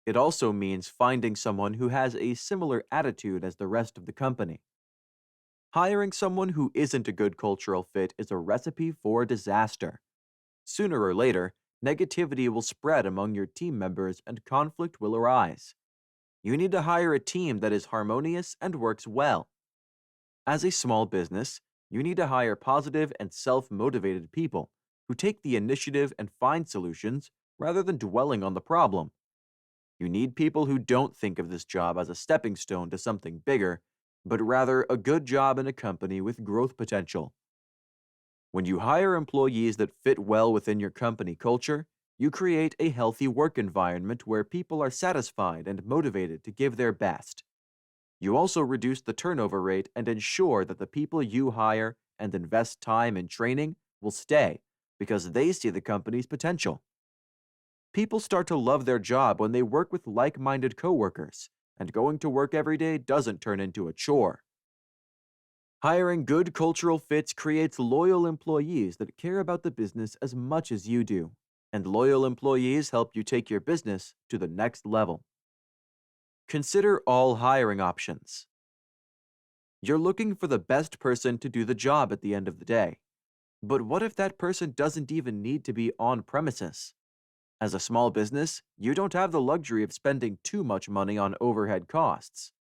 [SPEAKER 1] It also means finding someone who has a similar attitude as the rest of the company. Hiring someone who isn't a good cultural fit is a recipe for disaster. Sooner or later, negativity will spread among your team members and conflict will arise. You need to hire a team that is harmonious and works well. As a small business, you need to hire positive and self-motivated people who take the initiative and find solutions rather than dwelling on the problem. You need people who don't think of this job as a stepping stone to something bigger, but rather a good job in a company with growth potential. When you hire employees that fit well within your company culture, you create a healthy work environment where people are satisfied and motivated to give their best. You also reduce the turnover rate and ensure that the people you hire and invest time in training will stay because they see the company's potential. People start to love their job when they work with like-minded coworkers, and going to work every day doesn't turn into a chore. Hiring good cultural fits creates loyal employees that care about the business as much as you do, and loyal employees help you take your business to the next level. Consider all hiring options. You're looking for the best person to do the job at the end of the day. But what if that person doesn't even need to be on premises? As a small business, you don't have the luxury of spending too much money on overhead costs.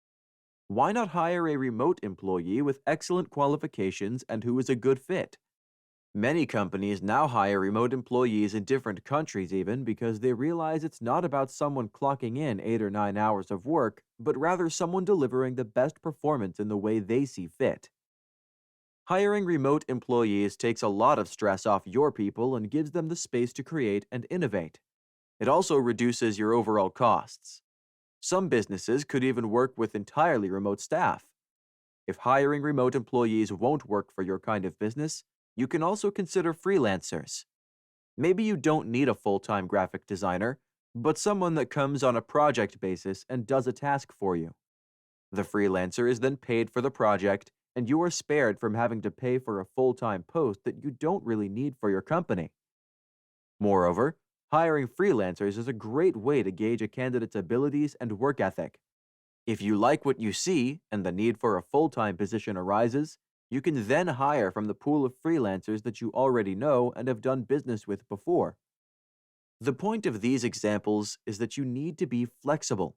[SPEAKER 1] Why not hire a remote employee with excellent qualifications and who is a good fit? Many companies now hire remote employees in different countries even because they realize it's not about someone clocking in 8 or 9 hours of work, but rather someone delivering the best performance in the way they see fit. Hiring remote employees takes a lot of stress off your people and gives them the space to create and innovate. It also reduces your overall costs. Some businesses could even work with entirely remote staff. If hiring remote employees won't work for your kind of business, you can also consider freelancers. Maybe you don't need a full-time graphic designer, but someone that comes on a project basis and does a task for you. The freelancer is then paid for the project, and you are spared from having to pay for a full-time post that you don't really need for your company. Moreover, hiring freelancers is a great way to gauge a candidate's abilities and work ethic. If you like what you see and the need for a full-time position arises, you can then hire from the pool of freelancers that you already know and have done business with before. The point of these examples is that you need to be flexible.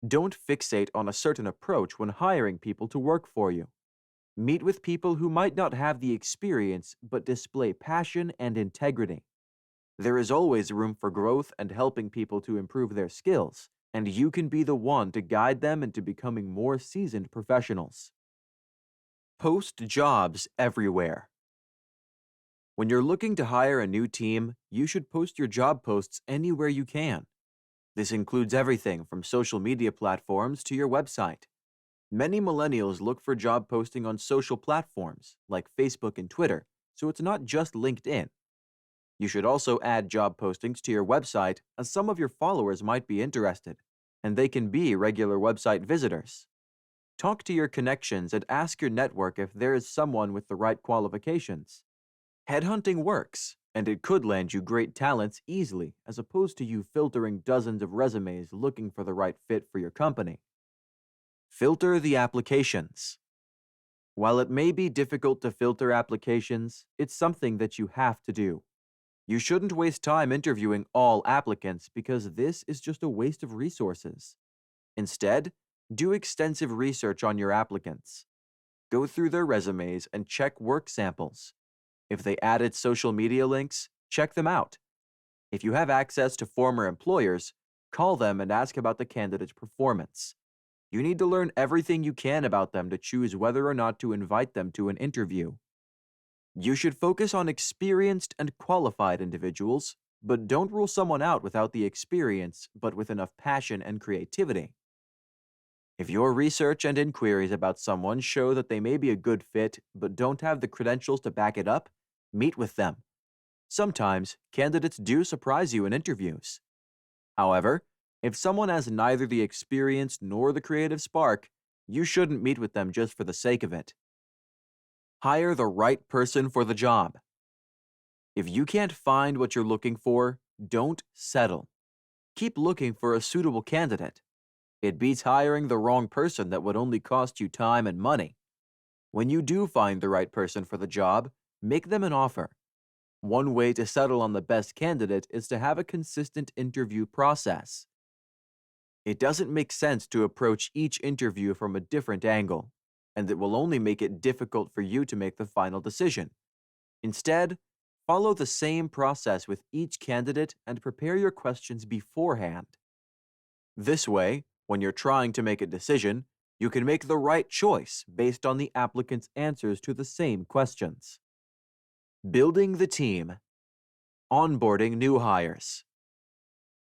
[SPEAKER 1] Don't fixate on a certain approach when hiring people to work for you. Meet with people who might not have the experience but display passion and integrity. There is always room for growth and helping people to improve their skills, and you can be the one to guide them into becoming more seasoned professionals. Post jobs everywhere. When you're looking to hire a new team, you should post your job posts anywhere you can. This includes everything from social media platforms to your website. Many millennials look for job posting on social platforms like Facebook and Twitter, so it's not just LinkedIn. You should also add job postings to your website, as some of your followers might be interested, and they can be regular website visitors. Talk to your connections and ask your network if there is someone with the right qualifications. Headhunting works, and it could land you great talents easily, as opposed to you filtering dozens of resumes looking for the right fit for your company. Filter the applications. While it may be difficult to filter applications, it's something that you have to do. You shouldn't waste time interviewing all applicants because this is just a waste of resources. Instead, do extensive research on your applicants. Go through their resumes and check work samples. If they added social media links, check them out. If you have access to former employers, call them and ask about the candidate's performance. You need to learn everything you can about them to choose whether or not to invite them to an interview. You should focus on experienced and qualified individuals, but don't rule someone out without the experience, but with enough passion and creativity. If your research and inquiries about someone show that they may be a good fit but don't have the credentials to back it up, meet with them. Sometimes, candidates do surprise you in interviews. However, if someone has neither the experience nor the creative spark, you shouldn't meet with them just for the sake of it. Hire the right person for the job. If you can't find what you're looking for, don't settle. Keep looking for a suitable candidate. It beats hiring the wrong person that would only cost you time and money. When you do find the right person for the job, make them an offer. One way to settle on the best candidate is to have a consistent interview process. It doesn't make sense to approach each interview from a different angle, and it will only make it difficult for you to make the final decision. Instead, follow the same process with each candidate and prepare your questions beforehand. This way, when you're trying to make a decision, you can make the right choice based on the applicant's answers to the same questions. Building the team. Onboarding new hires.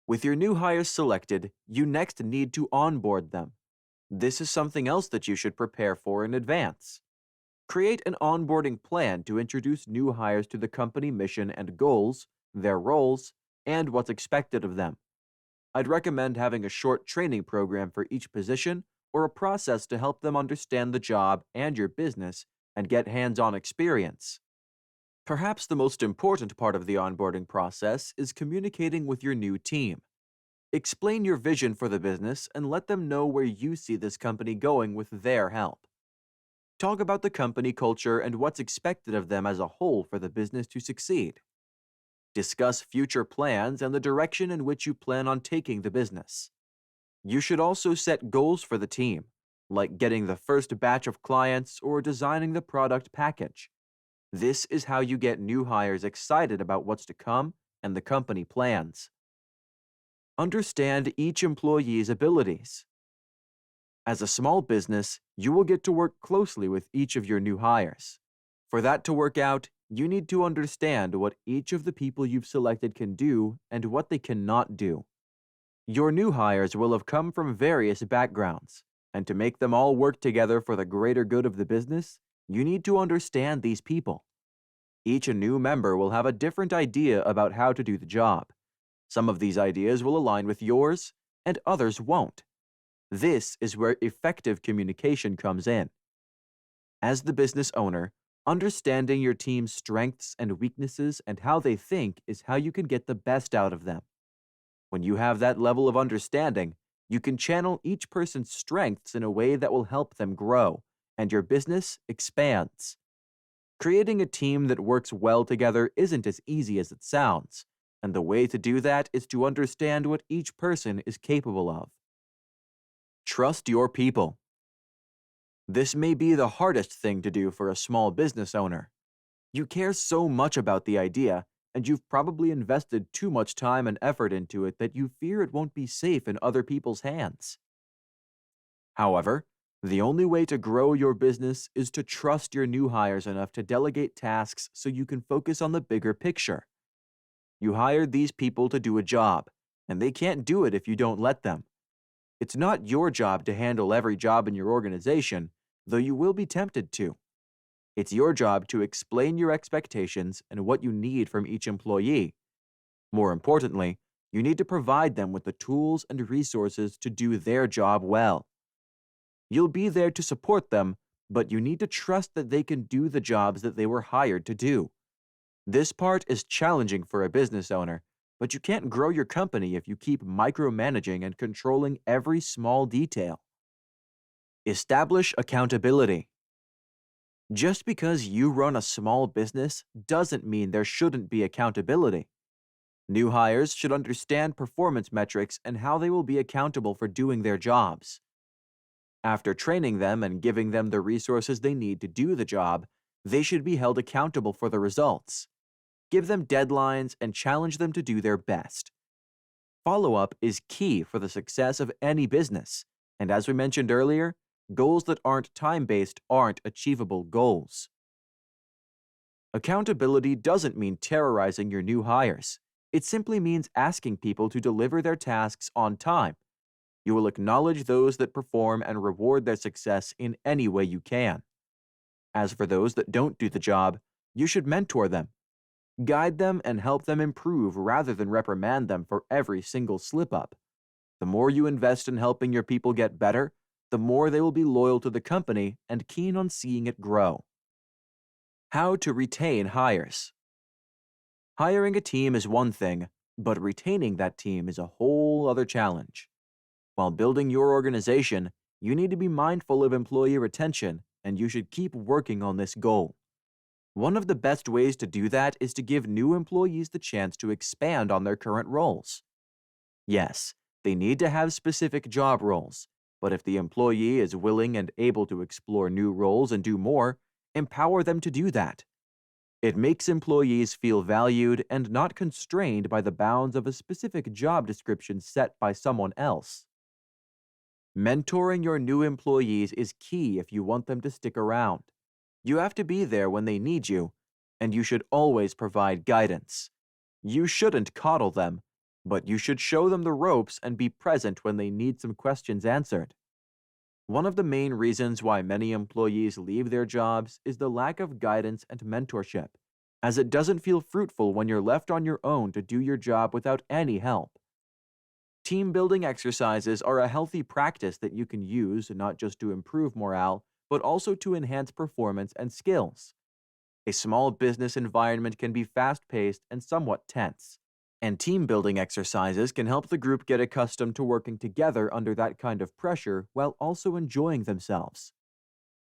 [SPEAKER 1] With your new hires selected, you next need to onboard them. This is something else that you should prepare for in advance. Create an onboarding plan to introduce new hires to the company mission and goals, their roles, and what's expected of them. I'd recommend having a short training program for each position or a process to help them understand the job and your business and get hands-on experience. Perhaps the most important part of the onboarding process is communicating with your new team. Explain your vision for the business and let them know where you see this company going with their help. Talk about the company culture and what's expected of them as a whole for the business to succeed. Discuss future plans and the direction in which you plan on taking the business. You should also set goals for the team, like getting the first batch of clients or designing the product package. This is how you get new hires excited about what's to come and the company plans. Understand each employee's abilities. As a small business, you will get to work closely with each of your new hires. For that to work out, you need to understand what each of the people you've selected can do and what they cannot do. Your new hires will have come from various backgrounds, and to make them all work together for the greater good of the business, you need to understand these people. Each new member will have a different idea about how to do the job. Some of these ideas will align with yours, and others won't. This is where effective communication comes in. As the business owner, understanding your team's strengths and weaknesses and how they think is how you can get the best out of them. When you have that level of understanding, you can channel each person's strengths in a way that will help them grow, and your business expands. Creating a team that works well together isn't as easy as it sounds, and the way to do that is to understand what each person is capable of. Trust your people. This may be the hardest thing to do for a small business owner. You care so much about the idea, and you've probably invested too much time and effort into it that you fear it won't be safe in other people's hands. However, the only way to grow your business is to trust your new hires enough to delegate tasks so you can focus on the bigger picture. You hired these people to do a job, and they can't do it if you don't let them. It's not your job to handle every job in your organization, though you will be tempted to. It's your job to explain your expectations and what you need from each employee. More importantly, you need to provide them with the tools and resources to do their job well. You'll be there to support them, but you need to trust that they can do the jobs that they were hired to do. This part is challenging for a business owner, but you can't grow your company if you keep micromanaging and controlling every small detail. Establish accountability. Just because you run a small business doesn't mean there shouldn't be accountability. New hires should understand performance metrics and how they will be accountable for doing their jobs. After training them and giving them the resources they need to do the job, they should be held accountable for the results. Give them deadlines and challenge them to do their best. Follow-up is key for the success of any business, and as we mentioned earlier, goals that aren't time-based aren't achievable goals. Accountability doesn't mean terrorizing your new hires. It simply means asking people to deliver their tasks on time. You will acknowledge those that perform and reward their success in any way you can. As for those that don't do the job, you should mentor them. Guide them and help them improve rather than reprimand them for every single slip-up. The more you invest in helping your people get better, the more they will be loyal to the company and keen on seeing it grow. How to retain hires. Hiring a team is one thing, but retaining that team is a whole other challenge. While building your organization, you need to be mindful of employee retention, and you should keep working on this goal. One of the best ways to do that is to give new employees the chance to expand on their current roles. Yes, they need to have specific job roles, but if the employee is willing and able to explore new roles and do more, empower them to do that. It makes employees feel valued and not constrained by the bounds of a specific job description set by someone else. Mentoring your new employees is key if you want them to stick around. You have to be there when they need you, and you should always provide guidance. You shouldn't coddle them, but you should show them the ropes and be present when they need some questions answered. One of the main reasons why many employees leave their jobs is the lack of guidance and mentorship, as it doesn't feel fruitful when you're left on your own to do your job without any help. Team-building exercises are a healthy practice that you can use not just to improve morale, but also to enhance performance and skills. A small business environment can be fast-paced and somewhat tense, and team-building exercises can help the group get accustomed to working together under that kind of pressure while also enjoying themselves.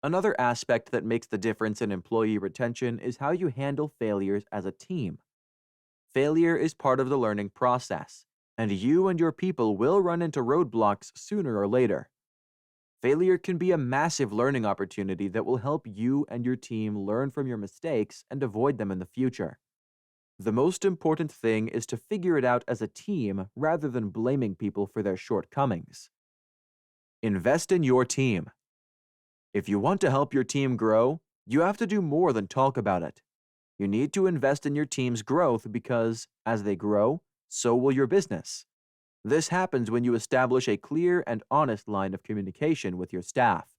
[SPEAKER 1] Another aspect that makes the difference in employee retention is how you handle failures as a team. Failure is part of the learning process, and you and your people will run into roadblocks sooner or later. Failure can be a massive learning opportunity that will help you and your team learn from your mistakes and avoid them in the future. The most important thing is to figure it out as a team rather than blaming people for their shortcomings. Invest in your team. If you want to help your team grow, you have to do more than talk about it. You need to invest in your team's growth because, as they grow, so will your business. This happens when you establish a clear and honest line of communication with your staff.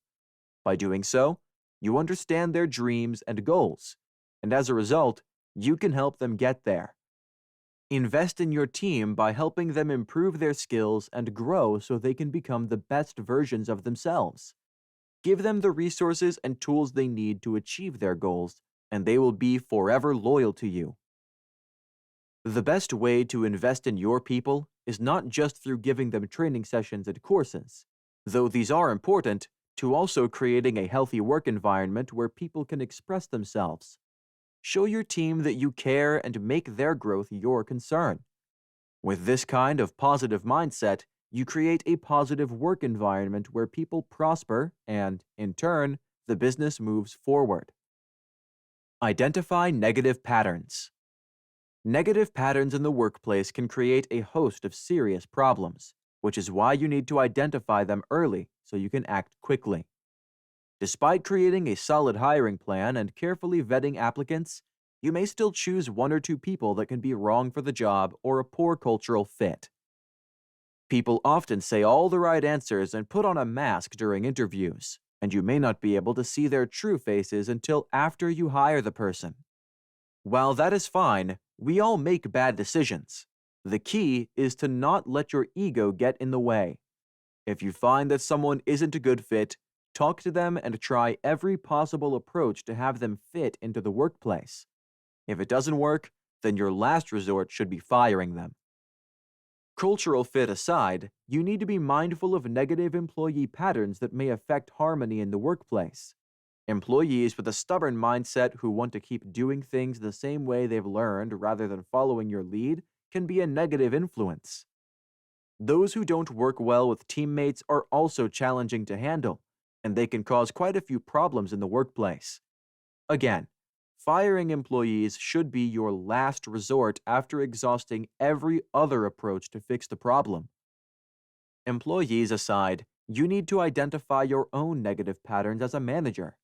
[SPEAKER 1] By doing so, you understand their dreams and goals, and as a result, you can help them get there. Invest in your team by helping them improve their skills and grow so they can become the best versions of themselves. Give them the resources and tools they need to achieve their goals, and they will be forever loyal to you. The best way to invest in your people is not just through giving them training sessions and courses, though these are important, to also creating a healthy work environment where people can express themselves. Show your team that you care and make their growth your concern. With this kind of positive mindset, you create a positive work environment where people prosper and, in turn, the business moves forward. Identify negative patterns. Negative patterns in the workplace can create a host of serious problems, which is why you need to identify them early so you can act quickly. Despite creating a solid hiring plan and carefully vetting applicants, you may still choose one or two people that can be wrong for the job or a poor cultural fit. People often say all the right answers and put on a mask during interviews, and you may not be able to see their true faces until after you hire the person. While that is fine, we all make bad decisions. The key is to not let your ego get in the way. If you find that someone isn't a good fit, talk to them and try every possible approach to have them fit into the workplace. If it doesn't work, then your last resort should be firing them. Cultural fit aside, you need to be mindful of negative employee patterns that may affect harmony in the workplace. Employees with a stubborn mindset who want to keep doing things the same way they've learned rather than following your lead can be a negative influence. Those who don't work well with teammates are also challenging to handle, and they can cause quite a few problems in the workplace. Again, firing employees should be your last resort after exhausting every other approach to fix the problem. Employees aside, you need to identify your own negative patterns as a manager.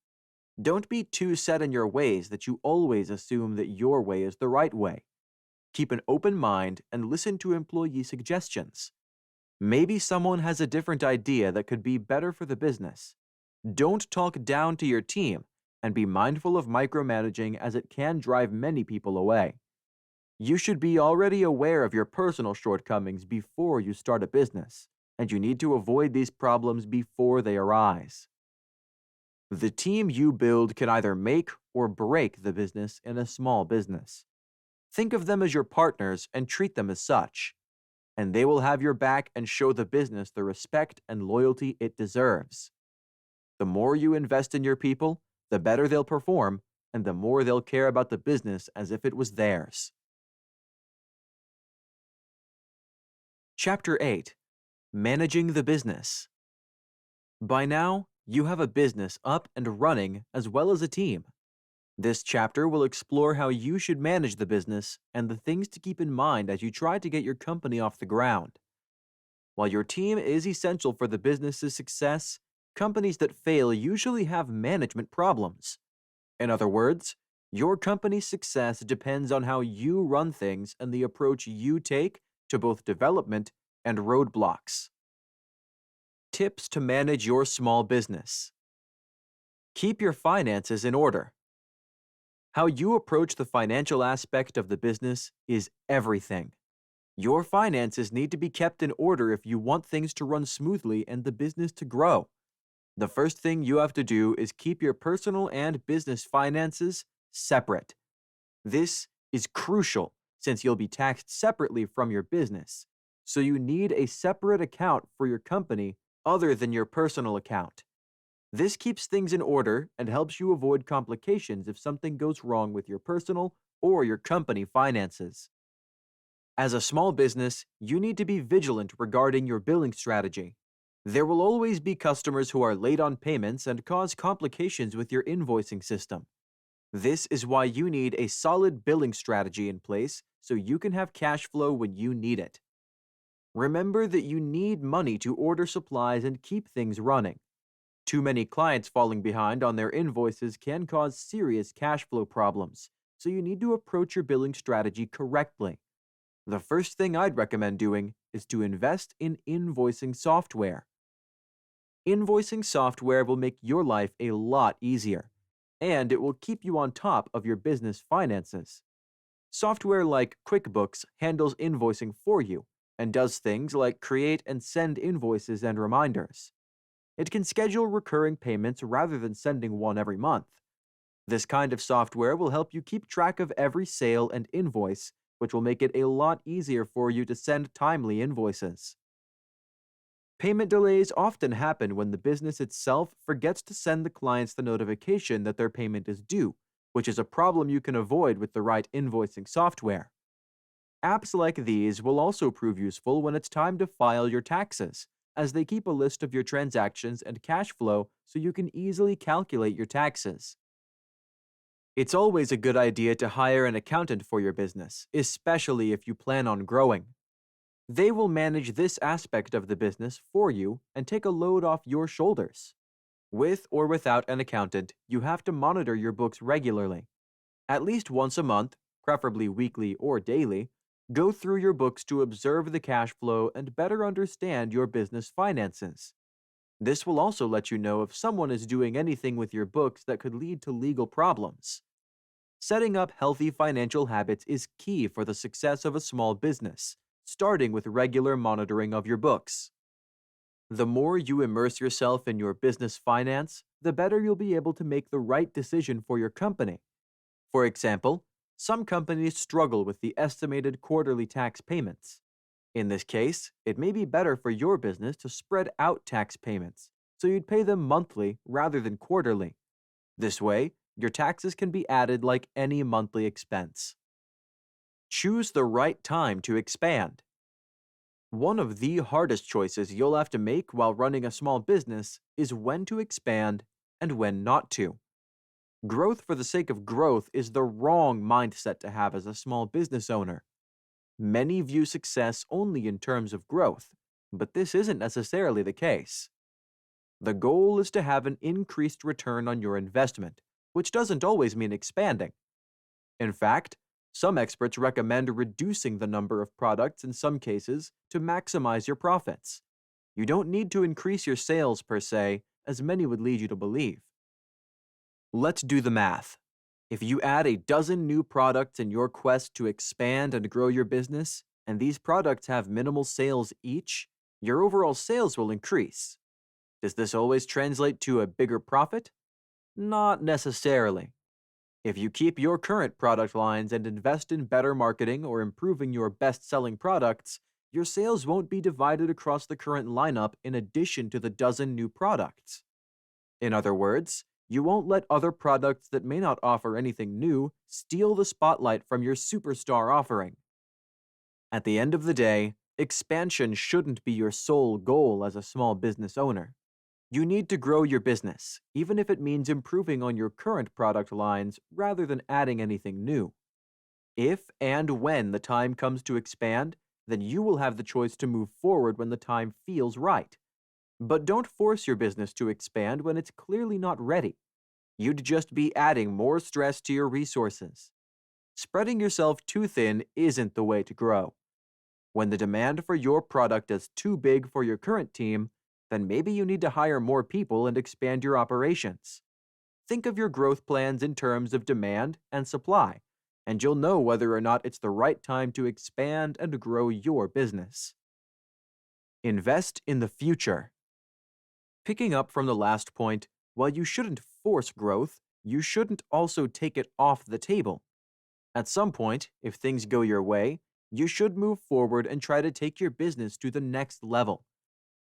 [SPEAKER 1] Don't be too set in your ways that you always assume that your way is the right way. Keep an open mind and listen to employee suggestions. Maybe someone has a different idea that could be better for the business. Don't talk down to your team, and be mindful of micromanaging as it can drive many people away. You should be already aware of your personal shortcomings before you start a business, and you need to avoid these problems before they arise. The team you build can either make or break the business in a small business. Think of them as your partners and treat them as such, and they will have your back and show the business the respect and loyalty it deserves. The more you invest in your people, the better they'll perform, and the more they'll care about the business as if it was theirs. Chapter 8. Managing the Business. By now, you have a business up and running as well as a team. This chapter will explore how you should manage the business and the things to keep in mind as you try to get your company off the ground. While your team is essential for the business's success, companies that fail usually have management problems. In other words, your company's success depends on how you run things and the approach you take to both development and roadblocks. Tips to manage your small business. Keep your finances in order. How you approach the financial aspect of the business is everything. Your finances need to be kept in order if you want things to run smoothly and the business to grow. The first thing you have to do is keep your personal and business finances separate. This is crucial since you'll be taxed separately from your business, so you need a separate account for your company other than your personal account. This keeps things in order and helps you avoid complications if something goes wrong with your personal or your company finances. As a small business, you need to be vigilant regarding your billing strategy. There will always be customers who are late on payments and cause complications with your invoicing system. This is why you need a solid billing strategy in place so you can have cash flow when you need it. Remember that you need money to order supplies and keep things running. Too many clients falling behind on their invoices can cause serious cash flow problems, so you need to approach your billing strategy correctly. The first thing I'd recommend doing is to invest in invoicing software. Invoicing software will make your life a lot easier, and it will keep you on top of your business finances. Software like QuickBooks handles invoicing for you and does things like create and send invoices and reminders. It can schedule recurring payments rather than sending one every month. This kind of software will help you keep track of every sale and invoice, which will make it a lot easier for you to send timely invoices. Payment delays often happen when the business itself forgets to send the clients the notification that their payment is due, which is a problem you can avoid with the right invoicing software. Apps like these will also prove useful when it's time to file your taxes, as they keep a list of your transactions and cash flow so you can easily calculate your taxes. It's always a good idea to hire an accountant for your business, especially if you plan on growing. They will manage this aspect of the business for you and take a load off your shoulders. With or without an accountant, you have to monitor your books regularly. At least once a month, preferably weekly or daily, go through your books to observe the cash flow and better understand your business finances. This will also let you know if someone is doing anything with your books that could lead to legal problems. Setting up healthy financial habits is key for the success of a small business, starting with regular monitoring of your books. The more you immerse yourself in your business finance, the better you'll be able to make the right decision for your company. For example, some companies struggle with the estimated quarterly tax payments. In this case, it may be better for your business to spread out tax payments, so you'd pay them monthly rather than quarterly. This way, your taxes can be added like any monthly expense. Choose the right time to expand. One of the hardest choices you'll have to make while running a small business is when to expand and when not to. Growth for the sake of growth is the wrong mindset to have as a small business owner. Many view success only in terms of growth, but this isn't necessarily the case. The goal is to have an increased return on your investment, which doesn't always mean expanding. In fact, some experts recommend reducing the number of products in some cases to maximize your profits. You don't need to increase your sales per se, as many would lead you to believe. Let's do the math. If you add a dozen new products in your quest to expand and grow your business, and these products have minimal sales each, your overall sales will increase. Does this always translate to a bigger profit? Not necessarily. If you keep your current product lines and invest in better marketing or improving your best-selling products, your sales won't be divided across the current lineup in addition to the dozen new products. In other words, you won't let other products that may not offer anything new steal the spotlight from your superstar offering. At the end of the day, expansion shouldn't be your sole goal as a small business owner. You need to grow your business, even if it means improving on your current product lines rather than adding anything new. If and when the time comes to expand, then you will have the choice to move forward when the time feels right. But don't force your business to expand when it's clearly not ready. You'd just be adding more stress to your resources. Spreading yourself too thin isn't the way to grow. When the demand for your product is too big for your current team, then maybe you need to hire more people and expand your operations. Think of your growth plans in terms of demand and supply, and you'll know whether or not it's the right time to expand and grow your business. Invest in the future. Picking up from the last point, while you shouldn't force growth, you shouldn't also take it off the table. At some point, if things go your way, you should move forward and try to take your business to the next level.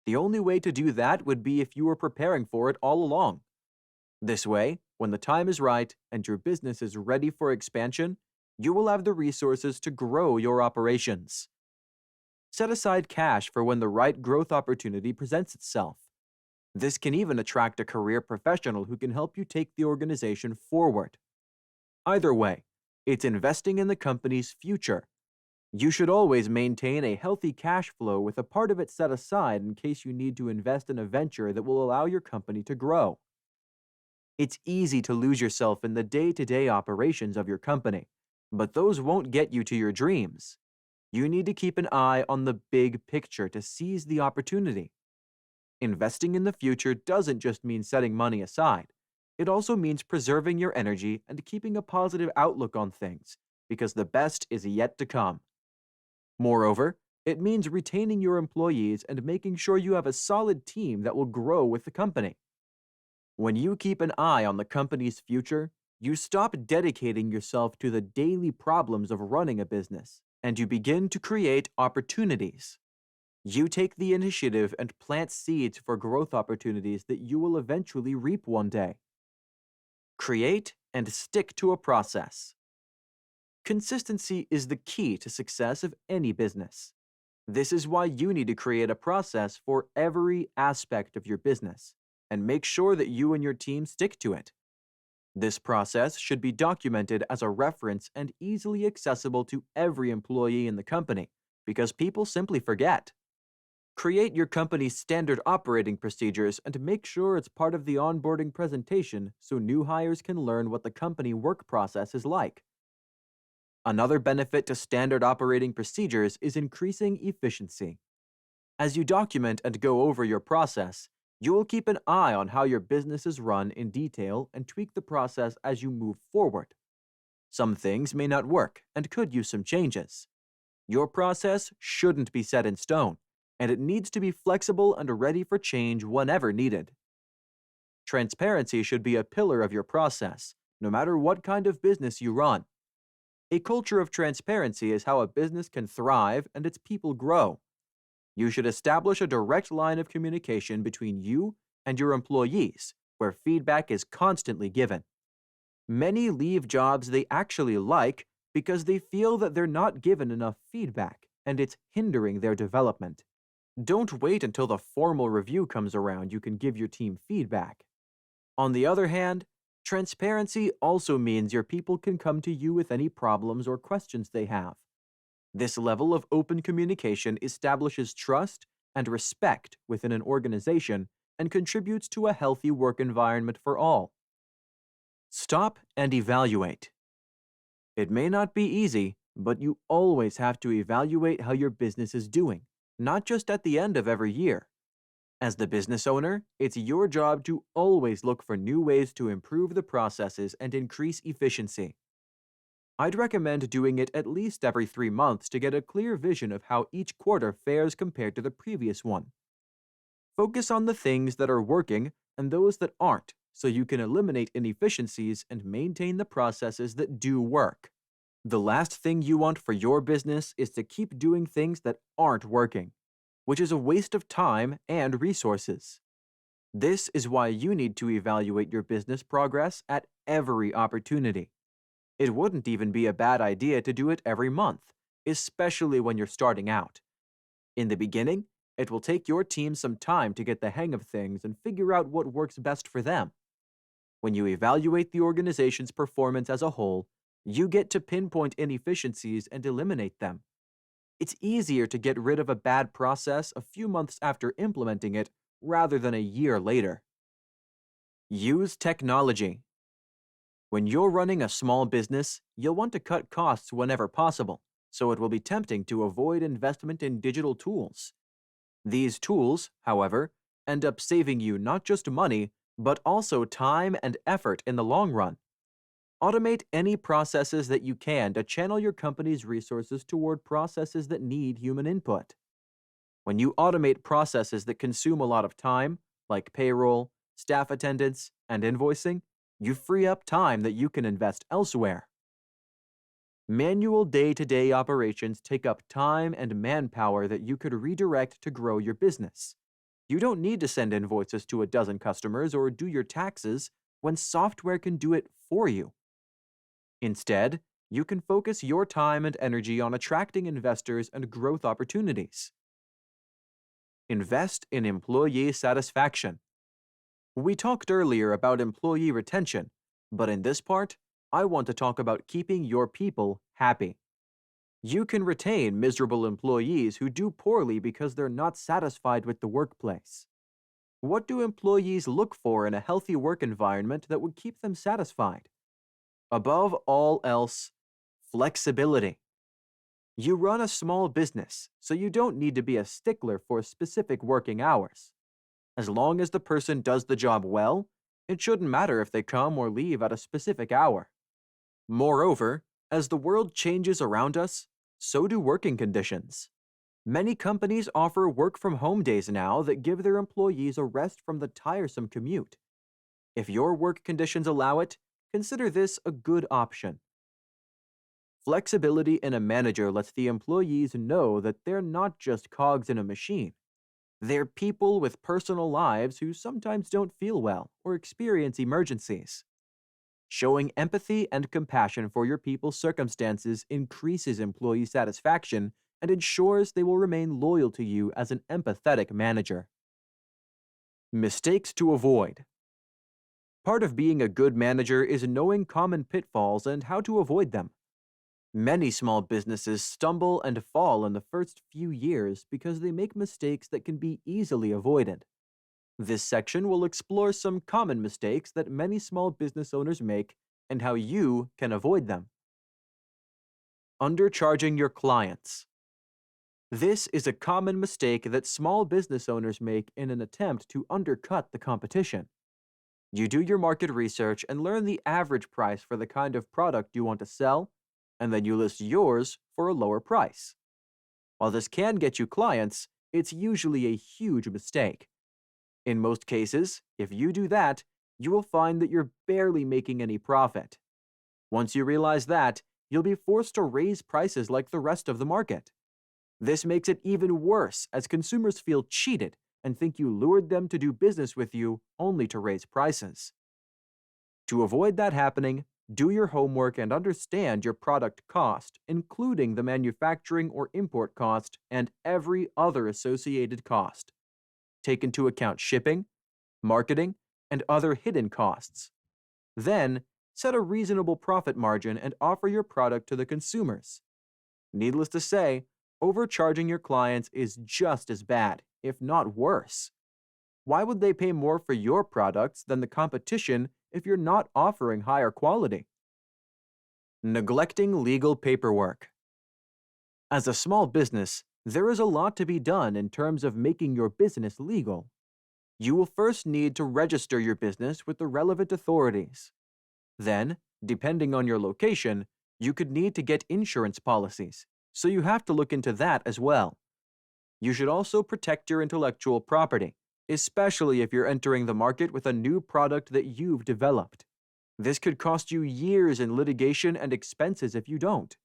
[SPEAKER 1] The only way to do that would be if you were preparing for it all along. This way, when the time is right and your business is ready for expansion, you will have the resources to grow your operations. Set aside cash for when the right growth opportunity presents itself. This can even attract a career professional who can help you take the organization forward. Either way, it's investing in the company's future. You should always maintain a healthy cash flow with a part of it set aside in case you need to invest in a venture that will allow your company to grow. It's easy to lose yourself in the day-to-day operations of your company, but those won't get you to your dreams. You need to keep an eye on the big picture to seize the opportunity. Investing in the future doesn't just mean setting money aside. It also means preserving your energy and keeping a positive outlook on things, because the best is yet to come. Moreover, it means retaining your employees and making sure you have a solid team that will grow with the company. When you keep an eye on the company's future, you stop dedicating yourself to the daily problems of running a business, and you begin to create opportunities. You take the initiative and plant seeds for growth opportunities that you will eventually reap one day. Create and stick to a process. Consistency is the key to success of any business. This is why you need to create a process for every aspect of your business and make sure that you and your team stick to it. This process should be documented as a reference and easily accessible to every employee in the company because people simply forget. Create your company's standard operating procedures and make sure it's part of the onboarding presentation so new hires can learn what the company work process is like. Another benefit to standard operating procedures is increasing efficiency. As you document and go over your process, you will keep an eye on how your business is run in detail and tweak the process as you move forward. Some things may not work and could use some changes. Your process shouldn't be set in stone, and it needs to be flexible and ready for change whenever needed. Transparency should be a pillar of your process, no matter what kind of business you run. A culture of transparency is how a business can thrive and its people grow. You should establish a direct line of communication between you and your employees, where feedback is constantly given. Many leave jobs they actually like because they feel that they're not given enough feedback, and it's hindering their development. Don't wait until the formal review comes around you can give your team feedback. On the other hand, transparency also means your people can come to you with any problems or questions they have. This level of open communication establishes trust and respect within an organization and contributes to a healthy work environment for all. Stop and evaluate. It may not be easy, but you always have to evaluate how your business is doing, not just at the end of every year. As the business owner, it's your job to always look for new ways to improve the processes and increase efficiency. I'd recommend doing it at least every 3 months to get a clear vision of how each quarter fares compared to the previous one. Focus on the things that are working and those that aren't, so you can eliminate inefficiencies and maintain the processes that do work. The last thing you want for your business is to keep doing things that aren't working, which is a waste of time and resources. This is why you need to evaluate your business progress at every opportunity. It wouldn't even be a bad idea to do it every month, especially when you're starting out. In the beginning, it will take your team some time to get the hang of things and figure out what works best for them. When you evaluate the organization's performance as a whole, you get to pinpoint inefficiencies and eliminate them. It's easier to get rid of a bad process a few months after implementing it rather than a year later. Use technology. When you're running a small business, you'll want to cut costs whenever possible, so it will be tempting to avoid investment in digital tools. These tools, however, end up saving you not just money, but also time and effort in the long run. Automate any processes that you can to channel your company's resources toward processes that need human input. When you automate processes that consume a lot of time, like payroll, staff attendance, and invoicing, you free up time that you can invest elsewhere. Manual day-to-day operations take up time and manpower that you could redirect to grow your business. You don't need to send invoices to a dozen customers or do your taxes when software can do it for you. Instead, you can focus your time and energy on attracting investors and growth opportunities. Invest in employee satisfaction. We talked earlier about employee retention, but in this part, I want to talk about keeping your people happy. You can retain miserable employees who do poorly because they're not satisfied with the workplace. What do employees look for in a healthy work environment that would keep them satisfied? Above all else, flexibility. You run a small business, so you don't need to be a stickler for specific working hours. As long as the person does the job well, it shouldn't matter if they come or leave at a specific hour. Moreover, as the world changes around us, so do working conditions. Many companies offer work from home days now that give their employees a rest from the tiresome commute. If your work conditions allow it, consider this a good option. Flexibility in a manager lets the employees know that they're not just cogs in a machine. They're people with personal lives who sometimes don't feel well or experience emergencies. Showing empathy and compassion for your people's circumstances increases employee satisfaction and ensures they will remain loyal to you as an empathetic manager. Mistakes to avoid. Part of being a good manager is knowing common pitfalls and how to avoid them. Many small businesses stumble and fall in the first few years because they make mistakes that can be easily avoided. This section will explore some common mistakes that many small business owners make and how you can avoid them. Undercharging your clients. This is a common mistake that small business owners make in an attempt to undercut the competition. You do your market research and learn the average price for the kind of product you want to sell, and then you list yours for a lower price. While this can get you clients, it's usually a huge mistake. In most cases, if you do that, you will find that you're barely making any profit. Once you realize that, you'll be forced to raise prices like the rest of the market. This makes it even worse as consumers feel cheated and think you lured them to do business with you only to raise prices. To avoid that happening, do your homework and understand your product cost, including the manufacturing or import cost and every other associated cost. Take into account shipping, marketing, and other hidden costs. Then, set a reasonable profit margin and offer your product to the consumers. Needless to say, overcharging your clients is just as bad, if not worse. Why would they pay more for your products than the competition if you're not offering higher quality? Neglecting legal paperwork. As a small business, there is a lot to be done in terms of making your business legal. You will first need to register your business with the relevant authorities. Then, depending on your location, you could need to get insurance policies, so you have to look into that as well. You should also protect your intellectual property, especially if you're entering the market with a new product that you've developed. This could cost you years in litigation and expenses if you don't.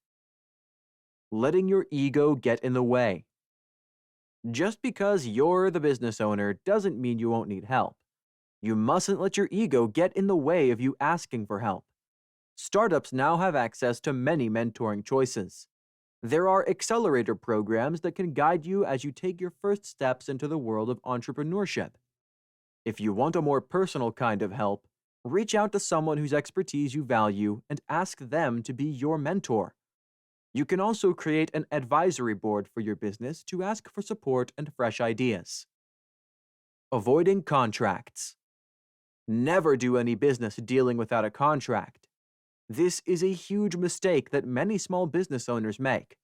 [SPEAKER 1] Letting your ego get in the way. Just because you're the business owner doesn't mean you won't need help. You mustn't let your ego get in the way of you asking for help. Startups now have access to many mentoring choices. There are accelerator programs that can guide you as you take your first steps into the world of entrepreneurship. If you want a more personal kind of help, reach out to someone whose expertise you value and ask them to be your mentor. You can also create an advisory board for your business to ask for support and fresh ideas. Avoiding contracts. Never do any business dealing without a contract. This is a huge mistake that many small business owners make.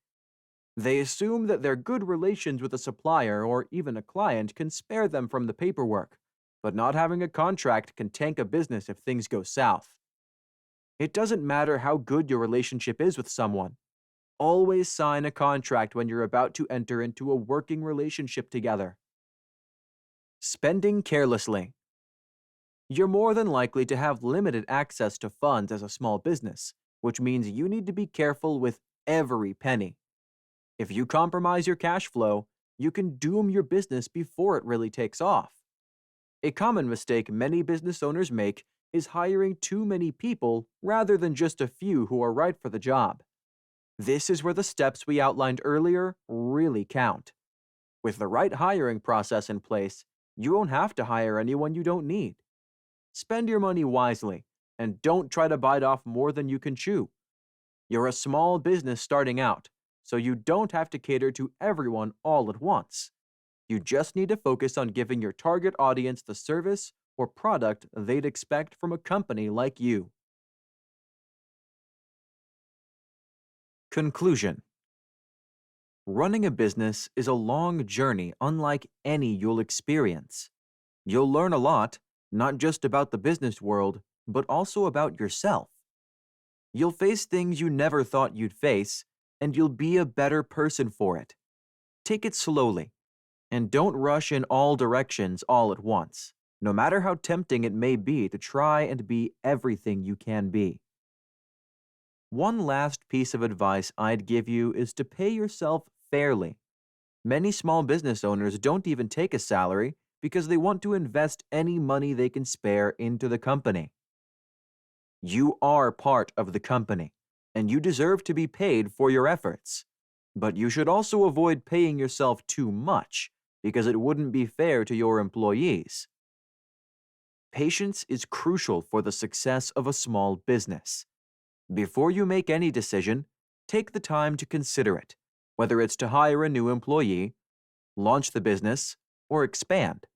[SPEAKER 1] They assume that their good relations with a supplier or even a client can spare them from the paperwork, but not having a contract can tank a business if things go south. It doesn't matter how good your relationship is with someone. Always sign a contract when you're about to enter into a working relationship together. Spending carelessly. You're more than likely to have limited access to funds as a small business, which means you need to be careful with every penny. If you compromise your cash flow, you can doom your business before it really takes off. A common mistake many business owners make is hiring too many people rather than just a few who are right for the job. This is where the steps we outlined earlier really count. With the right hiring process in place, you won't have to hire anyone you don't need. Spend your money wisely, and don't try to bite off more than you can chew. You're a small business starting out, so you don't have to cater to everyone all at once. You just need to focus on giving your target audience the service or product they'd expect from a company like you. Conclusion: running a business is a long journey unlike any you'll experience. You'll learn a lot, not just about the business world, but also about yourself. You'll face things you never thought you'd face, and you'll be a better person for it. Take it slowly, and don't rush in all directions all at once, no matter how tempting it may be to try and be everything you can be. One last piece of advice I'd give you is to pay yourself fairly. Many small business owners don't even take a salary because they want to invest any money they can spare into the company. You are part of the company, and you deserve to be paid for your efforts. But you should also avoid paying yourself too much, because it wouldn't be fair to your employees. Patience is crucial for the success of a small business. Before you make any decision, take the time to consider it, whether it's to hire a new employee, launch the business, or expand.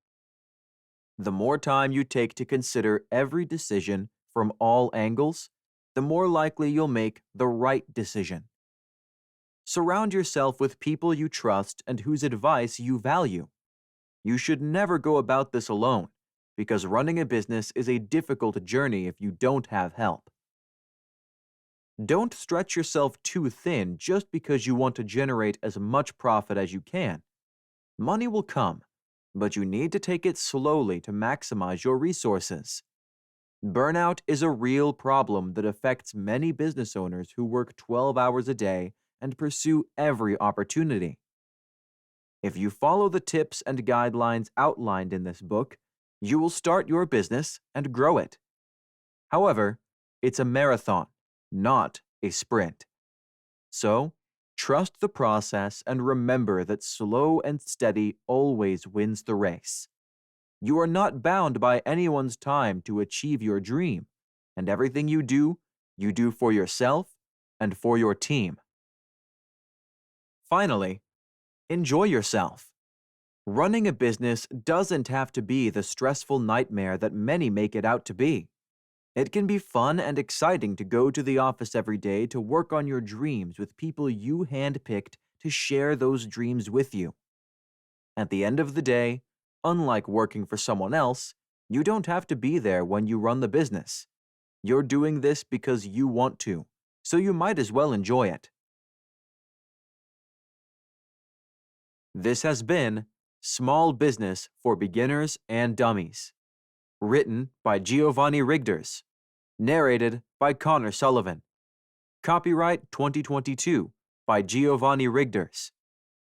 [SPEAKER 1] The more time you take to consider every decision from all angles, the more likely you'll make the right decision. Surround yourself with people you trust and whose advice you value. You should never go about this alone, because running a business is a difficult journey if you don't have help. Don't stretch yourself too thin just because you want to generate as much profit as you can. Money will come, but you need to take it slowly to maximize your resources. Burnout is a real problem that affects many business owners who work 12 hours a day and pursue every opportunity. If you follow the tips and guidelines outlined in this book, you will start your business and grow it. However, it's a marathon, not a sprint. So, trust the process and remember that slow and steady always wins the race. You are not bound by anyone's time to achieve your dream, and everything you do for yourself and for your team. Finally, enjoy yourself. Running a business doesn't have to be the stressful nightmare that many make it out to be. It can be fun and exciting to go to the office every day to work on your dreams with people you handpicked to share those dreams with you. At the end of the day, unlike working for someone else, you don't have to be there when you run the business. You're doing this because you want to, so you might as well enjoy it. This has been Small Business for Beginners and Dummies, written by Giovanni Rigters, narrated by Connor Sullivan. Copyright 2022 by Giovanni Rigters.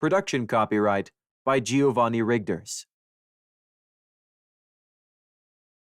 [SPEAKER 1] Production copyright by Giovanni Rigters.